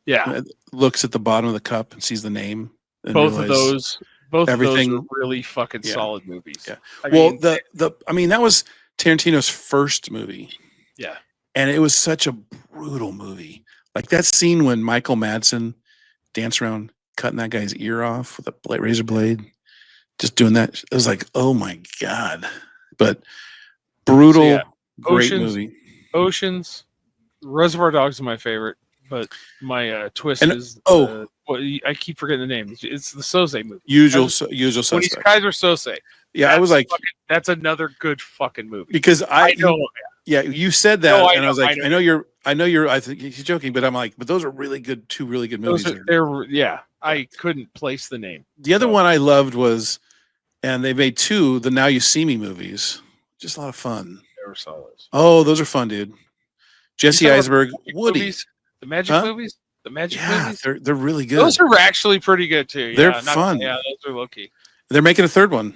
yeah, looks at the bottom of the cup and sees the name. And both of those are really fucking solid movies. Yeah. I mean, that was Tarantino's first movie. Yeah. And it was such a brutal movie. Like that scene when Michael Madsen danced around cutting that guy's ear off with a razor blade, just doing that. It was like, oh my God. But brutal, great movie. Oceans, Reservoir Dogs is my favorite, but my twist is I keep forgetting the name. It's the Soze movie. Usual Suspect. When he's Kaiser Soze. Yeah, I was like, that's another good fucking movie. Because I know. Yeah, you said that, I was like, I know you're. I think he's joking, but I'm like, but those are two really good movies. I couldn't place the name. The other one I loved was, and they made two, the Now You See Me movies. Just a lot of fun. Never saw those. Oh, those are fun, dude. Jesse Eisenberg, Woody. The magic movies? The magic Yeah, movies. they're really good. Those are actually pretty good too. They're Yeah, fun. Yeah, those are low key. They're making a third one.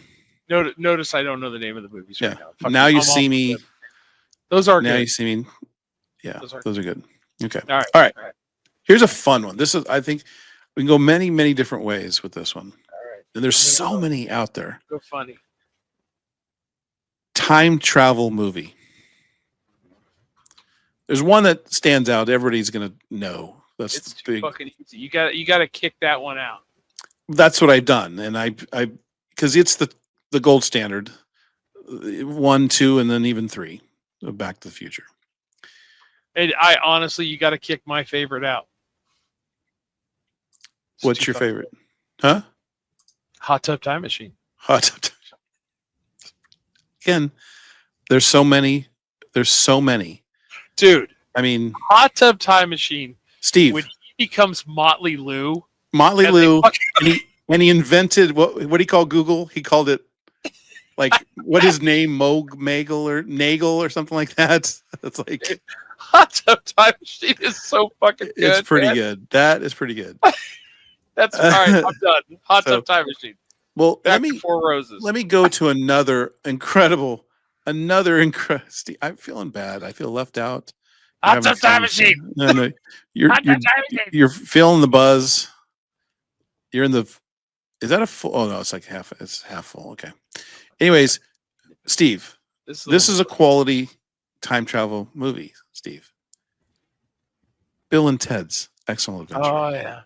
Notice I don't know the name of the movies Yeah. right now. Fucking- Now you I'm see off me. the- Those are Now good. you see me. Yeah, those are good. Okay. All right. All right. Here's a fun one. This is, I think, we can go many, many different ways with this one. All right. And there's so many out there. Go funny. Time travel movie. There's one that stands out. Everybody's gonna know. That's It's the too big. fucking easy. You got to kick that one out. That's what I've done, and I because it's the gold standard. 1, 2, and then even 3 of Back to the Future. And I honestly, you got to kick my favorite out. It's What's too your fucking favorite? good. Huh? Hot Tub Time Machine. Hot Tub. Again, there's so many. There's so many. Dude, I mean, Hot Tub Time Machine. Steve. When he becomes Motley Lou. Motley and Lou, they and he invented what do you call Google? He called it like what his name Magel or Nagel or something like that. It's like Hot Tub Time Machine is so fucking good. it's pretty man. good. That is pretty good. That's all right. I'm done. Hot So- Tub Time Machine. Well, Back to Four Roses. let me go to another incredible. I'm feeling bad. I feel left out. Hot Tub Time Machine. No, you're Hot Tub Time Machine. you're feeling the buzz. You're in the. Is that a full? Oh no, it's like half. It's half full. Okay. Anyways, Steve, this is a quality time travel movie. Steve, Bill and Ted's Excellent Adventure. Oh yeah.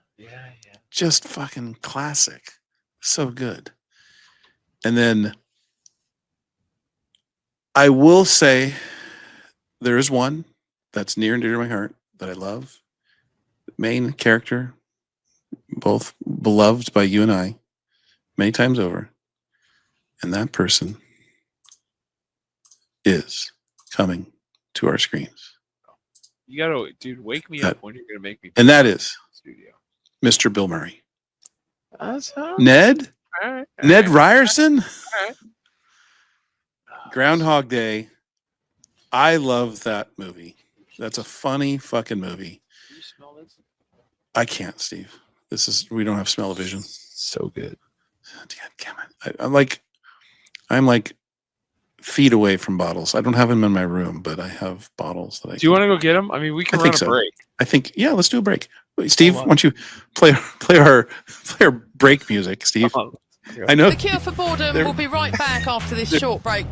Just fucking classic. So good. And then I will say there is one that's near and dear to my heart that I love. Main character, both beloved by you and I many times over. And that person is coming to our screens. You gotta, dude, wake me That- up when you're gonna make me. And that is Studio. Mr. Bill Murray. That's Ned? all right. Ned Ryerson? All right. Groundhog Day. I love that movie. That's a funny fucking movie. Can you smell this? I can't, Steve. We don't have smell-o-vision. So good. God damn it. I'm like feet away from bottles. I don't have them in my room, but I have bottles that I. Do you want to go get them? I mean, we can run a break. I think, yeah, let's do a break. Wait, Steve, why don't you play our break music, Steve? I know. The Cure for Boredom will be right back after this short break.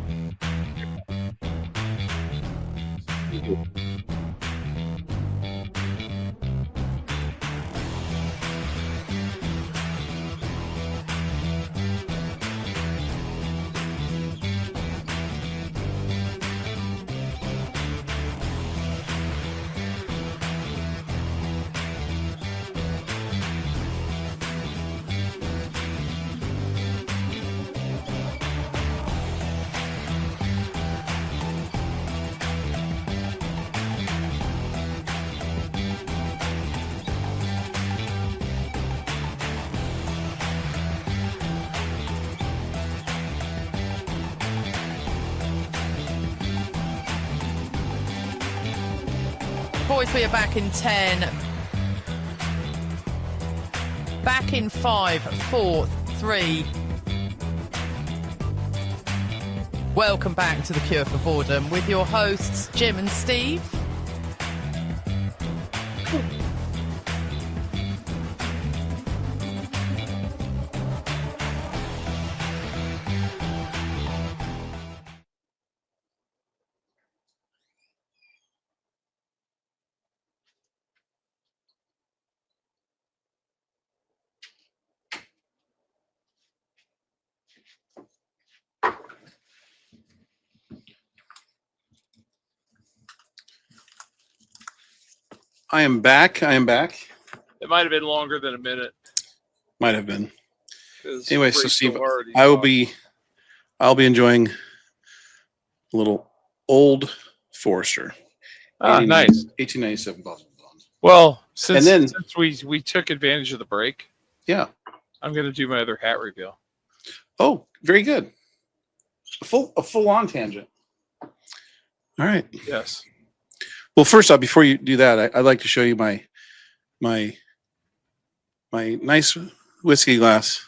Boys, we are back in 10. Back in 5, 4, 3. Welcome back to The Cure for Boredom with your hosts, Jim and Steve. I am back. It might have been longer than a minute. Might have been. 'Cause Anyway, so Rachel Steve, already I'll talked. be enjoying a little old Forester. Ah, nice. 1897 bottle. Well, since then- we took advantage of the break, Yeah. I'm gonna do my other hat reveal. Oh, very good. A full on tangent. All right. Yes. Well, first off, before you do that, I'd like to show you my my nice whiskey glass,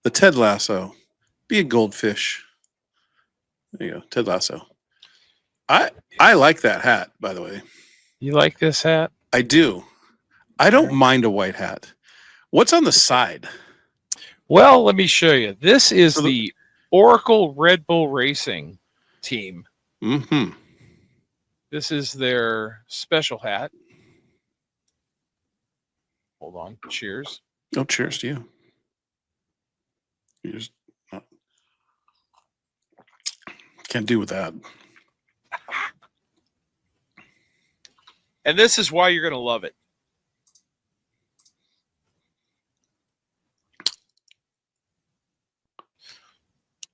the Ted Lasso. Be a goldfish. There you go, Ted Lasso. I like that hat, by the way. You like this hat? I do. I don't mind a white hat. What's on the side? Well, let me show you. This is the Oracle Red Bull Racing team. Mm-hmm. This is their special hat. Hold on. Cheers. Oh, cheers to you. You just can't do with that. And this is why you're going to love it.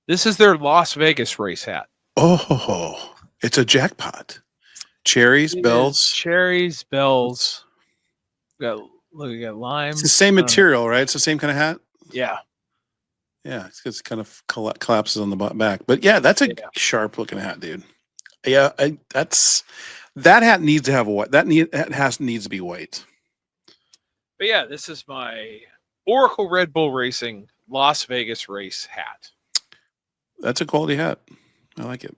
This is their Las Vegas race hat. Oh, it's a jackpot. Cherries, bells. Cherries, bells. We got lime. It's the same material, right? It's the same kind of hat. Yeah. Yeah, it's kind of collapses on the back. But yeah, that's a sharp looking hat, dude. Yeah, that hat needs to have a white. That needs to be white. But yeah, this is my Oracle Red Bull Racing Las Vegas race hat. That's a quality hat. I like it.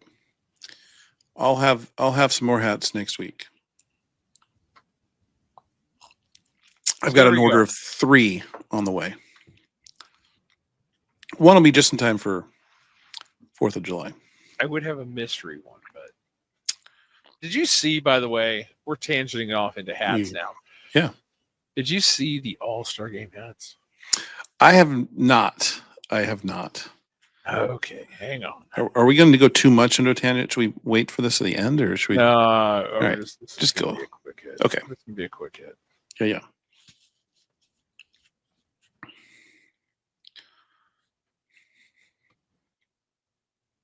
I'll have some more hats next week. I've got an order of 3 on the way. One will be just in time for 4th of July. I would have a mystery one, but did you see, by the way, we're tangenting off into hats now. Yeah. Did you see the All-Star Game hats? I have not. Okay, hang on. Are we going to go too much into a tangent? Should we wait for this to the end, or should we? All right, just go. Be a quick hit. Okay. This can be a quick hit. Yeah.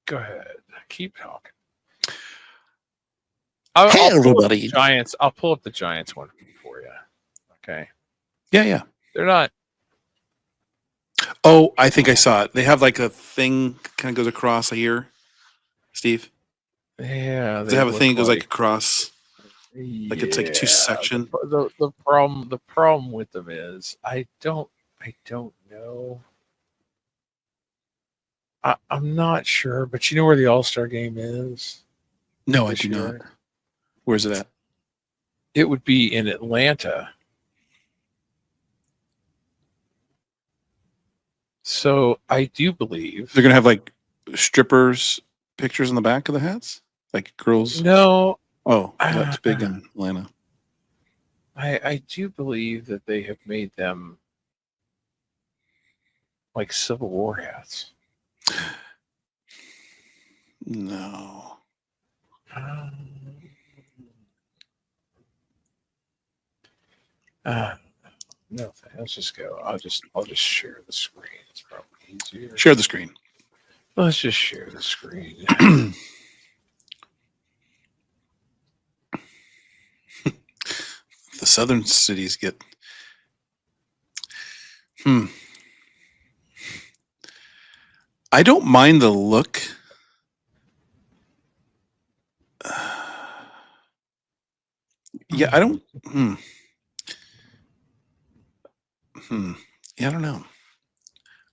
Go ahead. Keep talking. Hey, everybody. Giants. I'll pull up the Giants one for you. Okay. Yeah. They're not. Oh, I think I saw it. They have like a thing kind of goes across here, Steve. Yeah. They have a thing that goes like across, like it's like 2 section. The problem with them is I don't know. I'm not sure, but you know where the All-Star Game is? No, I do not. Where's it at? It would be in Atlanta. So I do believe They're gonna have like strippers pictures on the back of the hats, like girls. No. Oh, that's big in Atlanta. I do believe that they have made them like Civil War hats. No. No, let's just go. I'll just share the screen. It's probably easier. Share the screen. Let's just share the screen. The southern cities get. I don't mind the look. Yeah, I don't. Yeah, I don't know.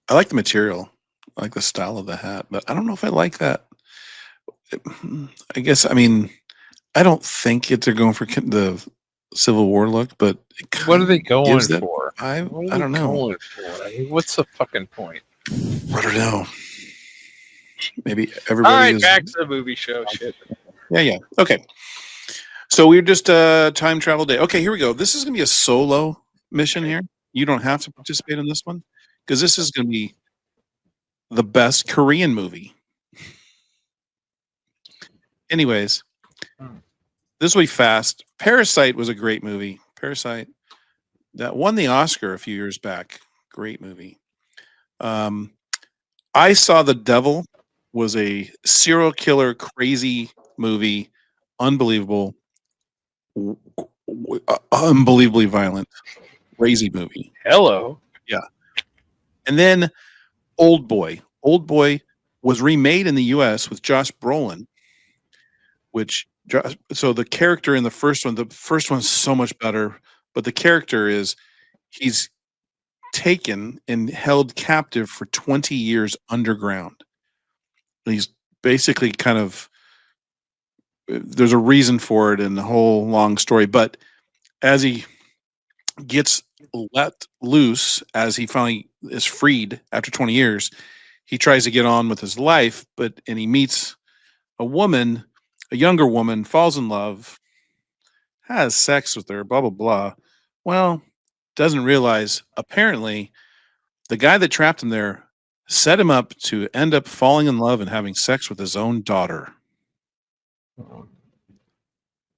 I like the material. I like the style of the hat, but I don't know if I like that. I guess, I mean, I don't think they're going for the Civil War look, but what are they going that for? I What are don't they know. going for? I mean, what's the fucking point? I don't know. Maybe everybody All right, is. back to the movie show. Shit. Yeah. Okay. So we're just time travel day. Okay, here we go. This is going to be a solo mission here. You don't have to participate in this one because this is going to be the best Korean movie. Anyways, this will be fast. Parasite was a great movie. Parasite that won the Oscar a few years back. Great movie. I Saw the Devil was a serial killer crazy movie. Unbelievable. Unbelievably violent. Crazy movie. Hello. Yeah. And then Old Boy. Old Boy was remade in the US with Josh Brolin, so the character in the first one's so much better. but the character is he's taken and held captive for 20 years underground. He's basically kind of there's a reason for it in the whole long story, but as he gets let loose, as he finally is freed after 20 years, he tries to get on with his life, and he meets a woman, a younger woman, falls in love, has sex with her, blah blah blah. Well, doesn't realize apparently the guy that trapped him there set him up to end up falling in love and having sex with his own daughter.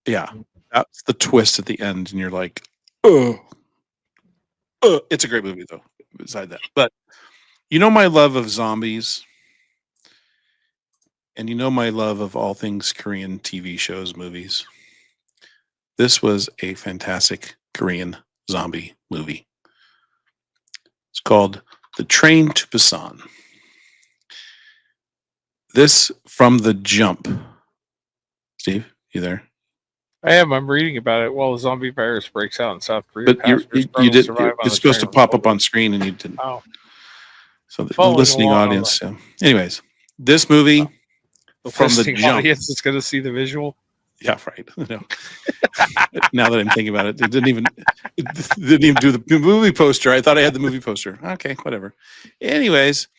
Yeah, that's the twist at the end, and you're like, oh, it's a great movie though. Beside that, but you know my love of zombies, and you know my love of all things Korean TV shows, movies. This was a fantastic Korean zombie movie. It's called The Train to Busan. This from the jump. Steve, you there? I am. I'm reading about it. While the zombie virus breaks out in South Korea, But you passengers struggle to did. survive on It's the supposed to train pop up unfolding. on screen, and you didn't. Oh, So the following listening along, audience. Anyways, this movie the from the listening jump. audience is going to see the visual. Yeah, right. No. Now that I'm thinking about it, it didn't even do the movie poster. I thought I had the movie poster. Okay, whatever. Anyways,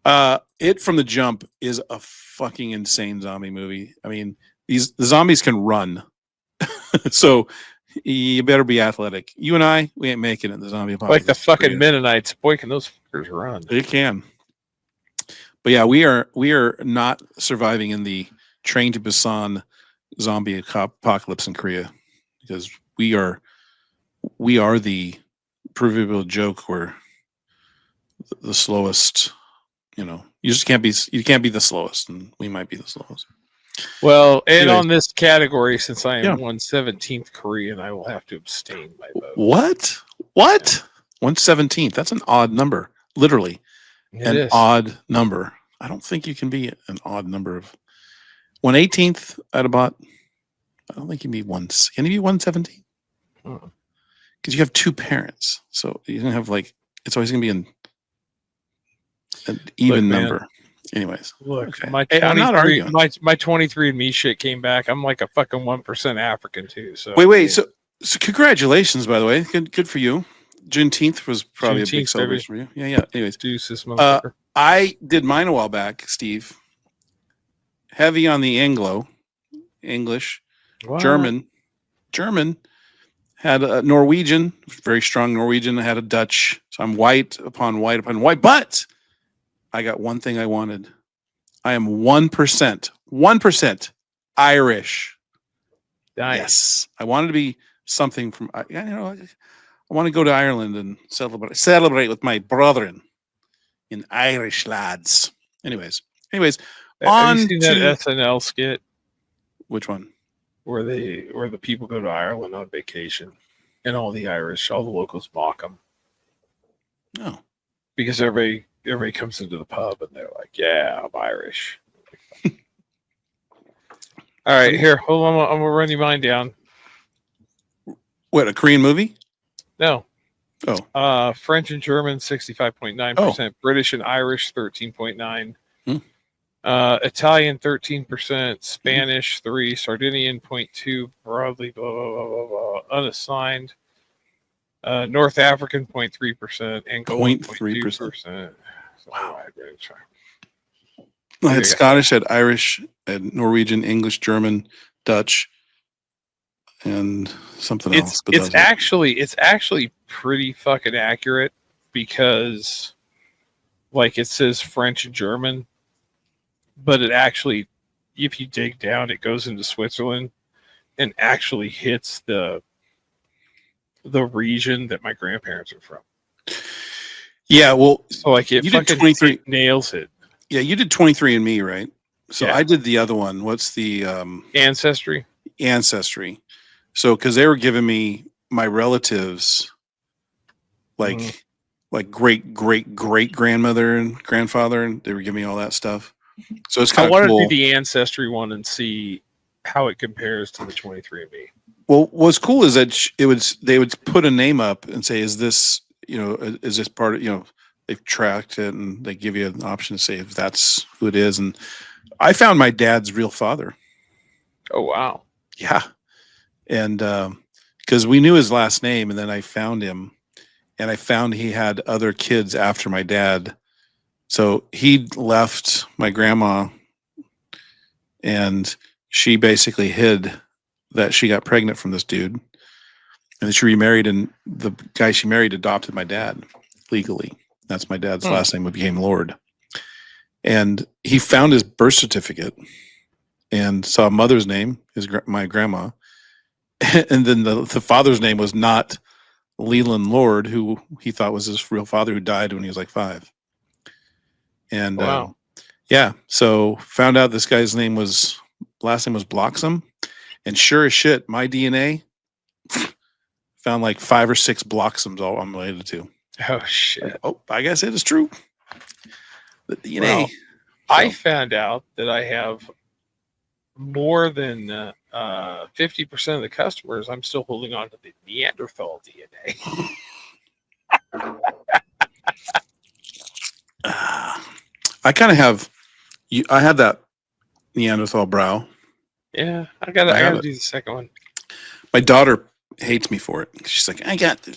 it from the jump is a fucking insane zombie movie. I mean, the zombies can run, so you better be athletic. You and I, we ain't making it in the zombie apocalypse. Like the fucking Mennonites. Boy, can those fuckers run. They can. But yeah, we are not surviving in the Train to Busan zombie apocalypse in Korea, because we are the proverbial joke where the slowest, you just can't be the slowest, and we might be the slowest. Well, and Anyways. on this category, since I am Yeah. 1/17th Korean, I will have to abstain my vote. What 1/17th? That's an odd number, literally. It is. Odd number. I don't think you can be an odd number of 1/18th. I don't think you can be once. Can you be 1/17? Because you have two parents, so you don't have it's always gonna be an even man. number. Anyways, Look, okay. my Hey, I'm not 23, arguing. my 23andMe shit came back. I'm like a fucking 1% African too. So Wait. So congratulations, by the way. Good for you. Juneteenth was probably a big Juneteenth, celebration for you. Yeah. Anyways, Deuces, motherfucker. I did mine a while back, Steve. Heavy on the English, What? German. Had a Norwegian, very strong Norwegian. I had a Dutch. So I'm white upon white upon white. But I got one thing I wanted. I am 1% Irish. Nice. Yes. I wanted to be something from, I want to go to Ireland and celebrate with my brethren in Irish lads. Anyways, Have you seen that SNL skit which one? where the people go to Ireland on vacation and all the locals mock them? No. Because everybody comes into the pub and they're like, "Yeah, I'm Irish." All right, here, hold on. I'm gonna run you mine down. What, a Korean movie? No. Oh. French and German 65.9%, British and Irish 13.9%, Italian 13%, Spanish 3%, Sardinian 0.2%, broadly blah blah blah blah blah, unassigned. North African 0.3%, Angola 0.3%. Wow. I had Scottish, had Irish, had Norwegian, English, German, Dutch, and something else. But It's actually pretty fucking accurate, because it says French and German, but it actually, if you dig down, it goes into Switzerland and actually hits the region that my grandparents are from. Yeah, well, so it you did fucking 23 nails it. Yeah, you did 23andMe, right? So Yeah. I did the other one. What's the Ancestry? So because they were giving me my relatives, like great grandmother and grandfather, and they were giving me all that stuff. So it's I kind of want cool. to do the Ancestry one and see how it compares to the 23andMe. Well, what's cool is that they would put a name up and say, "Is this is this part of they've tracked it and they give you an option to say if that's who it is." And I found my dad's real father. Oh wow! Yeah, and because we knew his last name, and then I found him, and I found he had other kids after my dad. So he left my grandma, and she basically hid that she got pregnant from this dude, and then she remarried, and the guy she married adopted my dad legally. That's my dad's last name, became Lord. And he found his birth certificate and saw mother's name, my grandma, and then the father's name was not Leland Lord, who he thought was his real father, who died when he was like 5. And Wow. yeah, so found out this guy's last name was Bloxham, and sure as shit, my DNA found like 5 or 6 Bloxhams all I'm related to. Oh shit! Like, oh, I guess it is true. The DNA. Well, I found out that I have more than 50% of the customers. I'm still holding on to the Neanderthal DNA. I kind of have. I had that Neanderthal brow. Yeah, I gotta do the second one. My daughter hates me for it. She's like, I got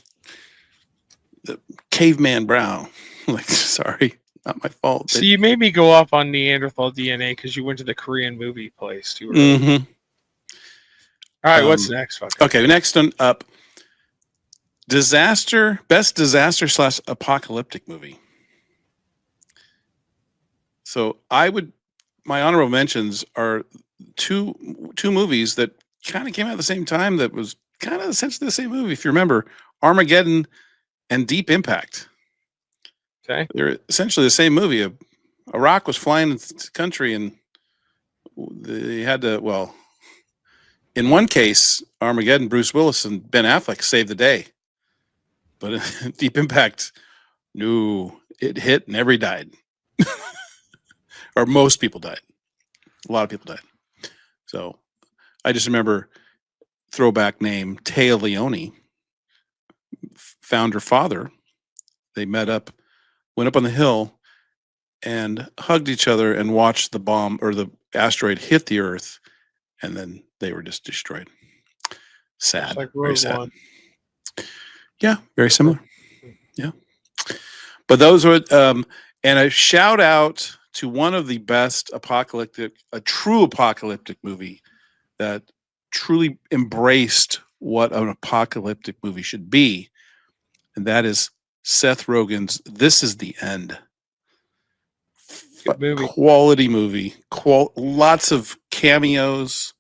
the caveman brow. I'm like, sorry, not my fault. So you made me go off on Neanderthal DNA because you went to the Korean movie place too. Mm-hmm. All right, what's next? Okay, next one up. Best disaster / apocalyptic movie. So my honorable mentions are two movies that kind of came out at the same time that was kind of essentially the same movie. If you remember, Armageddon and Deep Impact. Okay. They're essentially the same movie. A rock was flying into the country and they had to, in one case, Armageddon, Bruce Willis and Ben Affleck saved the day. But in Deep Impact, no, it hit and everybody died. Or most people died. A lot of people died. So I just remember throwback name Taya Leone found her father. They met up, went up on the hill and hugged each other and watched the bomb or the asteroid hit the earth. And then they were just destroyed. Sad. Like very Rogue sad. One. Yeah, very similar. Yeah. But those were, and a shout out to one of the best a true apocalyptic movie that truly embraced what an apocalyptic movie should be. And that is Seth Rogen's This Is the End. Good movie. Quality movie. Lots of cameos.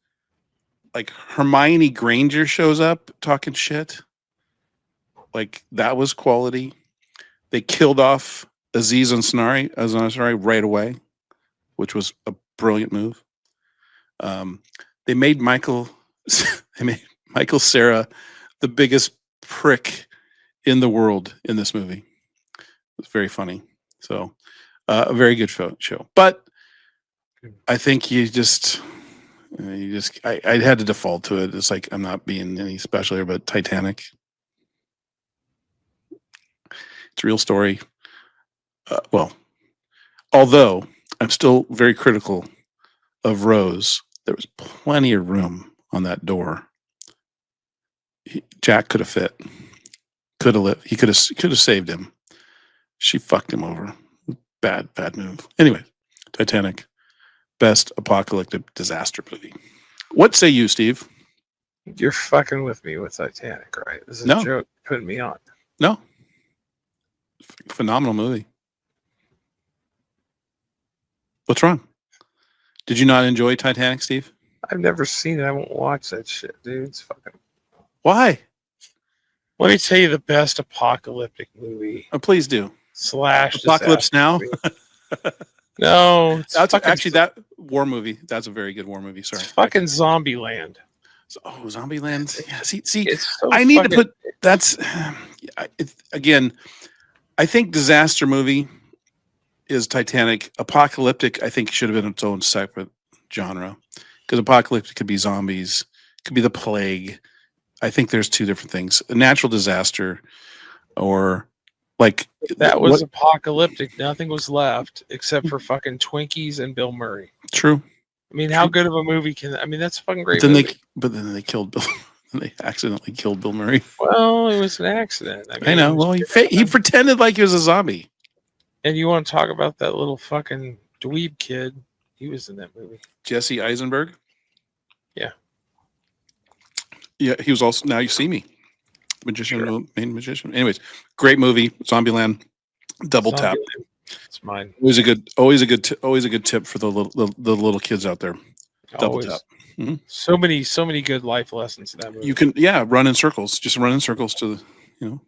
Like Hermione Granger shows up talking shit. Like that was quality. They killed off Aziz Ansari right away, which was a brilliant move. They made Michael Cera the biggest prick in the world in this movie. It's very funny. So a very good show. But I think I had to default to it. It's like I'm not being any special here, but Titanic. It's a real story. Although I'm still very critical of Rose, there was plenty of room on that door. Jack could have fit. Could have lived. He could have saved him. She fucked him over. Bad move. Anyway, Titanic, best apocalyptic disaster movie. What say you, Steve? You're fucking with me with Titanic, right? This is a joke putting me on. No. Phenomenal movie. What's wrong? Did you not enjoy Titanic, Steve? I've never seen it. I won't watch that shit, dude. It's fucking. Why? Let me tell you the best apocalyptic movie. Oh, please do. / Apocalypse Now. No, that's actually that war movie. That's a very good war movie. Sorry, it's fucking Zombieland. Zombieland. Yeah. See. So I need to put that's again. I think disaster movie is Titanic. Apocalyptic, I think, should have been its own separate genre because apocalyptic could be zombies, could be the plague, I think there's two different things: a natural disaster, or like That was what? apocalyptic. Nothing was left except for fucking Twinkies and Bill Murray. True. I mean, how good of a movie can? I mean, that's a fucking great But movie. then they killed Bill. They accidentally killed Bill Murray. Well, it was an accident. I mean, I know. Well, he pretended like he was a zombie. And you want to talk about that little fucking dweeb kid? He was in that movie. Jesse Eisenberg. Yeah. Yeah, he was also Now You See Me. Main magician. Anyways, great movie, Zombieland. Double tap. It's mine. Always a good tip for the little kids out there. Double Always. tap. Mhm. So many good life lessons in that movie. You can run in circles. Just run in circles to the.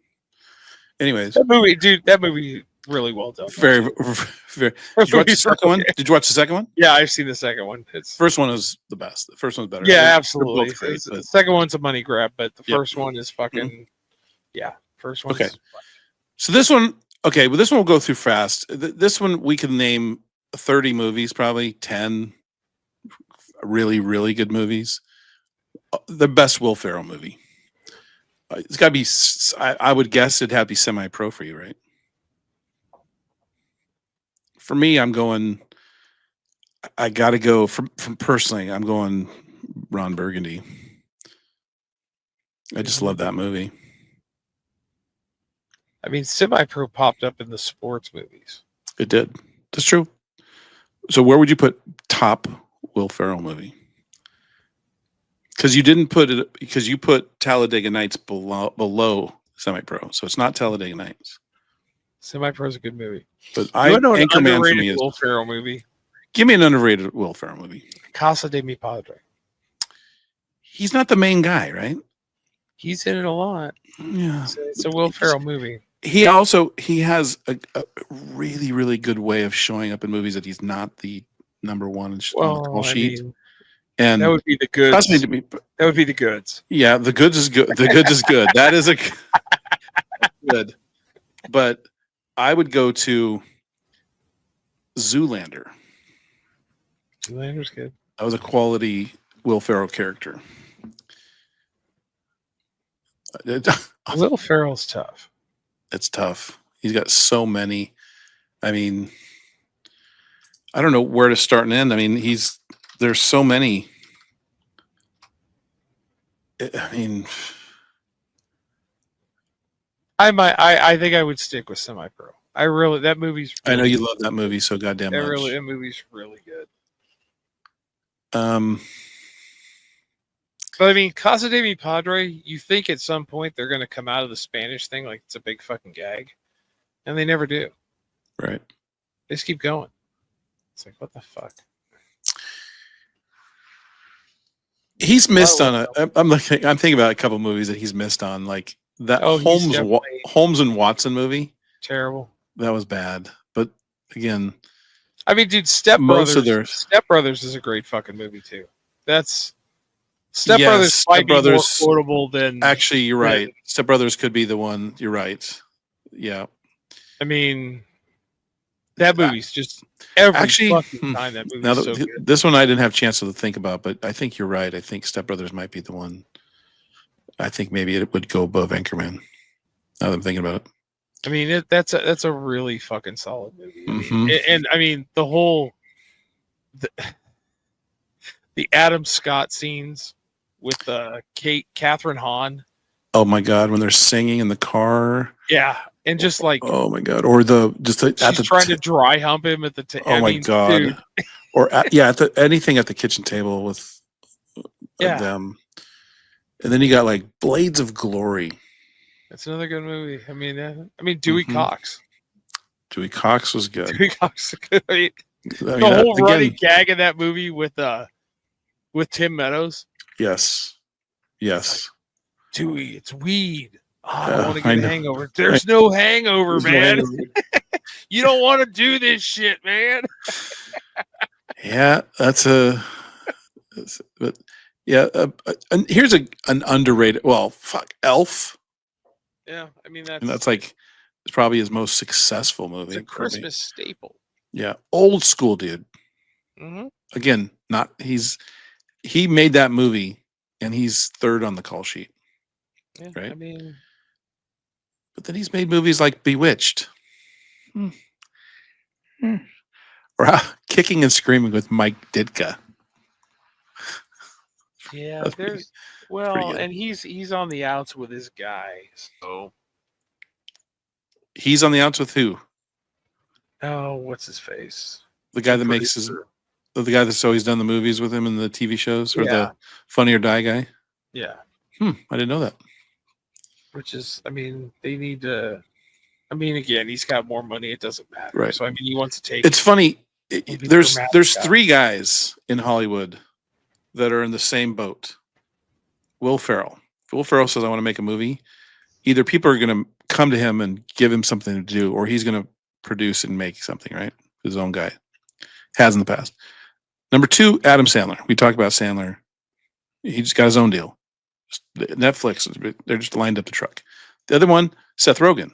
Anyways, That movie really well done. very. Did you watch the second one? Did you watch the second one? Yeah, I've seen the second one. First one is the best. The first one's better. Yeah, They're absolutely. both great, The but- second one's a money grab, but the Yep. first one is fucking First one. Okay. So this one, okay, well, this one will go through fast. This one we can name 30 movies, probably 10 really, really good movies. The best Will Ferrell movie. It's got to be. I would guess it'd have to be semi-pro for you, right? For me, I'm going. I got to go from personally. I'm going Ron Burgundy. I just love that movie. I mean, semi-pro popped up in the sports movies. It did. That's true. So where would you put top Will Ferrell movie? Because you didn't put it, because you put Talladega Nights below semi-pro, so it's not Talladega Nights. Semi-pro is a good movie. But You know an Anchorman for underrated me is. Will Ferrell movie? Give me an underrated Will Ferrell movie. Casa de Mi Padre. He's not the main guy, right? He's in it a lot. Yeah. It's a Will Ferrell movie. He has a really, really good way of showing up in movies that he's not the number one on the call sheet. And that would be the goods. That would be the goods. Yeah, the goods is good. The goods is good. That is good. But I would go to Zoolander. Zoolander's good. That was a quality Will Ferrell character. Will Ferrell's tough. It's tough. He's got so many. I mean, I don't know where to start and end. I mean, there's so many. I mean, I think I would stick with semi-pro. That movie's. I know you love that movie so goddamn much. That movie's really good. But I mean, Casa de Mi Padre, you think at some point they're going to come out of the Spanish thing like it's a big fucking gag, and they never do. Right. They just keep going. It's like, what the fuck? He's missed on I'm thinking about a couple movies that he's missed on, like that Holmes and Watson movie. Terrible. That was bad. But again, I mean, dude, Step Brothers is a great fucking movie too. Step Brothers might be more quotable than. Actually, you're right. Step Brothers could be the one. You're right. Yeah. I mean, that movie's just every fucking time that movie's now so good. This one I didn't have a chance to think about, but I think you're right. I think Step Brothers might be the one. I think maybe it would go above Anchorman. Now that I'm thinking about it. I mean, that's a really fucking solid movie. And I mean, the whole the Adam Scott scenes with Catherine Hahn. Oh my God, when they're singing in the car. Yeah, and just like, oh my God, or she's trying to dry hump him at the oh my God, dude. Or anything at the kitchen table with them, and then you got like Blades of Glory. That's another good movie. I mean, Dewey Cox. Dewey Cox was good. Dewey Cox was good. The whole running gag in that movie with Tim Meadows. Yes. Dewey, it's weed. Oh, I don't want to get a hangover. There's no hangover, man. You don't want to do this shit, man. Yeah, but yeah. Here's an underrated. Well, fuck, Elf. Yeah, I mean that's like it's probably his most successful movie. It's a Christmas staple. Yeah, old school dude. Mm-hmm. Again, he made that movie, and he's third on the call sheet. Yeah, right? I mean, But then he's made movies like Bewitched. Or Kicking and Screaming with Mike Ditka. yeah, That's there's pretty good. and he's on the outs with his guy. So He's on the outs with who? what's his face? The guy The that makes his, producer. the guy that's always done the movies with him in the TV shows, or Yeah. the Funny or Die guy. Yeah, I didn't know that. which is, I mean, they need to. I mean, again, he's got more money. It doesn't matter. Right. So I mean, he wants to take. It's funny. be There's dramatic about it. 3 guys in Hollywood that are in the same boat. Will Ferrell. If Will Ferrell says, "I want to make a movie," either people are going to come to him and give him something to do, or he's going to produce and make something. Right, his own guy has in the past. Number 2, Adam Sandler. We talked about Sandler. He just got his own deal. Netflix. They're just lined up the truck. The other one, Seth Rogen.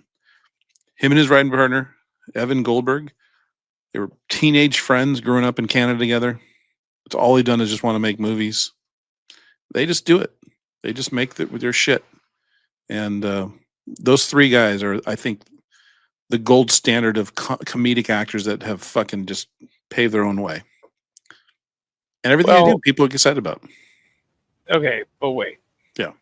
Him and his writing partner, Evan Goldberg. They were teenage friends growing up in Canada together. It's all he done is just want to make movies. They just do it. They just make their shit. And those 3 guys are, I think, the gold standard of comedic actors that have fucking just paved their own way. And everything they do, people get excited about. Okay, but wait. Yeah.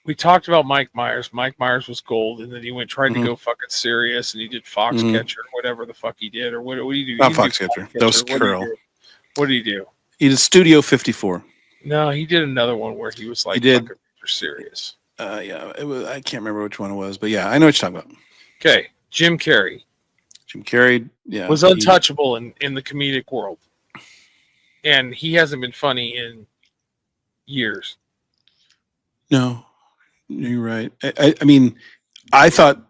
We talked about Mike Myers. Mike Myers was gold, and then he tried to Mhm. go fucking serious, and he did Foxcatcher, whatever the fuck he did, or what do you do? Not He didn't do Foxcatcher. That was What did he Curl. do? What did he do? He did Studio 54. No, he did another one where he was like, He did. fucking serious. Yeah, it was. I can't remember which one it was, but yeah, I know what you're talking about. Okay, Jim Carrey Jim Carrey, yeah, was untouchable in the comedic world, and he hasn't been funny in years. No, you're right. I mean, I thought,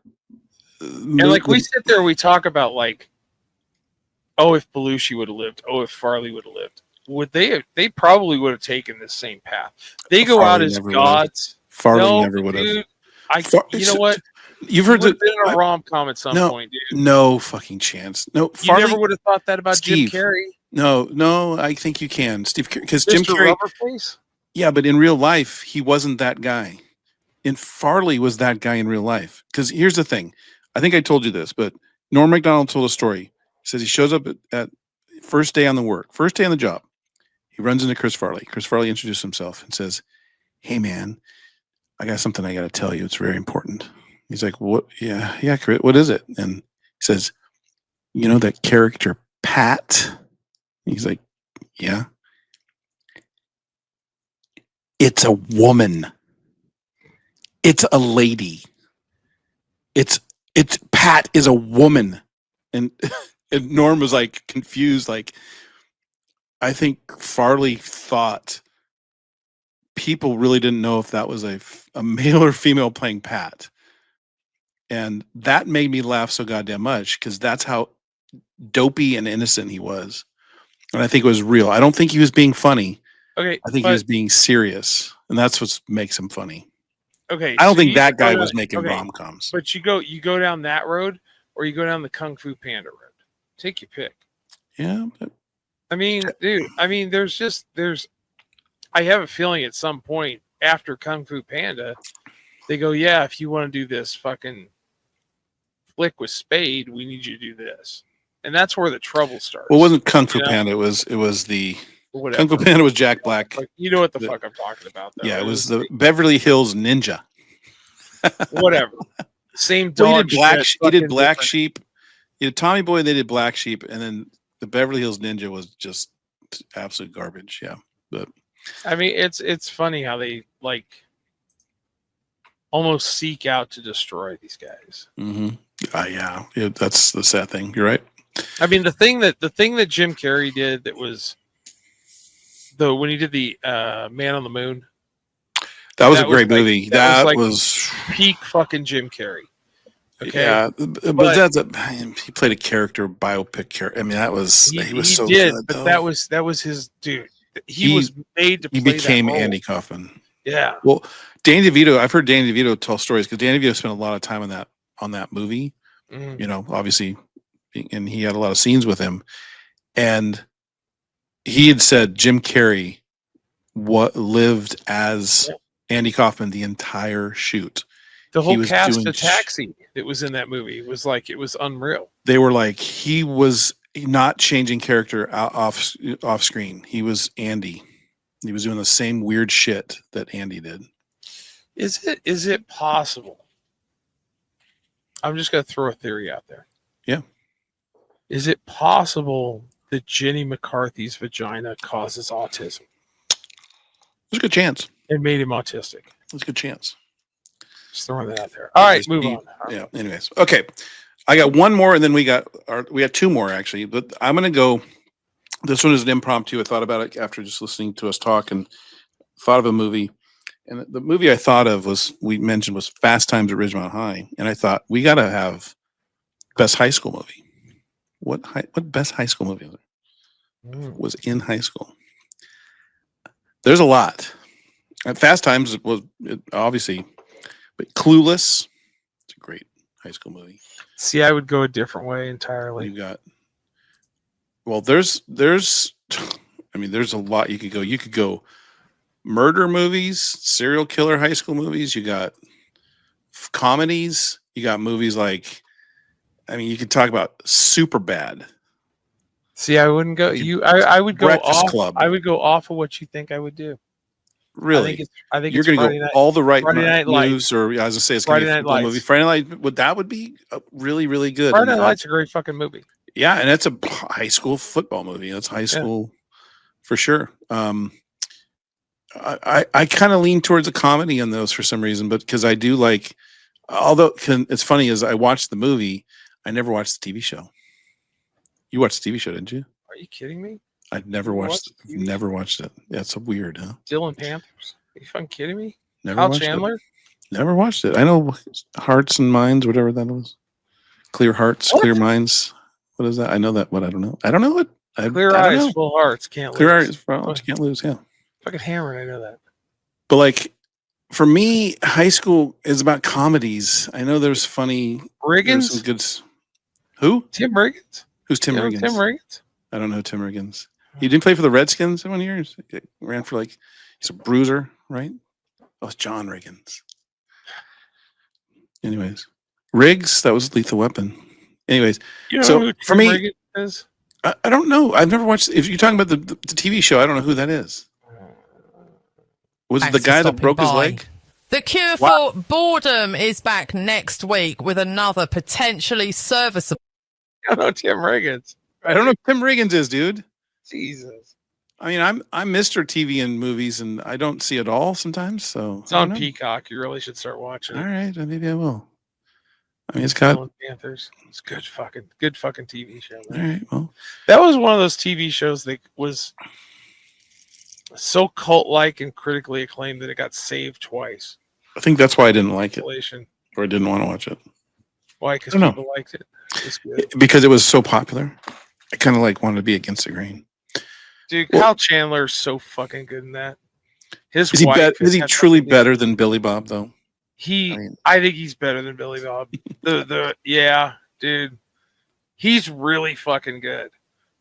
And like we sit there, we talk about like, oh, if Belushi would have lived, oh, if Farley would have lived, would they have? They probably would have taken the same path. They go out as gods. Farley never would have. You know what? You've heard that been a rom-com at some point, dude. No fucking chance. No, You never would have thought that about Steve, Jim Carrey. No, I think you can, Steve, because Jim Mr. Carrey. Rubberface? Yeah, but in real life, he wasn't that guy. And Farley was that guy in real life. Because here's the thing. I think I told you this, but Norm Macdonald told a story. He says he shows up at first day on the job. He runs into Chris Farley. Chris Farley introduces himself and says, "Hey, man, I got something I got to tell you. It's very important." He's like, "What? Yeah, Chris, what is it?" And he says, "You know that character, Pat?" He's like, "Yeah." "It's a woman. It's a lady. It's Pat is a woman." And, and Norm was like confused. Like, I think Farley thought people really didn't know if that was a male or female playing Pat. And that made me laugh so goddamn much because that's how dopey and innocent he was. And I think it was real. I don't think he was being funny. Okay. I think he was being serious. And that's what makes him funny. Okay. I don't think that guy was making rom-coms. But you go down that road or you go down the Kung Fu Panda road. Take your pick. Yeah. I mean, dude, there's I have a feeling at some point after Kung Fu Panda, they go, yeah, if you want to do this fucking flick with Spade, we need you to do this. And that's where the trouble starts. Well, it wasn't Kung Fu Panda. It was the whatever. Kung Fu Panda was Jack Black. Like, you know what the fuck I'm talking about, though. Yeah, it was the Beverly Hills Ninja. Whatever. Same dog. Well, he did Black different. Sheep. He did Tommy Boy. They did Black Sheep, and then the Beverly Hills Ninja was just absolute garbage. Yeah, but I mean, it's funny how they like almost seek out to destroy these guys. Mm-hmm. Yeah, that's the sad thing. You're right. I mean, the thing that Jim Carrey did that was when he did the Man on the Moon. That was a great movie. That was peak fucking Jim Carrey. Okay. Yeah, but he played a character, biopic character. I mean, that was he was so did, good. But though. that was his dude. He was made to play He became that role. Andy Kaufman. Yeah. Well, Danny DeVito. I've heard Danny DeVito tell stories because Danny DeVito spent a lot of time on that movie. Mm. You know, obviously, and he had a lot of scenes with him. And he had said Jim Carrey lived as Andy Kaufman the entire shoot. The He whole was cast doing of Taxi that was in that movie was like, it was unreal. They were like, he was not changing character off screen. He was Andy. He was doing the same weird shit that Andy did. Is it possible? I'm just gonna throw a theory out there. Yeah. Is it possible that Jenny McCarthy's vagina causes autism? There's a good chance. It made him autistic. There's a good chance. Just throwing that out there. All right, move on. Yeah. Anyways, okay. I got one more, and then we got two more actually. But I'm gonna go. This one is an impromptu. I thought about it after just listening to us talk, and thought of a movie. And the movie I thought of was Fast Times at Ridgemont High, and I thought we got to have best high school movie. What best high school movie was in high school? There's a lot. Fast Times was obviously, but Clueless. It's a great high school movie. See, I would go a different way entirely. You got. Well, there's a lot you could go. You could go murder movies, serial killer high school movies. You got comedies. You got movies like, you could talk about Superbad. See, I wouldn't go. I would go Breakfast off. Club. I would go off of what you think I would do. Really? I think you're going to go all the right Friday Night moves, Lights. or as I say, it's going to be a football movie. Friday Night Lights. That would be really, really good. Friday Night Lights is a great fucking movie. Yeah, and it's a high school football movie. That's high school for sure. I kind of lean towards a comedy on those for some reason, but because I do like. Although it's funny, as I watched the movie, I never watched the TV show. You watched the TV show, didn't you? Are you kidding me? I'd never watched it. Yeah, it's so weird, huh? Dylan Panthers. Are you fucking kidding me? Never Al watched Chandler? It. Never watched it. I know Hearts and Minds, whatever that was. Clear Hearts, Clear Minds. What is that? I know that, but I don't know. I don't know it. Clear eyes, full hearts, can't Clear lose. eyes, full hearts, can't lose. Yeah. Fucking hammered, I know that. But like, for me, high school is about comedies. I know there's funny. Riggins? Some good. Who? Tim Riggins. Who's Tim Riggins? Tim Riggins. I don't know Tim Riggins. He didn't play for the Redskins in 1 year. He ran for he's a bruiser, right? Oh, it's John Riggins. Anyways, Riggs, that was Lethal Weapon. Anyways, you know so who for Tim me, Riggins is? I don't know. I've never watched. If you're talking about the TV show, I don't know who that is. Was it the guy that broke his leg? The Cure for Boredom is back next week with another potentially serviceable. I don't know Tim Riggins. I don't know who Tim Riggins is, dude. Jesus. I mean, I'm Mr. TV and movies, and I don't see it all sometimes. So It's on Peacock. You really should start watching it. All right, maybe I will. I mean, it's got Dylan Panthers. It's good fucking TV show. Man. All right, well, that was one of those TV shows that was so cult-like and critically acclaimed that it got saved twice. I think that's why I didn't like it, Isolation. or I didn't want to watch it. Why? Because people liked it. It's good. Because it was so popular. I kind of wanted to be against the grain. Dude, Kyle Chandler is so fucking good in that. His Is wife he truly better than Billy Bob though? I think he's better than Billy Bob. Yeah, dude. He's really fucking good.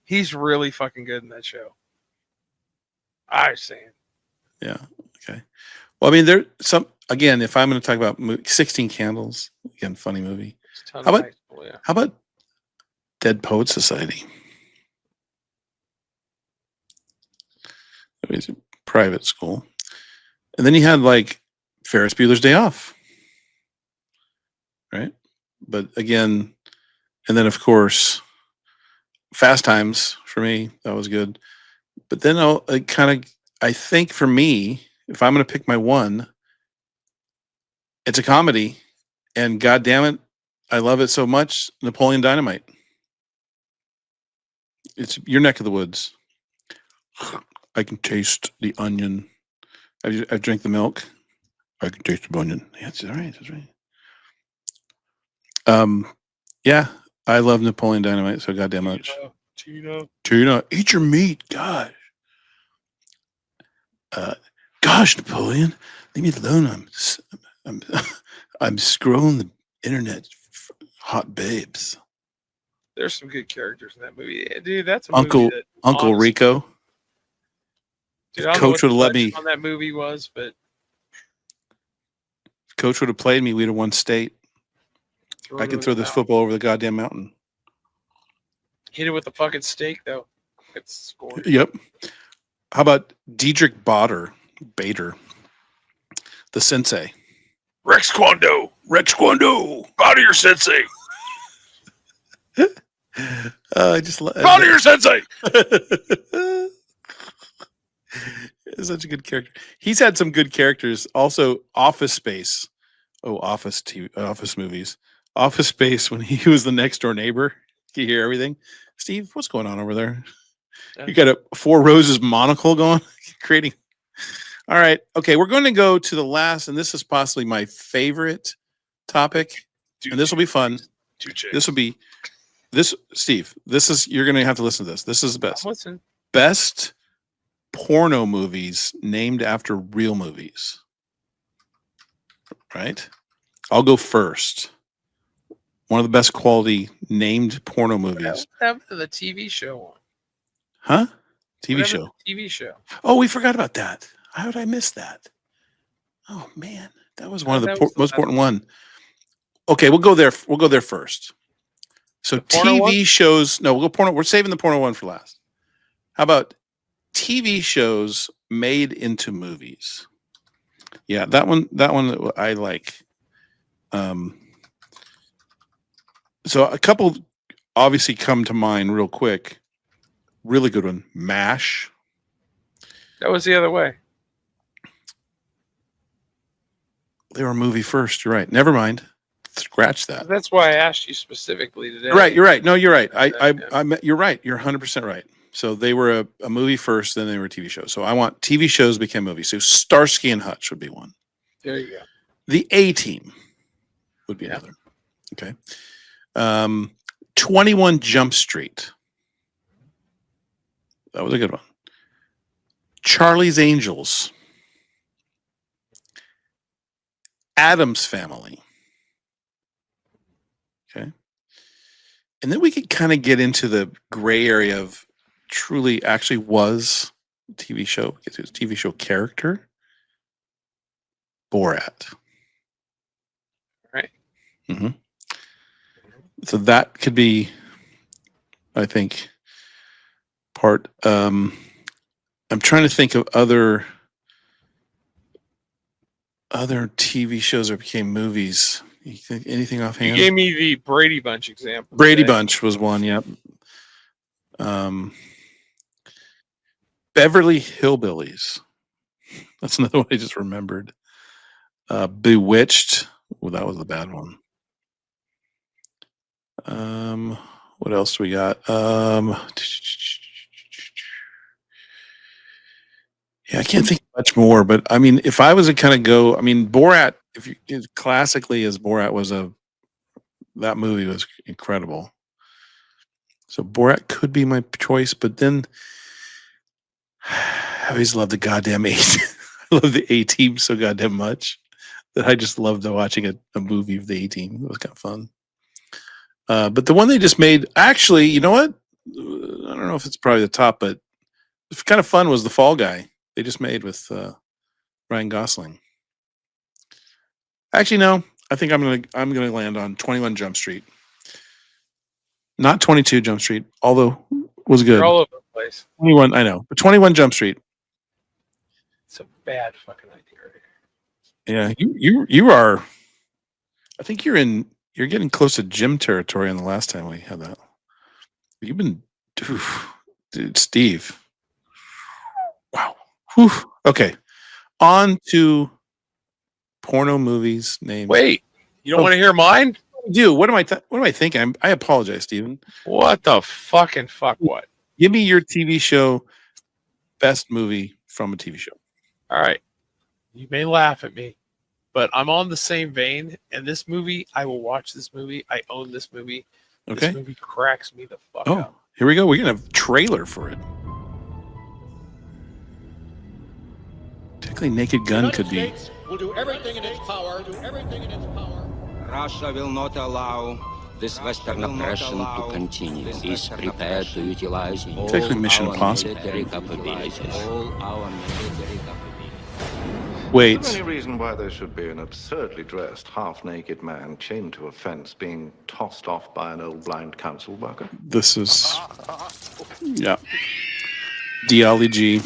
He's really fucking good in that show. I was saying. Yeah. Okay. Well, I mean, there's some. Again, if I'm going to talk about 16 Candles, again, funny movie. How about Dead Poet Society? It was a private school, and then you had Ferris Bueller's Day Off, right? But again, and then of course, Fast Times for me, that was good. But then I think for me, if I'm going to pick my one, it's a comedy, and God damn it, I love it so much. Napoleon Dynamite. It's your neck of the woods. I can taste the onion. I drink the milk. I can taste the onion. Yeah, that's right. That's right. Yeah, I love Napoleon Dynamite so goddamn much. Tina, eat your meat, gosh. Gosh, Napoleon, leave me alone. I'm scrolling the internet for hot babes. There's some good characters in that movie. Yeah, dude, that's a movie Uncle Rico. Dude, I don't know Coach what would the have let budget me. on that movie was, but If Coach would have played me, we'd have won state. I can throw this football over the goddamn mountain. Hit it with a fucking stake, though. It's scored. Yep. How about Diedrich Bader, the sensei? Rex Kwando. Bow to your sensei. I just love Bow to your sensei. Such a good character. He's had some good characters. Also, Office Space. Oh, Office movies. Office Space, when he was the next door neighbor. You hear everything. Steve, what's going on over there? You got a Four Roses monocle going, creating. All right. Okay. We're going to go to the last, and this is possibly my favorite topic. And this will be fun. This will be Steve. You're going to have to listen to this. This is the best. Listen. Best porno movies named after real movies. Right? I'll go first. One of the best quality named porno movies. What happened to the TV show one? Huh? TV What happened show. to the TV show. Oh, we forgot about that. How did I miss that? Oh man, that was one of the most important one. Okay, we'll go there. We'll go there first. So TV shows. No, we'll go porno. We're saving the porno one for last. How about TV shows made into movies? Yeah, that one I like. So a couple obviously come to mind real quick. Really good one, MASH. That was the other way. They were a movie first. You're right. Never mind. Scratch that. That's why I asked you specifically today. You're right. No, you're right. You're right. You're 100% right. So they were a movie first, then they were a TV show. So I want TV shows became movies. So Starsky and Hutch would be one. There you go. The A-Team would be another. Okay. 21 Jump Street. That was a good one. Charlie's Angels. Addams Family. Okay. And then we could kind of get into the gray area of truly actually was a TV show. It was a TV show character. Borat. Right. Mm-hmm. So that could be, I think, part. I'm trying to think of other TV shows that became movies. You think anything offhand? You gave me the Brady Bunch example. Brady Bunch was one. Yep. Beverly Hillbillies. That's another one I just remembered. Bewitched. Well, that was the bad one. What else do we got? Yeah, I can't think of much more, but I mean, if I was to kind of go, I mean, Borat, classically as Borat was that movie was incredible. So Borat could be my choice, but then I always loved the goddamn I love the A-Team so goddamn much that I just loved watching a movie of the A-Team. It was kind of fun. But the one they just made, actually, you know what? I don't know if it's probably the top, but it's kind of fun was The Fall Guy. They just made with Ryan Gosling. Actually, no. I think I'm gonna land on 21 Jump Street. Not 22 Jump Street, although was good. You're all over the place. 21, I know, but 21 Jump Street. It's a bad fucking idea right here. Yeah, you are. I think you're getting close to gym territory on the last time we had that. You've been, dude, Steve. Wow. Whew. Okay, on to porno movies named. Wait, you don't want to hear mine? Dude, what am I thinking? I apologize, Steven. What the fucking fuck? What? Give me your TV show best movie from a TV show. All right. You may laugh at me, but I'm on the same vein. And this movie, I will watch this movie. I own this movie. Okay. This movie cracks me the fuck up. Here we go. We're gonna have a trailer for it. Technically, Naked Gun could be. Will do everything in its power. Russia will not allow this Western oppression to continue, is prepared to utilize all It's actually Mission our Impossible. military capabilities. All our military capabilities. Wait. Is there any reason why there should be an absurdly dressed, half-naked man chained to a fence being tossed off by an old blind council worker? This is, yeah. DLG.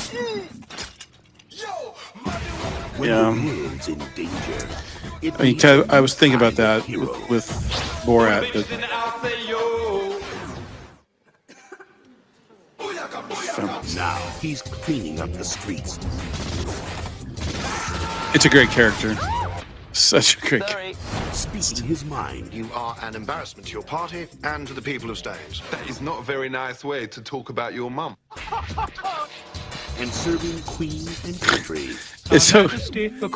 Yeah. In danger, I mean, I was thinking about that with Borat. Now he's cleaning up the streets. It's a great character. Such a great character. Speaking his mind. You are an embarrassment to your party and to the people of Staines. That is not a very nice way to talk about your mum. And serving queen and country. It's so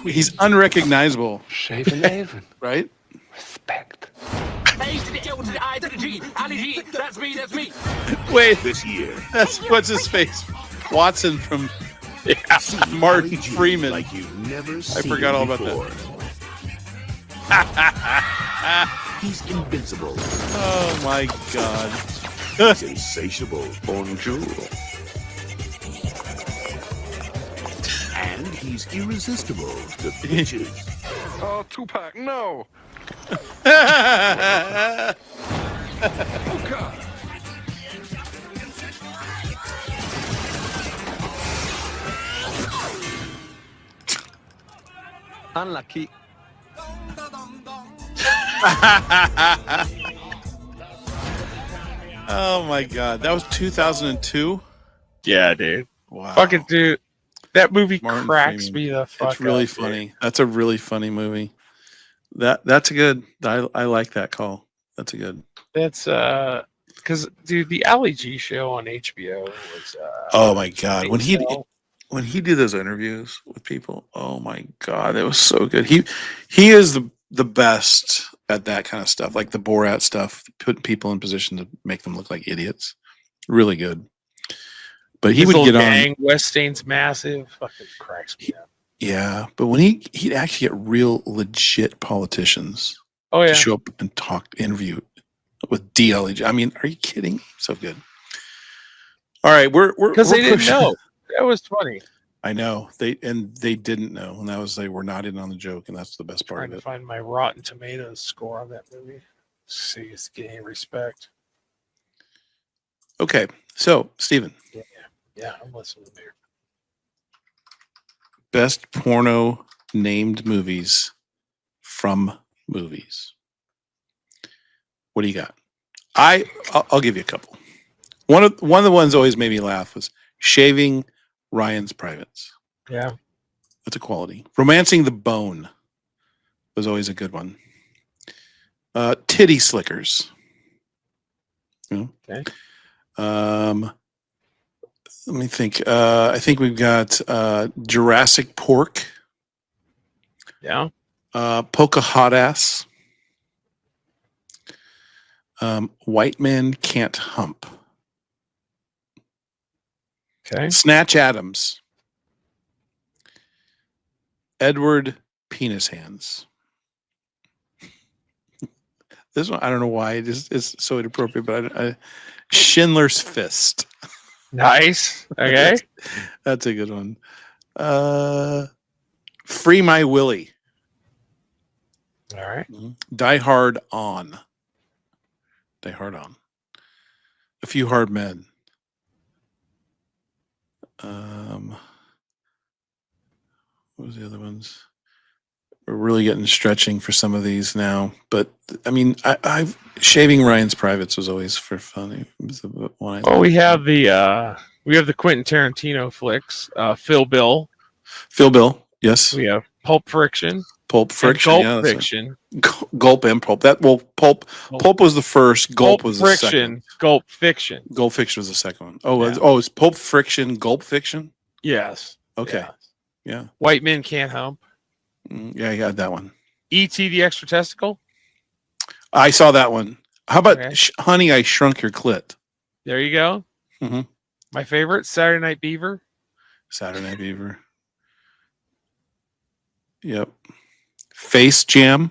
he's unrecognizable. Shaven Avon. Right? Respect. A to the L to the I to the G. Ali G. That's me. Wait. This year. That's what's his face? Watson from Martin Freeman. Like you've never seen I forgot all before. about that. He's invincible. Oh my god. He's insatiable. Bonjour. And he's irresistible to bitches. Oh, Tupac, no. Oh, God. Unlucky. Oh my god. That was 2002? Yeah, dude. Wow. Fucking dude. That movie Martin cracks Freeman. me the fuck It's really up, funny. dude. That's a really funny movie. That's a good. I like that call. That's a good. That's because dude, the Ali G show on HBO was Oh my god, when he so- did those interviews with people, oh my god, it was so good. He is the best at that kind of stuff, like the Borat stuff, putting people in position to make them look like idiots. Really good. But he his would little get gang, on. West Staines massive, fucking cracks me up. Yeah, but when he'd actually get real legit politicians Oh yeah, to show up and interview with DLG. I mean, are you kidding? So good. All right, we're because they we're didn't pushing- know. That was funny. I know they didn't know, and that was they were not in on the joke, and that's the best part Trying of to it. find my Rotten Tomatoes score on that movie. See, it's getting respect. Okay, so Steven, Yeah, I'm listening there. best porno named movies from movies. What do you got? I'll give you a couple. One of the ones that always made me laugh was Shaving Ryan's Privates. Yeah. That's a quality. Romancing the Bone was always a good one. Titty Slickers. Okay. Let me think. I think we've got Jurassic Pork. Yeah. Polka Hot Ass. White Man Can't Hump. Okay. Snatch Adams. Edward Penis Hands. This one, I don't know why it is so inappropriate, but Schindler's Fist. Nice. Okay. That's a good one. Free My Willie. All right. Die Hard On. Die Hard On. A Few Hard Men. What was the other ones? We're really getting stretching for some of these now, but I mean, I've Shaving Ryan's Privates was always for fun. It was the one Oh, we have the Quentin Tarantino flicks. Phil Bill. Yes. We have Pulp Friction. Pulp Friction. And yeah, Gulp that's Fiction. right. Gulp and Pulp. Pulp was the first. Gulp was the Friction. second. Gulp Fiction. Gulp Fiction was the second one. Oh, Yeah. It's Pulp Friction, Gulp Fiction. Yes. Okay. Yeah. White Men Can't Hump. Yeah, I got that one. E.T. the Extra Testicle. I saw that one. How about Okay. Honey, I Shrunk Your Clit? There you go. Mhm. My favorite, Saturday Night Beaver. Saturday Night Beaver. Yep. Face Jam.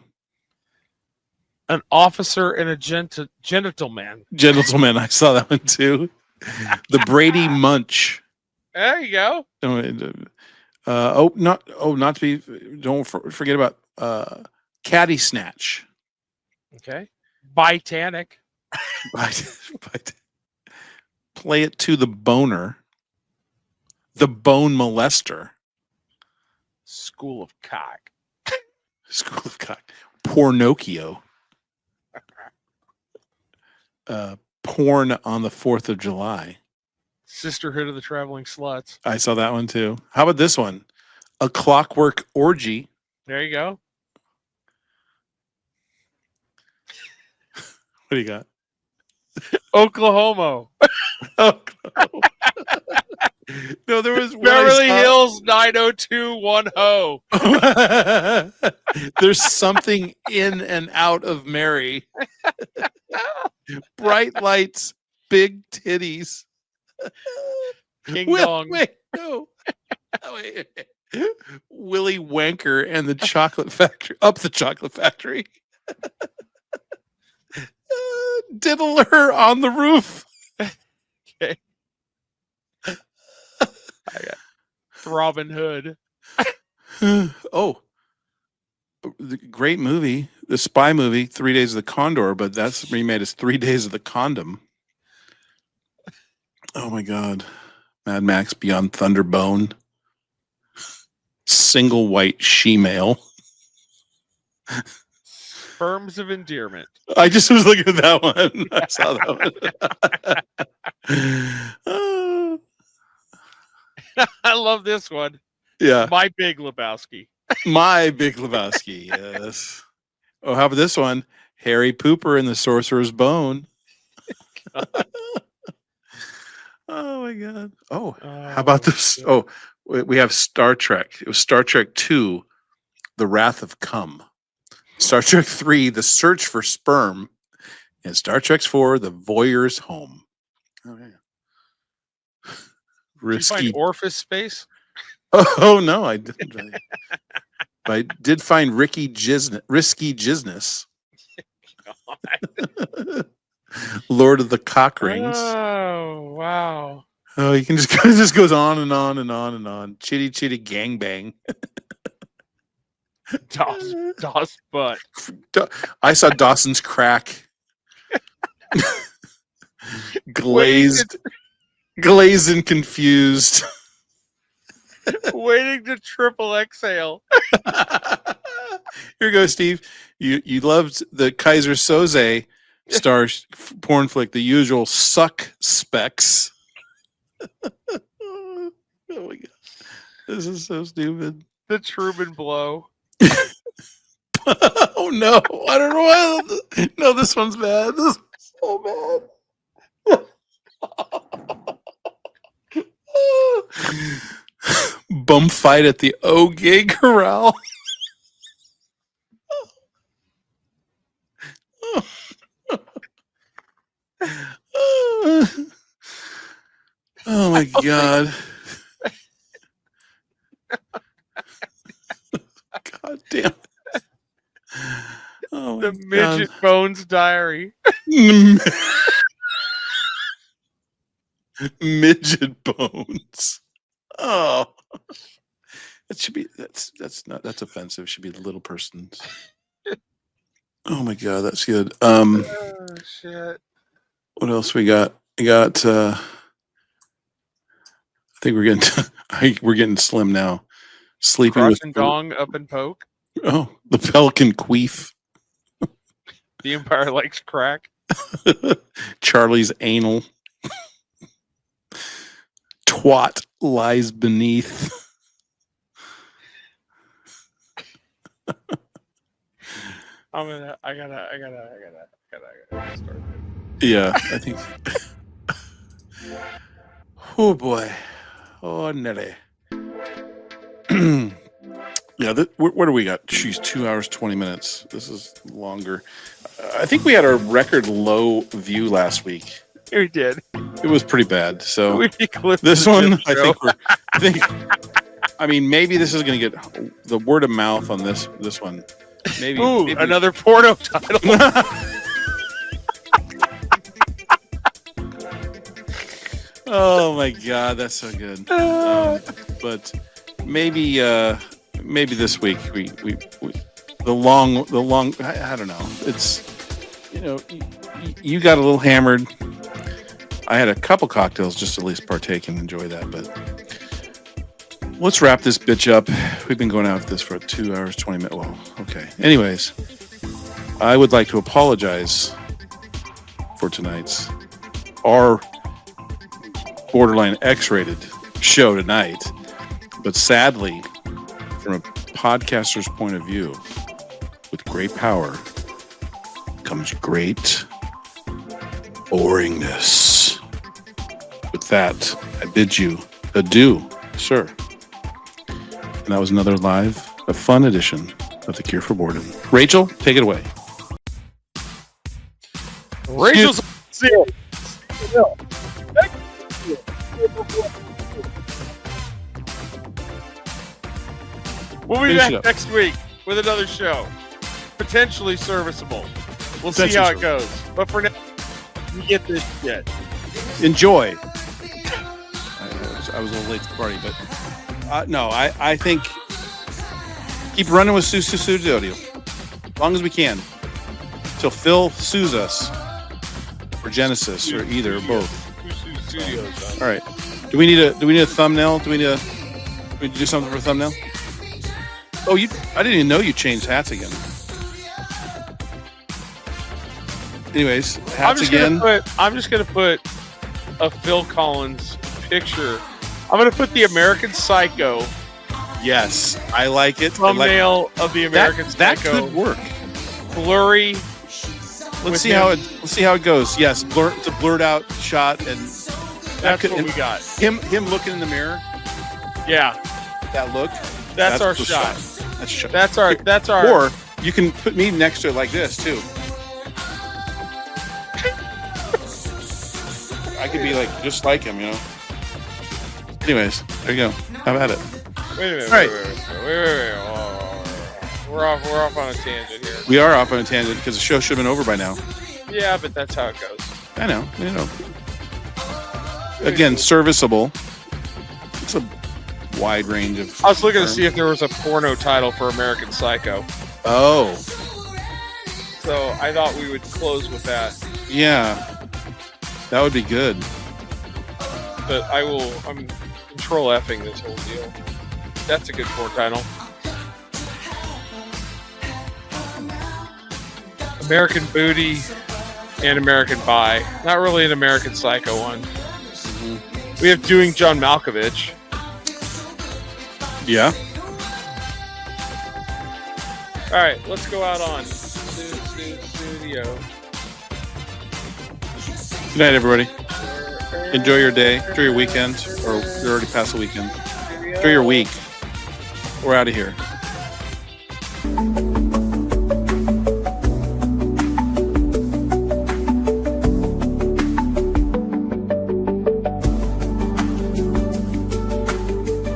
An officer and a gentleman. Gentleman, I saw that one too. The Brady Munch. There you go. Not to be. Don't forget about Caddy Snatch. Okay. Titanic. Play it to the boner. The Bone Molester. School of Cock. School of Cock. Pornocchio. Porn on the 4th of July. Sisterhood of the Traveling Sluts. I saw that one too. How about this one? A Clockwork Orgy. There you go. What do you got? Oklahoma. No, there was Beverly Hills 90210. There's something in and out of Mary. Bright lights, big titties. King Dong. Wait, no. Wait. Willy Wanker and the Chocolate Factory. Up the Chocolate Factory. Diddler on the roof. Okay. I got Robin Hood. Oh, the great movie, the spy movie, 3 Days of the Condor, but that's remade as 3 Days of the Condom. Oh my God. Mad Max Beyond Thunderbone. Single white she-male. Sperms of Endearment. I just was looking at that one. I saw that one. I love this one. Yeah. My Big Lebowski. My Big Lebowski, yes. Oh, how about this one? Harry Pooper and the Sorcerer's Bone. Oh my God. Oh, how about this? Oh, we have Star Trek. It was Star Trek II, The Wrath of Cum. Star Trek 3, The Search for Sperm. And Star Trek 4, The Voyeur's Home. Oh, yeah. Risky. Did you find Orifice Space? Oh, no, I didn't. But I did find Risky Jizness. Lord of the Cock Rings. Oh, wow. Oh, you can just it just goes on and on and on and on. Chitty Chitty Gangbang. Doss butt. I saw Dawson's Crack. Glazed and confused. Waiting to triple exhale. Here goes, Steve. You loved the Kaiser Soze star porn flick, The Usual Suck Specs. Oh my God. This is so stupid. The Truman Blow. Oh no. I don't know why. No, this one's bad. This is so bad. Bum fight at the O-Gay Corral. Oh my God. God damn it. Oh the Midget Bones Diary. Midget Bones. Oh. That should be that's offensive. It should be the little person's. Oh my God, that's good. Oh shit. What else we got? We got I think we're getting slim now. Sleeping Crush with and Dong Up and Poke. Oh, the Pelican Queef. The Empire Likes Crack. Charlie's Anal. Twat Lies Beneath. I gotta start. Yeah, I think. Oh boy. Oh Nelly. Yeah, what do we got? She's 2 hours 20 minutes. This is longer. I think we had our record low view last week. We did. It was pretty bad. So We clipped this the one, Jim show. I mean, maybe this is going to get the word of mouth on this one. Maybe, Ooh, maybe another porno title. Oh my God, that's so good. But maybe this week we the long I don't know. It's you got a little hammered. I had a couple cocktails just to at least partake and enjoy that. But let's wrap this bitch up. We've been going out with this for 2 hours 20 minutes. Well, okay. Anyways, I would like to apologize for tonight's our borderline X-rated show tonight, but sadly, from a podcaster's point of view, with great power comes great boringness. With that, I bid you adieu, sir. And that was another live, a fun edition of The Cure for Boredom. Rachel, take it away. Rachel's We'll be back next week with another show. Potentially serviceable. We'll see how it goes. But for now, you get this shit. Enjoy. I was a little late to the party, but no, I think keep running with Sue Studio as long as we can till Phil sues us or Genesis or either or both. All right. Do we need a thumbnail? Do we need to do something for a thumbnail? Oh, I didn't even know you changed hats again. Anyways, hats again. I'm just gonna put a Phil Collins picture. I'm gonna put the American Psycho. Yes, I like it. Thumbnail of the American that Psycho. That could work. Blurry. Let's see how it goes. Yes, it's a blurred out shot, and that's what we got. Him looking in the mirror. Yeah, that look. That's our shot. That's our. Or you can put me next to it like this too. I could be like just like him, Anyways, there you go. How about it? Wait a minute. All right. Wait. We're off on a tangent here. We are off on a tangent because the show should have been over by now. Yeah, but that's how it goes. I know. Again, serviceable. It's a wide range of. I was looking to see if there was a porno title for American Psycho. Oh. So I thought we would close with that. Yeah. That would be good. But I'm control F-ing this whole deal. That's a good porn title. American Booty and American Pie. Not really an American Psycho one. Mm-hmm. We have Doing John Malkovich. Yeah. All right, let's go out on studio. Good night, everybody. Enjoy your day. Enjoy your weekend. Or you're already past the weekend. Enjoy your week. We're out of here.